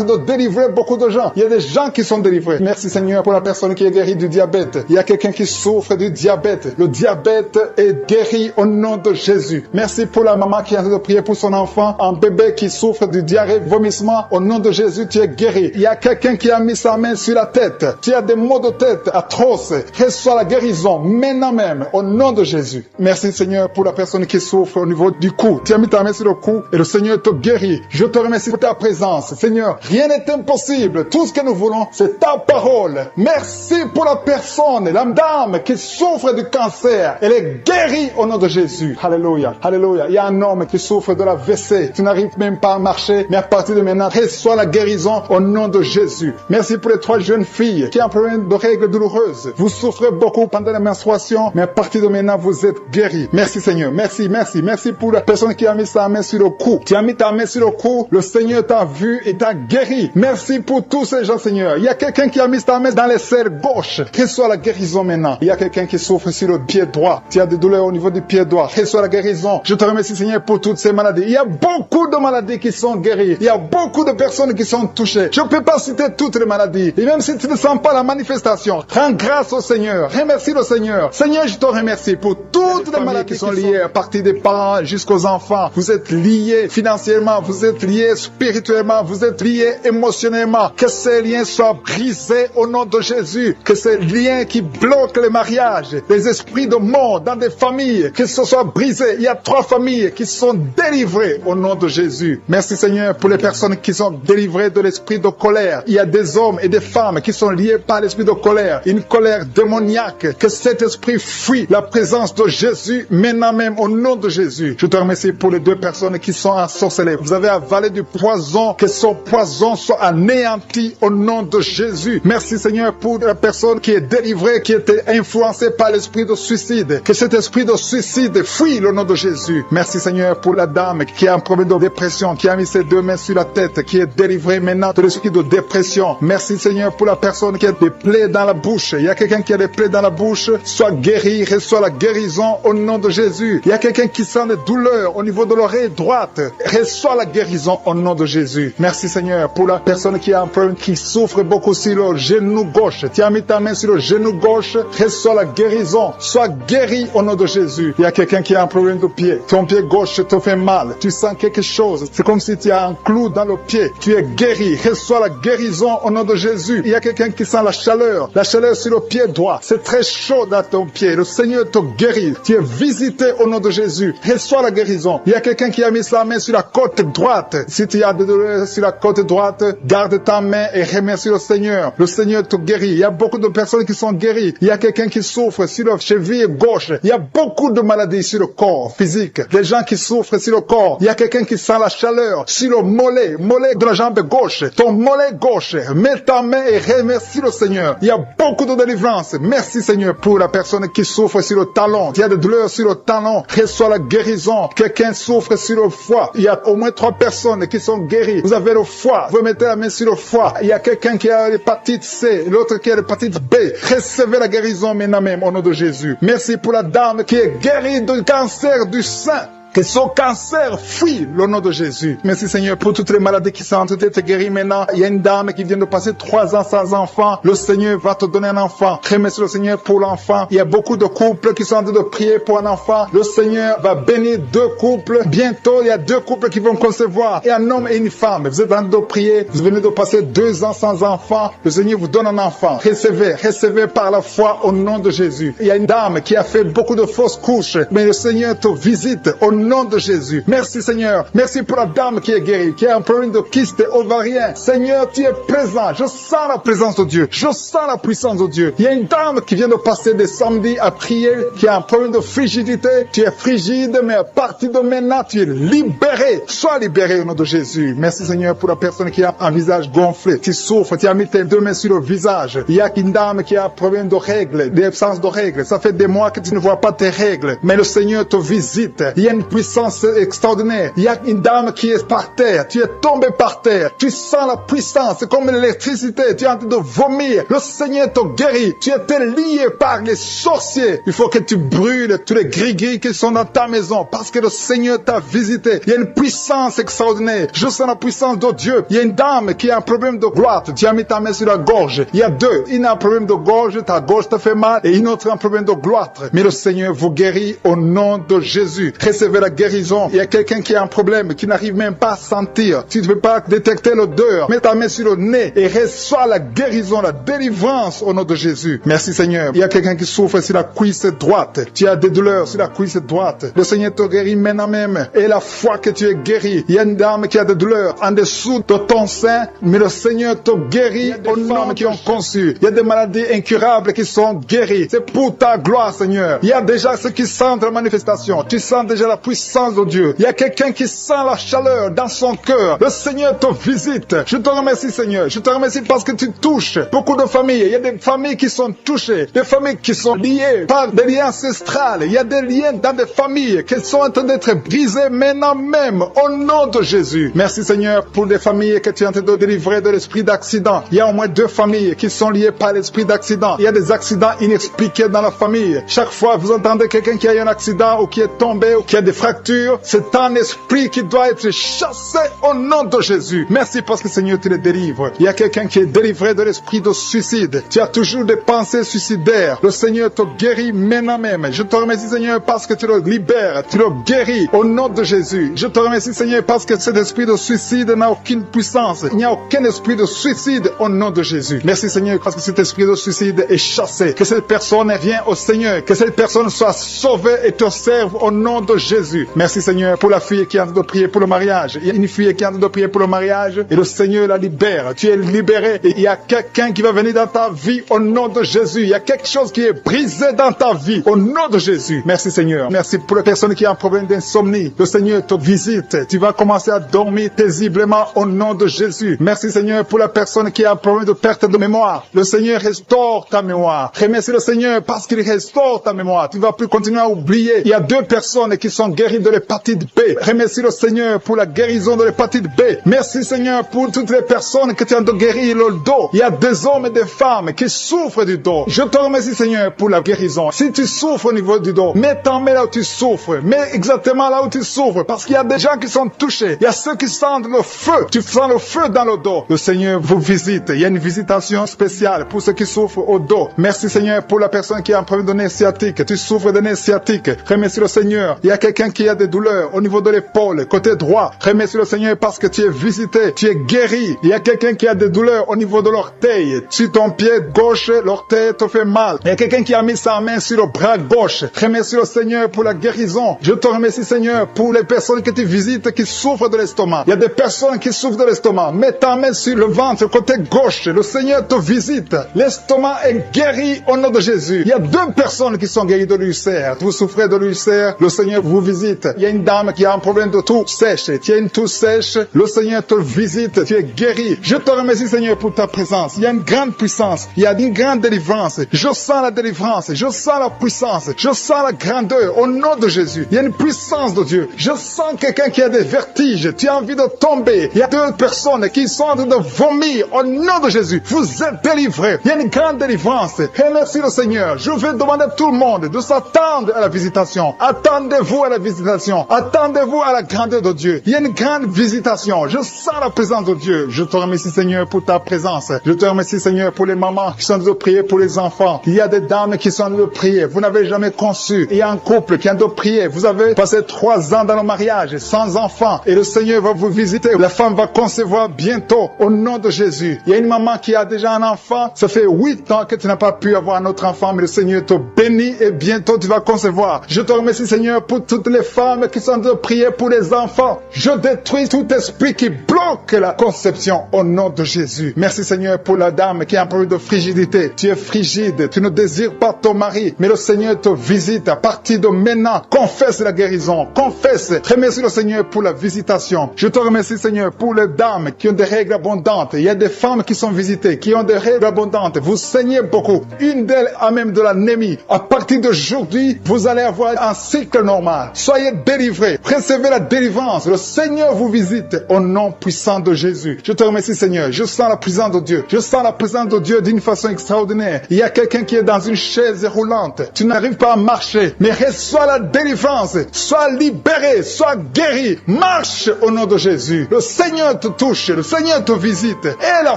en train de délivrer beaucoup de gens. Il y a des gens qui sont délivrés. Merci Seigneur pour la personne qui est guérie du diabète. Il y a quelqu'un qui souffre du diabète. Le diabète est guéri au nom de Jésus. Merci pour la maman qui est en train de prier pour son enfant, un bébé qui souffre du diarrhée, vomissement. Au nom de Jésus, tu es guéri. Il y a quelqu'un qui a mis sa main sur la tête. Tu as des maux de tête atroces. Reçois la guérison maintenant même au nom de Jésus. Merci Seigneur pour la personne qui souffre au niveau du cou. Tu as mis ta main sur le cou et le Seigneur te guérit. Je te remercie pour ta présence. Seigneur, rien n'est impossible. Tout ce que nous voulons, c'est ta parole. Merci pour la personne, la dame qui souffre du cancer. Elle est guérie au nom de Jésus. Alléluia. Alléluia. Il y a un homme qui souffre de la WC. Tu n'arrives même pas à marcher, mais à partir de maintenant, reçois la guérison au nom de Jésus. Merci pour les 3 jeunes filles qui ont un problème de règles douloureuses. Vous souffrez beaucoup pendant la menstruation, mais à partir de maintenant, vous êtes guéris. Merci Seigneur. Merci, merci. Merci pour la personne qui a mis sa main sur le cou. Tu as mis ta main sur le cou, le Seigneur t'a vu et t'a guéri. Merci pour tous ces gens, Seigneur. Il y a quelqu'un qui a mis sa main dans l'aisselle gauche. Reçois la guérison maintenant. Il y a quelqu'un qui souffre sur le pied droit. Tu as des douleurs au niveau du pied droit. Reçois la guérison. Je te remercie, Seigneur, pour toutes ces maladies. Il y a beaucoup de maladies qui sont guéries. Il y a beaucoup de personnes qui sont touchées. Je ne peux pas citer toutes les maladies. Et même si tu ne sens pas la manifestation, rends grâce au Seigneur. Remercie le Seigneur. Seigneur, je te remercie pour toutes les maladies qui sont liées à partir des parents jusqu'aux enfants. Vous êtes liés financièrement, vous êtes liés spirituellement, vous êtes liés émotionnellement. Que ces liens soient brisés au nom de Jésus. Que ces liens qui bloquent les mariages, les esprits de mort dans des familles, que ce soit brisé. Il y a 3 familles qui sont délivrées au nom de Jésus. Merci Seigneur pour les personnes qui sont délivrées de l'esprit de colère. Il y a des hommes et des femmes qui sont liés par l'esprit de colère. Une colère démoniaque. Que cet esprit fuit la présence de Jésus maintenant même au nom de Jésus. Je te remercie pour les 2 personnes qui sont ensorcelées. Vous avez avalé du poison. Que son poison soit anéanti au nom de Jésus. Merci Seigneur pour la personne qui est délivrée, qui était influencée par l'esprit de suicide. Que cet esprit de suicide fuit au nom de Jésus. Merci Seigneur pour la dame qui a un problème de dépression, qui a mis ses 2 mains sur la tête, qui est délivrée maintenant de l'esprit de dépression. Merci Seigneur pour la personne qui a des plaies dans la bouche. Il y a quelqu'un qui a des plaies dans la bouche. Sois guéri, reçois la guérison au nom de Jésus. Il y a quelqu'un qui sent des douleurs au niveau de l'oreille droite. Reçois la guérison au nom de Jésus. Merci Seigneur pour la personne qui a un problème, qui souffre beaucoup sur le genou gauche. Tu as mis ta main sur le genou gauche. Reçois la guérison. Sois guéri au nom de Jésus. Il y a quelqu'un qui a un problème de pied. Ton pied gauche te fait mal. Tu sens quelque chose. C'est comme si tu as un clou dans le pied. Tu es guéri. Reçois la guérison au nom de Jésus. Il y a quelqu'un qui sent la chaleur sur le pied droit. C'est très chaud dans ton pied. Le Seigneur te guérit. Tu es visité au nom de Jésus. Reçois la guérison. Il y a quelqu'un qui a mis sa main sur la côte droite. Si tu as des douleurs sur la côte droite, garde ta main et remercie le Seigneur. Le Seigneur te guérit. Il y a beaucoup de personnes qui sont guéries. Il y a quelqu'un qui souffre sur la cheville gauche. Il y a beaucoup de maladies sur le corps physique. Des gens qui souffrent sur le corps. Il y a quelqu'un qui sent la chaleur sur le mollet de la jambe gauche. Ton mollet gauche. Mets ta main et remercie le Seigneur. Il y a beaucoup de délivrance. Merci Seigneur pour la personne qui souffre sur le talon. Il y a des douleurs sur le talon. Reçois la guérison. Quelqu'un souffre sur le foie. Il y a au moins 3 personnes qui sont guéries. Vous avez le foie. Vous mettez la main sur le foie. Il y a quelqu'un qui a l'hépatite C. L'autre qui a l'hépatite B. Recevez la guérison maintenant même au nom de Jésus. Merci pour la dame qui est guérie du cancer du sein. Que son cancer fuit le nom de Jésus. Merci Seigneur pour toutes les maladies qui sont en train d'être guéries maintenant. Il y a une dame qui vient de passer 3 ans sans enfant. Le Seigneur va te donner un enfant. Remercie le Seigneur pour l'enfant. Il y a beaucoup de couples qui sont en train de prier pour un enfant. Le Seigneur va bénir 2 couples. Bientôt, il y a 2 couples qui vont concevoir. Et un homme et une femme. Vous êtes en train de prier. Vous venez de passer 2 ans sans enfant. Le Seigneur vous donne un enfant. Recevez par la foi au nom de Jésus. Il y a une dame qui a fait beaucoup de fausses couches. Mais le Seigneur te visite au nom de Jésus. Merci Seigneur. Merci pour la dame qui est guérie, qui a un problème de kyste ovarien. Seigneur, tu es présent. Je sens la présence de Dieu. Je sens la puissance de Dieu. Il y a une dame qui vient de passer des samedis à prier, qui a un problème de frigidité. Tu es frigide, mais à partir de maintenant, tu es libéré. Sois libéré au nom de Jésus. Merci Seigneur pour la personne qui a un visage gonflé. Tu souffres, tu as mis tes 2 mains sur le visage. Il y a une dame qui a un problème de règles, d'absence de règles. Ça fait des mois que tu ne vois pas tes règles, mais le Seigneur te visite. Il y a une puissance extraordinaire. Il y a une dame qui est par terre. Tu es tombé par terre. Tu sens la puissance. C'est comme l'électricité. Tu es en train de vomir. Le Seigneur te guérit. Tu étais lié par les sorciers. Il faut que tu brûles tous les gris-gris qui sont dans ta maison parce que le Seigneur t'a visité. Il y a une puissance extraordinaire. Je sens la puissance de Dieu. Il y a une dame qui a un problème de gloire. Tu as mis ta main sur la gorge. Il y a deux. Une a un problème de gorge. Ta gorge te fait mal. Et une autre a un problème de gloire. Mais le Seigneur vous guérit au nom de Jésus. Recevez la guérison. Il y a quelqu'un qui a un problème, qui n'arrive même pas à sentir. Tu ne peux pas détecter l'odeur. Mets ta main sur le nez et reçois la guérison, la délivrance au nom de Jésus. Merci Seigneur. Il y a quelqu'un qui souffre sur la cuisse droite. Tu as des douleurs sur la cuisse droite. Le Seigneur te guérit maintenant même. Et la foi que tu es guéri. Il y a une dame qui a des douleurs en dessous de ton sein, mais le Seigneur te guérit au nom qui ont conçu. Il y a des maladies incurables qui sont guéries. C'est pour ta gloire, Seigneur. Il y a déjà ceux qui sentent la manifestation. Tu sens déjà la puissance de Dieu. Il y a quelqu'un qui sent la chaleur dans son cœur. Le Seigneur te visite. Je te remercie, Seigneur. Je te remercie parce que tu touches beaucoup de familles. Il y a des familles qui sont touchées. Des familles qui sont liées par des liens ancestrales. Il y a des liens dans des familles qui sont en train d'être brisés maintenant même au nom de Jésus. Merci, Seigneur, pour les familles que tu es en train de délivrer de l'esprit d'accident. Il y a au moins 2 familles qui sont liées par l'esprit d'accident. Il y a des accidents inexpliqués dans la famille. Chaque fois vous entendez quelqu'un qui a eu un accident ou qui est tombé ou qui a des fractures, c'est un esprit qui doit être chassé au nom de Jésus. Merci parce que Seigneur tu les délivres. Il y a quelqu'un qui est délivré de l'esprit de suicide. Tu as toujours des pensées suicidaires. Le Seigneur te guérit maintenant même. Je te remercie Seigneur parce que tu le libères, tu le guéris au nom de Jésus. Je te remercie Seigneur parce que cet esprit de suicide n'a aucune puissance. Il n'y a aucun esprit de suicide au nom de Jésus. Merci Seigneur parce que cet esprit de suicide est chassé. Que cette personne revienne au Seigneur. Que cette personne soit sauvée et te serve au nom de Jésus. Merci Seigneur pour la fille qui est en train de prier pour le mariage. Il y a une fille qui est en train de prier pour le mariage et le Seigneur la libère. Tu es libéré et il y a quelqu'un qui va venir dans ta vie au nom de Jésus. Il y a quelque chose qui est brisé dans ta vie au nom de Jésus. Merci Seigneur. Merci pour les personnes qui ont un problème d'insomnie. Le Seigneur te visite. Tu vas commencer à dormir paisiblement au nom de Jésus. Merci Seigneur pour la personne qui a un problème de perte de mémoire. Le Seigneur restaure ta mémoire. Remercie le Seigneur parce qu'il restaure ta mémoire. Tu ne vas plus continuer à oublier. Il y a 2 personnes qui sont guéries de l'hépatite B. Remercie le Seigneur pour la guérison de l'hépatite B. Merci Seigneur pour toutes les personnes que tu as de guérir le dos. Il y a des hommes et des femmes qui souffrent du dos. Je te remercie Seigneur pour la guérison. Si tu souffres au niveau du dos, mets ta main là où tu souffres. Mets exactement là où tu souffres parce qu'il y a des gens qui sont touchés. Il y a ceux qui sentent le feu. Tu sens le feu dans le dos. Le Seigneur vous visite. Il y a une visitation spéciale pour ceux qui souffrent au dos. Merci Seigneur pour la personne qui a un problème de nez sciatique. Tu souffres de nez sciatique. Remercie le Seigneur. Il y a quelqu'un qui a des douleurs au niveau de l'épaule, côté droit. Remercie le Seigneur parce que tu es visité. Tu es guéri. Il y a quelqu'un qui a des douleurs au niveau de l'orteil. Sur ton pied gauche, l'orteil te fait mal. Il y a quelqu'un qui a mis sa main sur le bras gauche. Remercie le Seigneur pour la guérison. Je te remercie Seigneur pour les personnes que tu visites qui souffrent de l'estomac. Il y a des personnes qui souffrent de l'estomac. Mets ta main sur le ventre, côté gauche. Le Seigneur te visite. L'estomac est guéri au nom de Jésus. Il y a 2 personnes qui sont guéries de l'ulcère. Vous souffrez de l'ulcère, le Seigneur vous visite. Il y a une dame qui a un problème de toux sèche. Tu as une toux sèche, le Seigneur te visite. Tu es guéri. Je te remercie Seigneur pour ta présence. Il y a une grande puissance. Il y a une grande délivrance. Je sens la délivrance. Je sens la puissance. Je sens la grandeur au nom de Jésus. Il y a une puissance de Dieu. Je sens quelqu'un qui a des vertiges. Tu as envie de tomber. Il y a 2 personnes qui sont en train de vomir au nom de Jésus. Vous êtes délivrés. Il y a une grande délivrance. Remercie le Seigneur. Je vais demander à tout le monde de s'attendre à la visitation. Attendez-vous à la visitation. Attendez-vous à la grandeur de Dieu. Il y a une grande visitation. Je sens la présence de Dieu. Je te remercie Seigneur pour ta présence. Je te remercie Seigneur pour les mamans qui sont en train de prier pour les enfants. Il y a des dames qui sont en train de prier. Vous n'avez jamais conçu. Il y a un couple qui est en train de prier. Vous avez passé 3 ans dans le mariage sans enfants. Et le Seigneur va vous visiter. La femme va concevoir bientôt au nom de Jésus. Il y a une maman qui a déjà un enfant. Ça fait 8 ans que tu n'as pas pu avoir un autre enfant, mais le Seigneur te bénit et bientôt tu vas concevoir. Je te remercie Seigneur pour toutes les femmes qui sont en train de prier pour les enfants. Je détruis tout esprit qui bloque la conception au nom de Jésus. Merci Seigneur pour la dame qui a un problème de frigidité. Tu es frigide, tu ne désires pas ton mari, mais le Seigneur te visite à partir de maintenant. Confesse la guérison, confesse. Remercie le Seigneur pour la visitation. Je te remercie Seigneur pour les dames qui ont des règles abondantes. Il y a des femmes qui sont visitées, qui ont des règles abondantes. Vous saignez beaucoup. Une d'elles a même de l'anémie. À partir d'aujourd'hui, vous allez avoir un cycle normal. Soyez délivrés. Recevez la délivrance. Le Seigneur vous visite au nom puissant de Jésus. Je te remercie, Seigneur. Je sens la présence de Dieu. Je sens la présence de Dieu d'une façon extraordinaire. Il y a quelqu'un qui est dans une chaise roulante. Tu n'arrives pas à marcher, mais reçois la délivrance. Sois libéré, sois guéri. Marche au nom de Jésus. Le Seigneur te touche, le Seigneur te visite. Et la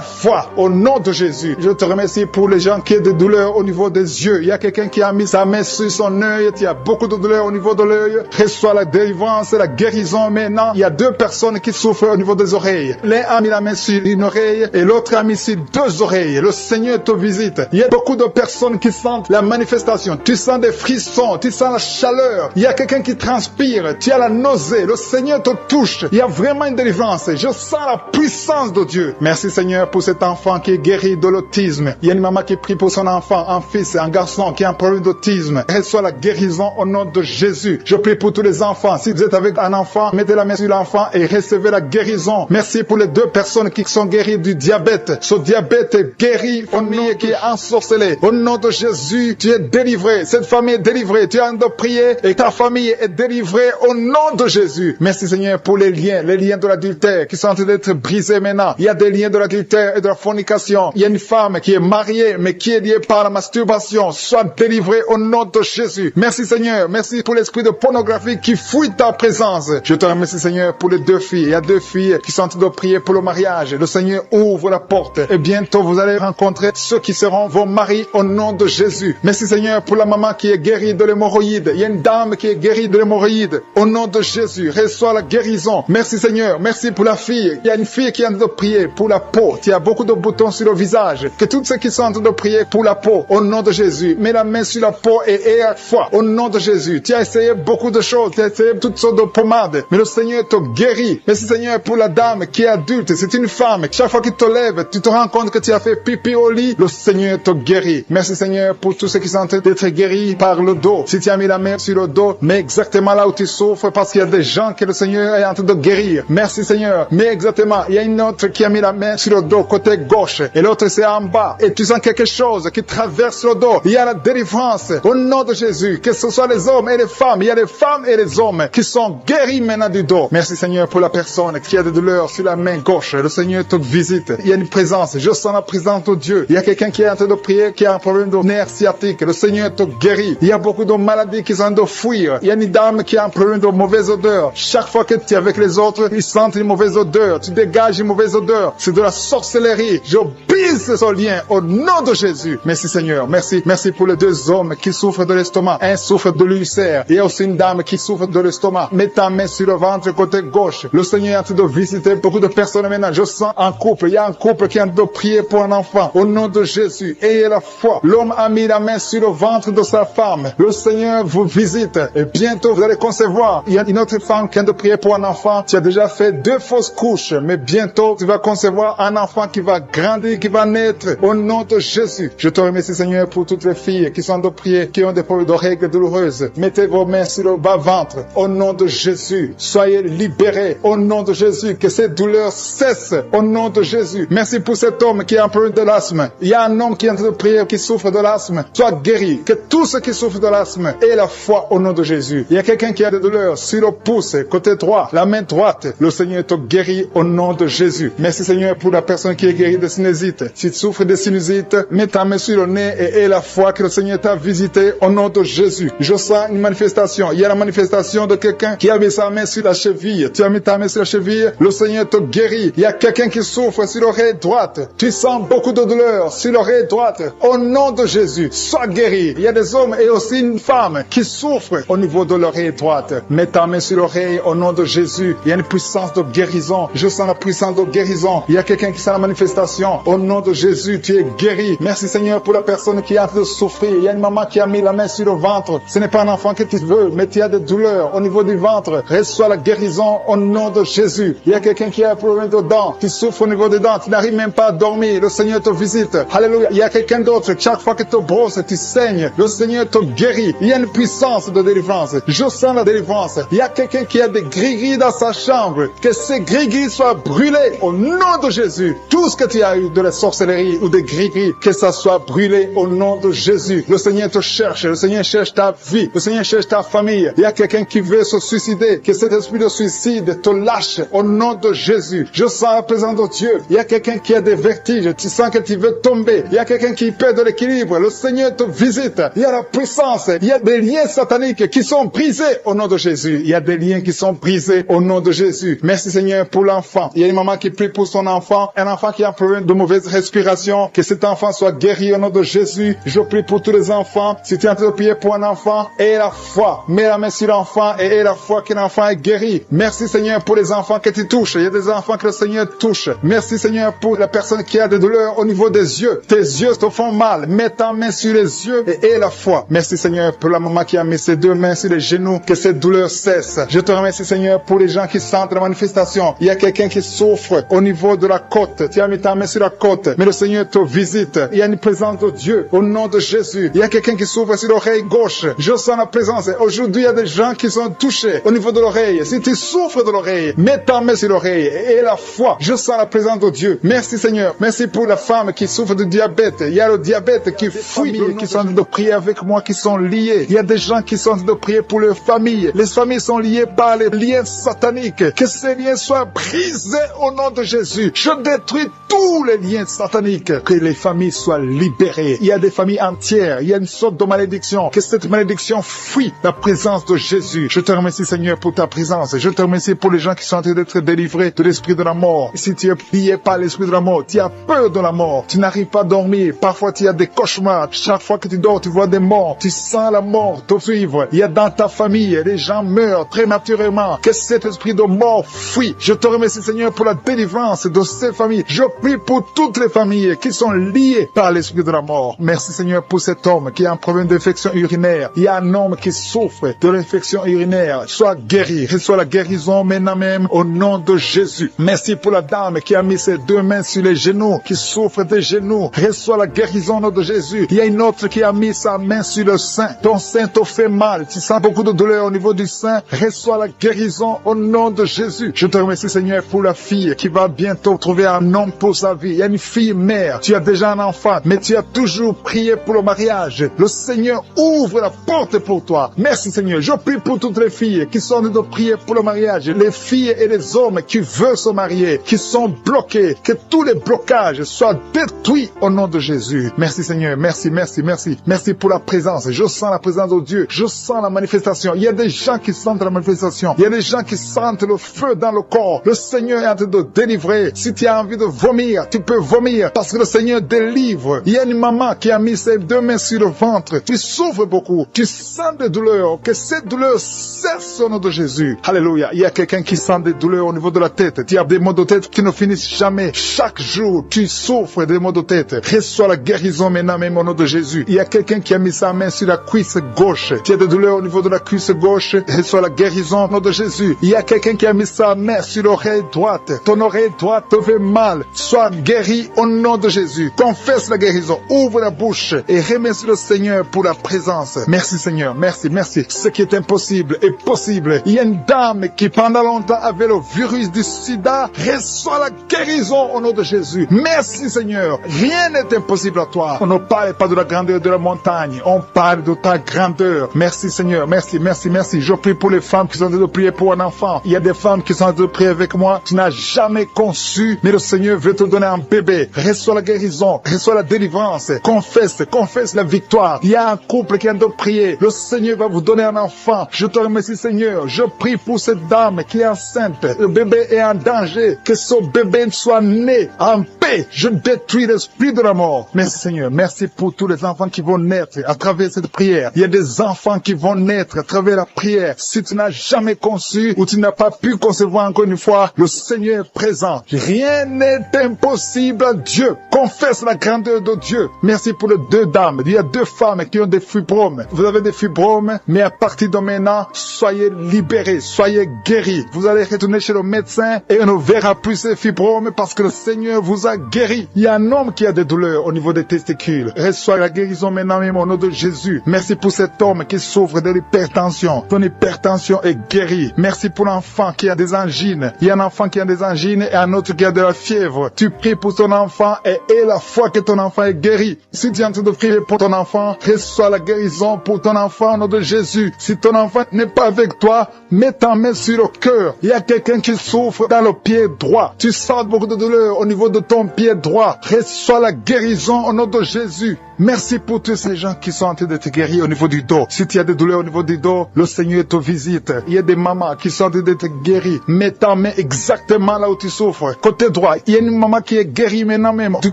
foi au nom de Jésus. Je te remercie pour les gens qui ont des douleurs au niveau des yeux. Il y a quelqu'un qui a mis sa main sur son œil. Il y a beaucoup de douleurs au niveau de l'œil. Reçois la délivrance et la guérison maintenant. Il y a 2 personnes qui souffrent au niveau des oreilles. L'un a mis la main sur une oreille et l'autre a mis sur 2 oreilles. Le Seigneur te visite. Il y a beaucoup de personnes qui sentent la manifestation. Tu sens des frissons, tu sens la chaleur. Il y a quelqu'un qui transpire. Tu as la nausée. Le Seigneur te touche. Il y a vraiment une délivrance. Je sens la puissance de Dieu. Merci Seigneur pour cet enfant qui est guéri de l'autisme. Il y a une maman qui prie pour son enfant, un fils, un garçon qui a un problème d'autisme. Reçois la guérison au nom de Jésus. Je prie pour tous les enfants. Si vous êtes avec un enfant, mettez la main sur l'enfant et recevez la guérison. Merci pour les 2 personnes qui sont guéries du diabète. Ce diabète est guéri, famille qui est ensorcelée. Au nom de Jésus, tu es délivré. Cette famille est délivrée. Tu as de prier et ta famille est délivrée au nom de Jésus. Merci Seigneur pour les liens de l'adultère qui sont en train d'être brisés maintenant. Il y a des liens de l'adultère et de la fornication. Il y a une femme qui est mariée mais qui est liée par la masturbation. Sois délivrée au nom de Jésus. Merci Seigneur. Merci pour l'esprit de pornographie qui fouille ta présence. Je te remercie Seigneur pour les 2 filles. Il y a 2 filles qui sont en train de prier pour le mariage. Le Seigneur ouvre la porte et bientôt vous allez rencontrer ceux qui seront vos maris au nom de Jésus. Merci Seigneur pour la maman qui est guérie de l'hémorroïde. Il y a une dame qui est guérie de l'hémorroïde. Au nom de Jésus, reçois la guérison. Merci Seigneur. Merci pour la fille. Il y a une fille qui est en train de prier pour la peau. Il y a beaucoup de boutons sur le visage. Que tous ceux qui sont en train de prier pour la peau, au nom de Jésus, mets la main sur la peau et à foi. Au nom de Jésus. Tu as essayé beaucoup de choses. Tu as essayé toutes sortes de pommades. Mais le Seigneur te guérit. Merci Seigneur pour la dame qui est adulte. C'est une femme. Chaque fois qu'il te lève, tu te rends compte que tu as fait pipi au lit. Le Seigneur te guérit. Merci Seigneur pour tous ceux qui sont en train d'être guéris par le dos. Si tu as mis la main sur le dos, mets exactement là où tu souffres parce qu'il y a des gens que le Seigneur est en train de guérir. Merci Seigneur. Mais exactement, il y a une autre qui a mis la main sur le dos côté gauche et l'autre c'est en bas. Et tu sens quelque chose qui traverse le dos. Il y a la délivrance au nom de Jésus. Que ce soit les hommes et les femmes. Il y a les femmes et les hommes qui sont guéris maintenant du dos. Merci Seigneur pour la personne qui a des douleurs sur la main gauche. Le Seigneur te visite. Il y a une présence. Je sens la présence de Dieu. Il y a quelqu'un qui est en train de prier, qui a un problème de nerf sciatique. Le Seigneur te guérit. Il y a beaucoup de maladies qui sont en train de fuir. Il y a une dame qui a un problème de mauvaise odeur. Chaque fois que tu es avec les autres, ils sentent une mauvaise odeur. Tu dégages une mauvaise odeur. C'est de la sorcellerie. Je brise ce lien au nom de Jésus. Merci Seigneur. Merci. Merci pour les 2 hommes qui souffrent de l'estomac. Un souffre de l'ulcère. Il y a aussi une dame qui souffre de l'estomac. Mets ta main sur le ventre côté gauche. Le Seigneur est en train de visiter beaucoup de personnes maintenant. Je sens un couple. Il y a un couple qui est en train de prier pour un enfant. Au nom de Jésus. Ayez la foi. L'homme a mis la main sur le ventre de sa femme. Le Seigneur vous visite. Et bientôt vous allez concevoir. Il y a une autre femme qui est en train de prier pour un enfant. Tu as déjà fait 2 fausses couches. Mais bientôt tu vas concevoir un enfant qui va grandir, qui va naître. Au nom de Jésus. Je te remercie Seigneur pour toutes les filles qui sont en train de prier, qui ont des problèmes de règles douloureuses. Mettez vos mains sur le bas-ventre. Au nom de Jésus. Soyez libérés. Au nom de Jésus. Que ces douleurs cessent. Au nom de Jésus. Merci pour cet homme qui a un problème de l'asthme. Il y a un homme qui est en train de prier, qui souffre de l'asthme. Sois guéri. Que tous ceux qui souffrent de l'asthme aient la foi au nom de Jésus. Il y a quelqu'un qui a des douleurs sur le pouce, côté droit, la main droite. Le Seigneur te guérit au nom de Jésus. Merci Seigneur pour la personne qui est guérie de sinusite. Si tu souffres de sinusite, mets ta main sur le nez et aie la foi que le Seigneur t'a visité au nom de Jésus. Je sens une manifestation. Il y a la manifestation de quelqu'un qui a mis sa main sur la cheville. Tu as mis ta main sur la cheville, le Seigneur te guérit. Il y a quelqu'un qui souffre sur l'oreille droite. Tu sens beaucoup de douleur sur l'oreille droite. Au nom de Jésus, sois guéri. Il y a des hommes et aussi une femme qui souffrent au niveau de l'oreille droite. Mets ta main sur l'oreille au nom de Jésus. Il y a une puissance de guérison. Je sens la puissance de guérison. Il y a quelqu'un qui sent la manifestation. Au nom de Jésus, tu es guéri. Merci Seigneur pour la personne qui est en train de souffrir. Il y a une maman qui a mis la main sur le ventre. Ce n'est pas un enfant que tu veux, mais tu as des douleurs au niveau du ventre. Reçois la guérison au nom de Jésus. Il y a quelqu'un qui a un problème de dents. Tu souffres au niveau des dents. Tu n'arrives même pas à dormir. Le Seigneur te visite. Alléluia. Il y a quelqu'un d'autre. Chaque fois que tu brosses, tu saignes. Le Seigneur te guérit. Il y a une puissance de délivrance. Je sens la délivrance. Il y a quelqu'un qui a des gris-gris dans sa chambre. Que ces gris-gris soient brûlés au nom de Jésus. Tout ce que tu as eu de la sorcellerie ou des gris-gris, que ça soit brûlé au nom de Jésus. Le Seigneur te cherche. Le Seigneur cherche ta vie. Le Seigneur cherche ta famille. Il y a quelqu'un qui veut se suicider, que cet esprit de suicide te lâche au nom de Jésus. Je sens la présence de Dieu. Il y a quelqu'un qui a des vertiges, tu sens que tu veux tomber. Il y a quelqu'un qui perd de l'équilibre. Le Seigneur te visite. Il y a la puissance. Il y a des liens sataniques qui sont brisés au nom de Jésus. Il y a des liens qui sont brisés au nom de Jésus. Merci Seigneur pour l'enfant. Il y a une maman qui prie pour son enfant, un enfant qui a un problème de mauvaise respiration, que cet enfant soit guéri au nom de Jésus. Je prie pour tous les enfants. Si tu es en train de prier pour un enfant, aie la foi. Mets la main sur l'enfant et aie la foi que l'enfant est guéri. Merci Seigneur pour les enfants que tu touches. Il y a des enfants que le Seigneur touche. Merci Seigneur pour la personne qui a des douleurs au niveau des yeux. Tes yeux te font mal. Mets ta main sur les yeux et aie la foi. Merci Seigneur pour la maman qui a mis ses deux mains sur les genoux, que cette douleur cesse. Je te remercie Seigneur pour les gens qui sentent la manifestation. Il y a quelqu'un qui souffre au niveau de la côte. Tu as mis ta main sur la côte, mais le Seigneur te visite. Il y a une présence de Dieu au nom de Jésus. Il y a quelqu'un qui souffre sur l'oreille gauche. Je sens la présence. Aujourd'hui, il y a des gens qui sont touchés au niveau de l'oreille. Si tu souffres de l'oreille, mets ta main sur l'oreille et la foi. Je sens la présence de Dieu. Merci Seigneur. Merci pour la femme qui souffre de diabète. Il y a le diabète qui fuit, qui sont en train de prier avec moi, qui sont liés. Il y a des gens qui sont en train de prier pour leurs familles. Les familles sont liées par les liens sataniques. Que ces liens soient brisés au nom de Jésus. Je détruis tous les liens sataniques. Que les familles soient libérées. Il y a des familles entières. Il y a une sorte de malédiction. Que cette malédiction fuit la présence de Jésus. Je te remercie Seigneur pour ta présence. Je te remercie pour les gens qui sont en train d'être délivrés de l'esprit de la mort. Si tu es plié par l'esprit de la mort, tu as peur de la mort. Tu n'arrives pas à dormir. Parfois tu as des cauchemars. Chaque fois que tu dors, tu vois des morts. Tu sens la mort te suivre. Il y a dans ta famille, les gens meurent prématurément. Que cet esprit de mort fuit. Je te remercie Seigneur pour la délivrance de ces familles. Je prie pour toutes les familles qui sont liées par l'esprit de la mort. Merci Seigneur pour cet homme qui a un problème d'infection urinaire. Il y a un homme qui souffre de l'infection urinaire. Sois guéri. Reçois la guérison maintenant même au nom de Jésus. Merci pour la dame qui a mis ses deux mains sur les genoux, qui souffre des genoux. Reçois la guérison au nom de Jésus. Il y a une autre qui a mis sa main sur le sein. Ton sein te fait mal. Tu sens beaucoup de douleur au niveau du sein. Reçois la guérison au nom de Jésus. Je te remercie Seigneur pour la fille qui va bientôt trouver un homme pour sa vie. Il y a une fille mère. Tu as déjà un enfant, mais tu as toujours prié pour le mariage. Le Seigneur ouvre la porte pour toi. Merci Seigneur. Je prie pour toutes les filles qui sont en train de prier pour le mariage. Les filles et les hommes qui veulent se marier, qui sont bloqués. Que tous les blocages soient détruits au nom de Jésus. Merci Seigneur. Merci, merci, merci. Merci pour la présence. Je sens la présence de Dieu. Je sens la manifestation. Il y a des gens qui sentent la manifestation. Il y a des gens qui sentent le feu dans le corps. Le Seigneur est en train de délivrer. Si tu as envie de vomir, tu peux vomir parce que le Seigneur délivre. Il y a une maman qui a mis ses deux mains sur le ventre. Tu souffres beaucoup. Tu sens des douleurs. Que cette douleur cesse au nom de Jésus. Alléluia. Il y a quelqu'un qui sent des douleurs au niveau de la tête. Tu as des maux de tête qui ne finissent jamais. Chaque jour, tu souffres des maux de tête. Reçois la guérison maintenant même au nom de Jésus. Il y a quelqu'un qui a mis sa main sur la cuisse gauche. Tu as des douleurs au niveau de la cuisse gauche. Reçois la guérison au nom de Jésus. Il y a quelqu'un qui a mis sa main sur l'oreille droite. Ton oreille droite te fait mal. Sois guéri au nom de Jésus. Confesse la guérison. Ouvre la bouche et remercie le Seigneur pour la présence. Merci Seigneur. Merci, merci. Ce qui est impossible est possible. Il y a une dame qui pendant longtemps avait le virus du sida. Reçois la guérison au nom de Jésus. Merci Seigneur. Rien n'est impossible à toi. On ne parle pas de la grandeur de la montagne. On parle de ta grandeur. Merci Seigneur. Merci, merci, merci. Je prie pour les femmes qui sont en train de prier pour un enfant. Il y a des femmes qui sont en train de prier avec moi. Tu n'as jamais conçu, mais le Seigneur veut te donner un bébé. Reçois la guérison. Reçois la délivrance. Confesse la victoire. Il y a un couple qui est en train de prier. Le Seigneur va vous donner un enfant. Je te remercie Seigneur. Je prie pour cette dame qui est enceinte. Le bébé est en danger. Que ce bébé soit né en paix. Je détruis l'esprit de la mort. Merci Seigneur. Merci pour tous les enfants qui vont naître à travers cette prière. Il y a des enfants qui vont naître à travers la prière. Si tu n'as jamais conçu ou tu n'as pas pu concevoir encore une fois, le Seigneur est présent. Rien n'est impossible à Dieu. Confesse la grandeur de Dieu. Merci pour les deux dames. Il y a deux femmes qui ont des fibromes. Vous avez des fibromes, mais à partir de maintenant, soyez libérés, soyez guéris. Vous allez retourner chez le médecin et on ne verra plus ces fibromes parce que le Seigneur vous a sois guéri. Il y a un homme qui a des douleurs au niveau des testicules. Reçois la guérison maintenant même au nom de Jésus. Merci pour cet homme qui souffre de l'hypertension. Ton hypertension est guérie. Merci pour l'enfant qui a des angines. Il y a un enfant qui a des angines et un autre qui a de la fièvre. Tu pries pour ton enfant et aie la foi que ton enfant est guéri. Si tu es en train de prier pour ton enfant, reçois la guérison pour ton enfant au nom de Jésus. Si ton enfant n'est pas avec toi, mets ta main sur le cœur. Il y a quelqu'un qui souffre dans le pied droit. Tu sens beaucoup de douleur au niveau de ton pied droit. Reçois la guérison au nom de Jésus. Merci pour tous ces gens qui sont en train de te guérir au niveau du dos. Si tu as des douleurs au niveau du dos, le Seigneur te visite. Il y a des mamans qui sont en train de te guérir. Mets ta main exactement là où tu souffres. Côté droit, il y a une maman qui est guérie maintenant même. Du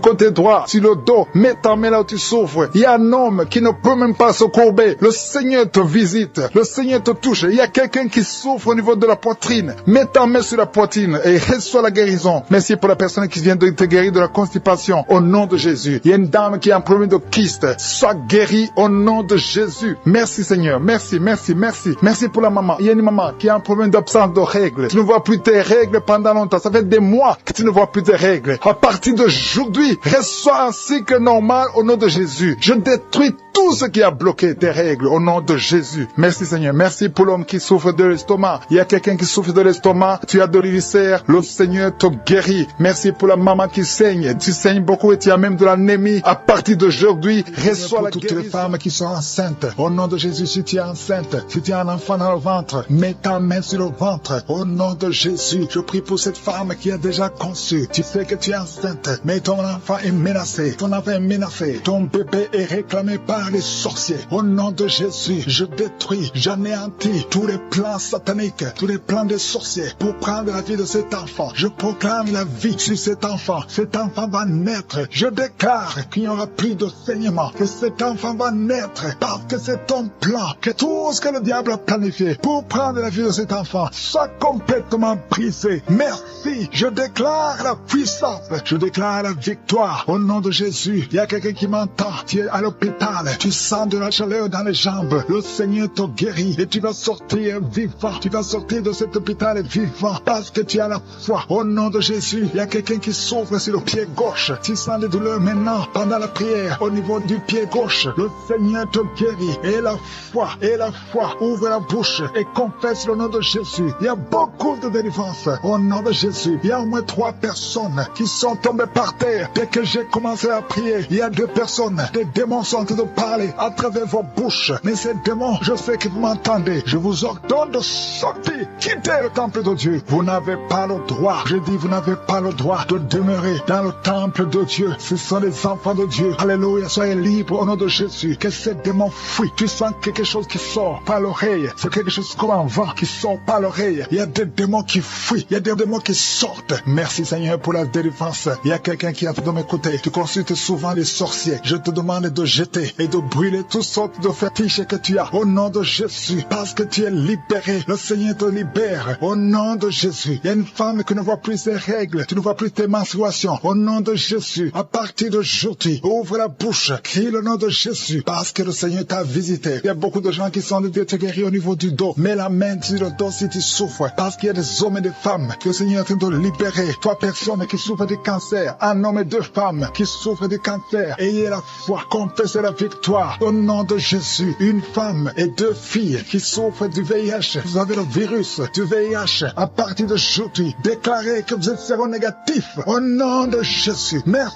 côté droit, sur le dos, mets ta main là où tu souffres. Il y a un homme qui ne peut même pas se courber. Le Seigneur te visite. Le Seigneur te touche. Il y a quelqu'un qui souffre au niveau de la poitrine. Mets ta main sur la poitrine et reçois la guérison. Merci pour la personne qui vient de te guérir de la constipation au nom de Jésus. Il y a une dame qui a un problème de kyste. Sois guéri au nom de Jésus. Merci Seigneur. Merci, merci, merci. Merci pour la maman. Il y a une maman qui a un problème d'absence de règles. Tu ne vois plus tes règles pendant longtemps. Ça fait des mois que tu ne vois plus tes règles. À partir d'aujourd'hui, reçois un cycle normal au nom de Jésus. Je détruis tout ce qui a bloqué tes règles au nom de Jésus. Merci Seigneur. Merci pour l'homme qui souffre de l'estomac. Il y a quelqu'un qui souffre de l'estomac. Tu as de l'ulcère. Le Seigneur te guérit. Merci pour la maman qui saigne. Tu saignes beaucoup et tu as même de l'anémie. À partir d'aujourd'hui, reçois la toutes les femmes qui sont enceintes. Au nom de Jésus, si tu es enceinte, si tu as un enfant dans le ventre, mets ta main sur le ventre. Au nom de Jésus, je prie pour cette femme qui a déjà conçu. Tu sais que tu es enceinte, mais ton enfant est menacé. Ton enfant est menacé. Ton bébé est réclamé par les sorciers. Au nom de Jésus, je détruis, j'anéantis tous les plans sataniques, tous les plans des sorciers pour prendre la vie de cet enfant. Je proclame la vie sur cet enfant. Cet enfant va naître. Je déclare qu'il n'y aura plus de saignement, que cet enfant va naître parce que c'est ton plan, que tout ce que le diable a planifié pour prendre la vie de cet enfant soit complètement brisé. Merci. Je déclare la puissance. Je déclare la victoire au nom de Jésus. Il y a quelqu'un qui m'entend. Tu es à l'hôpital. Tu sens de la chaleur dans les jambes. Le Seigneur te guérit et tu vas sortir vivant. Tu vas sortir de cet hôpital vivant parce que tu as la foi. Au nom de Jésus, il y a quelqu'un qui souffre sur le pied gauche. Tu sens des douleurs maintenant pendant la prière au niveau du pied gauche. Le Seigneur te guérit. Et la foi. Ouvre la bouche et confesse le nom de Jésus. Il y a beaucoup de délivrance au nom de Jésus. Il y a au moins 3 personnes qui sont tombées par terre. Dès que j'ai commencé à prier, il y a 2 personnes. Des démons sont en train de parler à travers vos bouches. Mais ces démons, je sais que vous m'entendez. Je vous ordonne de sortir. Quittez le temple de Dieu. Vous n'avez pas le droit. Je dis, vous n'avez pas le droit de demeurer dans le temple de Dieu. Ce sont les enfants de Dieu. Alléluia. Soyez libres au nom de Jésus. Que ces démons fuient. Tu sens quelque chose qui sort par l'oreille. C'est quelque chose comme un vent qui sort par l'oreille. Il y a des démons qui fuient. Il y a des démons qui sortent. Merci Seigneur pour la délivrance. Il y a quelqu'un qui a de m'écouter. Tu consultes souvent les sorciers. Je te demande de jeter et de brûler toutes sortes de fétiches que tu as. Au nom de Jésus. Parce que tu es libéré. Le Seigneur te libère. Au nom de Jésus. Il y a une femme qui ne voit plus ses règles. Tu ne vois plus tes menstruations. Au nom de Jésus. À partir d'aujourd'hui, ouvre la bouche. Crie le nom de Jésus. Parce que le Seigneur t'a visité. Il y a beaucoup de gens qui sont de te guérir au niveau du dos. Mets la main sur le dos si tu souffres. Parce qu'il y a des hommes et des femmes que le Seigneur est en train de libérer. 3 personnes qui souffrent du cancer. Un homme et 2 femmes qui souffrent du cancer. Ayez la foi. Confessez la victoire. Au nom de Jésus. Une femme et 2 filles qui souffrent du VIH. Vous avez le virus du VIH. À partir d'aujourd'hui, déclarez que vous êtes séronégatif. Au nom de Jésus. Merci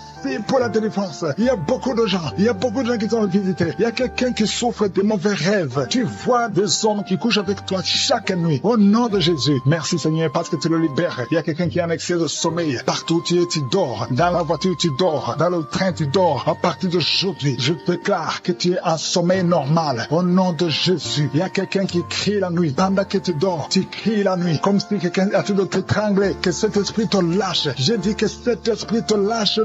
pour la délivrance. Il y a beaucoup de gens. Il y a beaucoup de gens qui sont visités. Il y a quelqu'un qui souffre de mauvais rêves. Tu vois des hommes qui couchent avec toi chaque nuit. Au nom de Jésus. Merci Seigneur parce que tu le libères. Il y a quelqu'un qui a un excès de sommeil. Partout où tu es, tu dors. Dans la voiture, tu dors. Dans le train, tu dors. À partir d'aujourd'hui, je déclare que tu es en sommeil normal. Au nom de Jésus. Il y a quelqu'un qui crie la nuit. Pendant que tu dors, tu cries la nuit. Comme si quelqu'un a tout de t'étrangler. Que cet esprit te lâche. J'ai dit que cet esprit te lâche.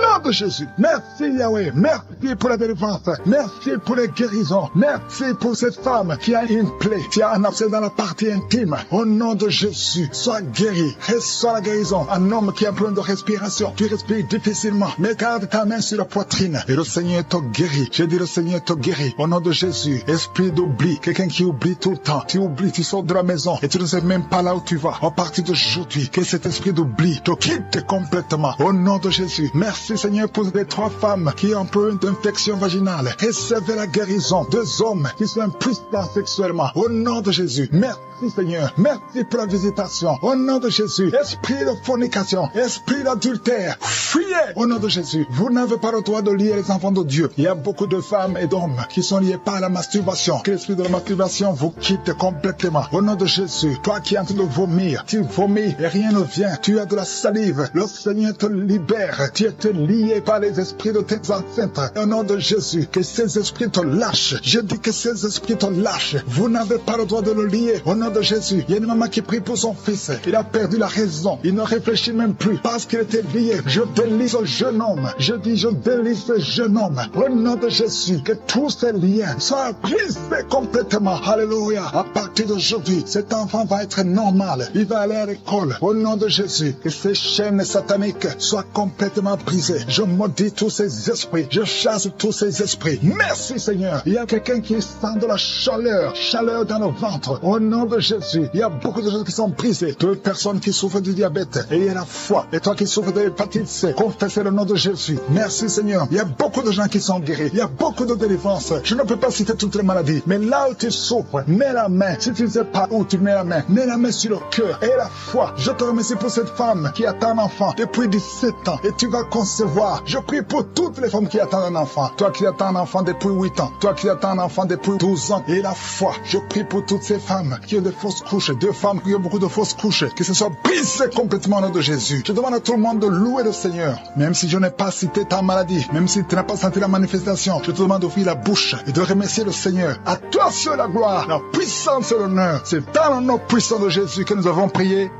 nom de Jésus. Merci Yahweh. Merci pour la délivrance. Merci pour les guérisons. Merci pour cette femme qui a une plaie, qui a un abcès dans la partie intime. Au nom de Jésus, sois guéri. Reçois la guérison. Un homme qui a un problème de respiration. Tu respires difficilement. Mais garde ta main sur la poitrine. Et le Seigneur te guérit. J'ai dit le Seigneur te guérit. Au nom de Jésus, esprit d'oubli. Quelqu'un qui oublie tout le temps. Tu oublies, tu sors de la maison et tu ne sais même pas là où tu vas. À partir d'aujourd'hui, que cet esprit d'oubli te quitte complètement. Au nom de Jésus. Merci Seigneur pour les 3 femmes qui ont un peu d'infection vaginale. Recevez la guérison. 2 hommes qui sont impuissants sexuellement. Au nom de Jésus. Merci Seigneur. Merci pour la visitation. Au nom de Jésus. Esprit de fornication. Esprit d'adultère. Fuyez. Au nom de Jésus. Vous n'avez pas le droit de lier les enfants de Dieu. Il y a beaucoup de femmes et d'hommes qui sont liés par la masturbation. Que l'esprit de la masturbation vous quitte complètement. Au nom de Jésus. Toi qui es en train de vomir. Tu vomis et rien ne vient. Tu as de la salive. Le Seigneur te libère. Tu es lié par les esprits de tes ancêtres. Au nom de Jésus. Que ces esprits te lâchent. Je dis que ces esprits te lâchent. Vous n'avez pas le droit de le lier. Au nom de Jésus. Il y a une maman qui prie pour son fils. Il a perdu la raison. Il ne réfléchit même plus parce qu'il était lié. Je délie ce jeune homme. Je dis, je délie ce jeune homme. Au nom de Jésus. Que tous ces liens soient brisés complètement. Alléluia. À partir d'aujourd'hui, cet enfant va être normal. Il va aller à l'école. Au nom de Jésus. Que ces chaînes sataniques soient complètement brisées. Je maudis tous ces esprits. Je chasse tous ces esprits. Merci Seigneur. Il y a quelqu'un qui sent de la chaleur. Chaleur dans le ventre. Au nom de Jésus. Il y a beaucoup de gens qui sont brisés. 2 personnes qui souffrent du diabète. Et il y a la foi. Et toi qui souffres de l'hépatite C. Confessez le nom de Jésus. Merci Seigneur. Il y a beaucoup de gens qui sont guéris. Il y a beaucoup de délivrance. Je ne peux pas citer toutes les maladies. Mais là où tu souffres, mets la main. Si tu ne sais pas où tu mets la main, mets la main sur le cœur. Et la foi. Je te remercie pour cette femme qui attend un enfant depuis 17 ans. Et tu vas concevoir. Je prie pour toutes les femmes qui attendent un enfant. Toi qui attends un enfant depuis 8 ans. Toi qui attends un enfant depuis 12 ans. Et la foi. Je prie pour toutes ces femmes qui ont des fausses couches. 2 femmes qui ont beaucoup de fausses couches. Que ce soit brisé complètement au nom de Jésus. Je demande à tout le monde de louer le Seigneur. Même si je n'ai pas cité ta maladie. Même si tu n'as pas senti la manifestation. Je te demande d'ouvrir la bouche et de remercier le Seigneur. À toi seul la gloire, la puissance et l'honneur. C'est dans le nom puissant de Jésus que nous avons prié.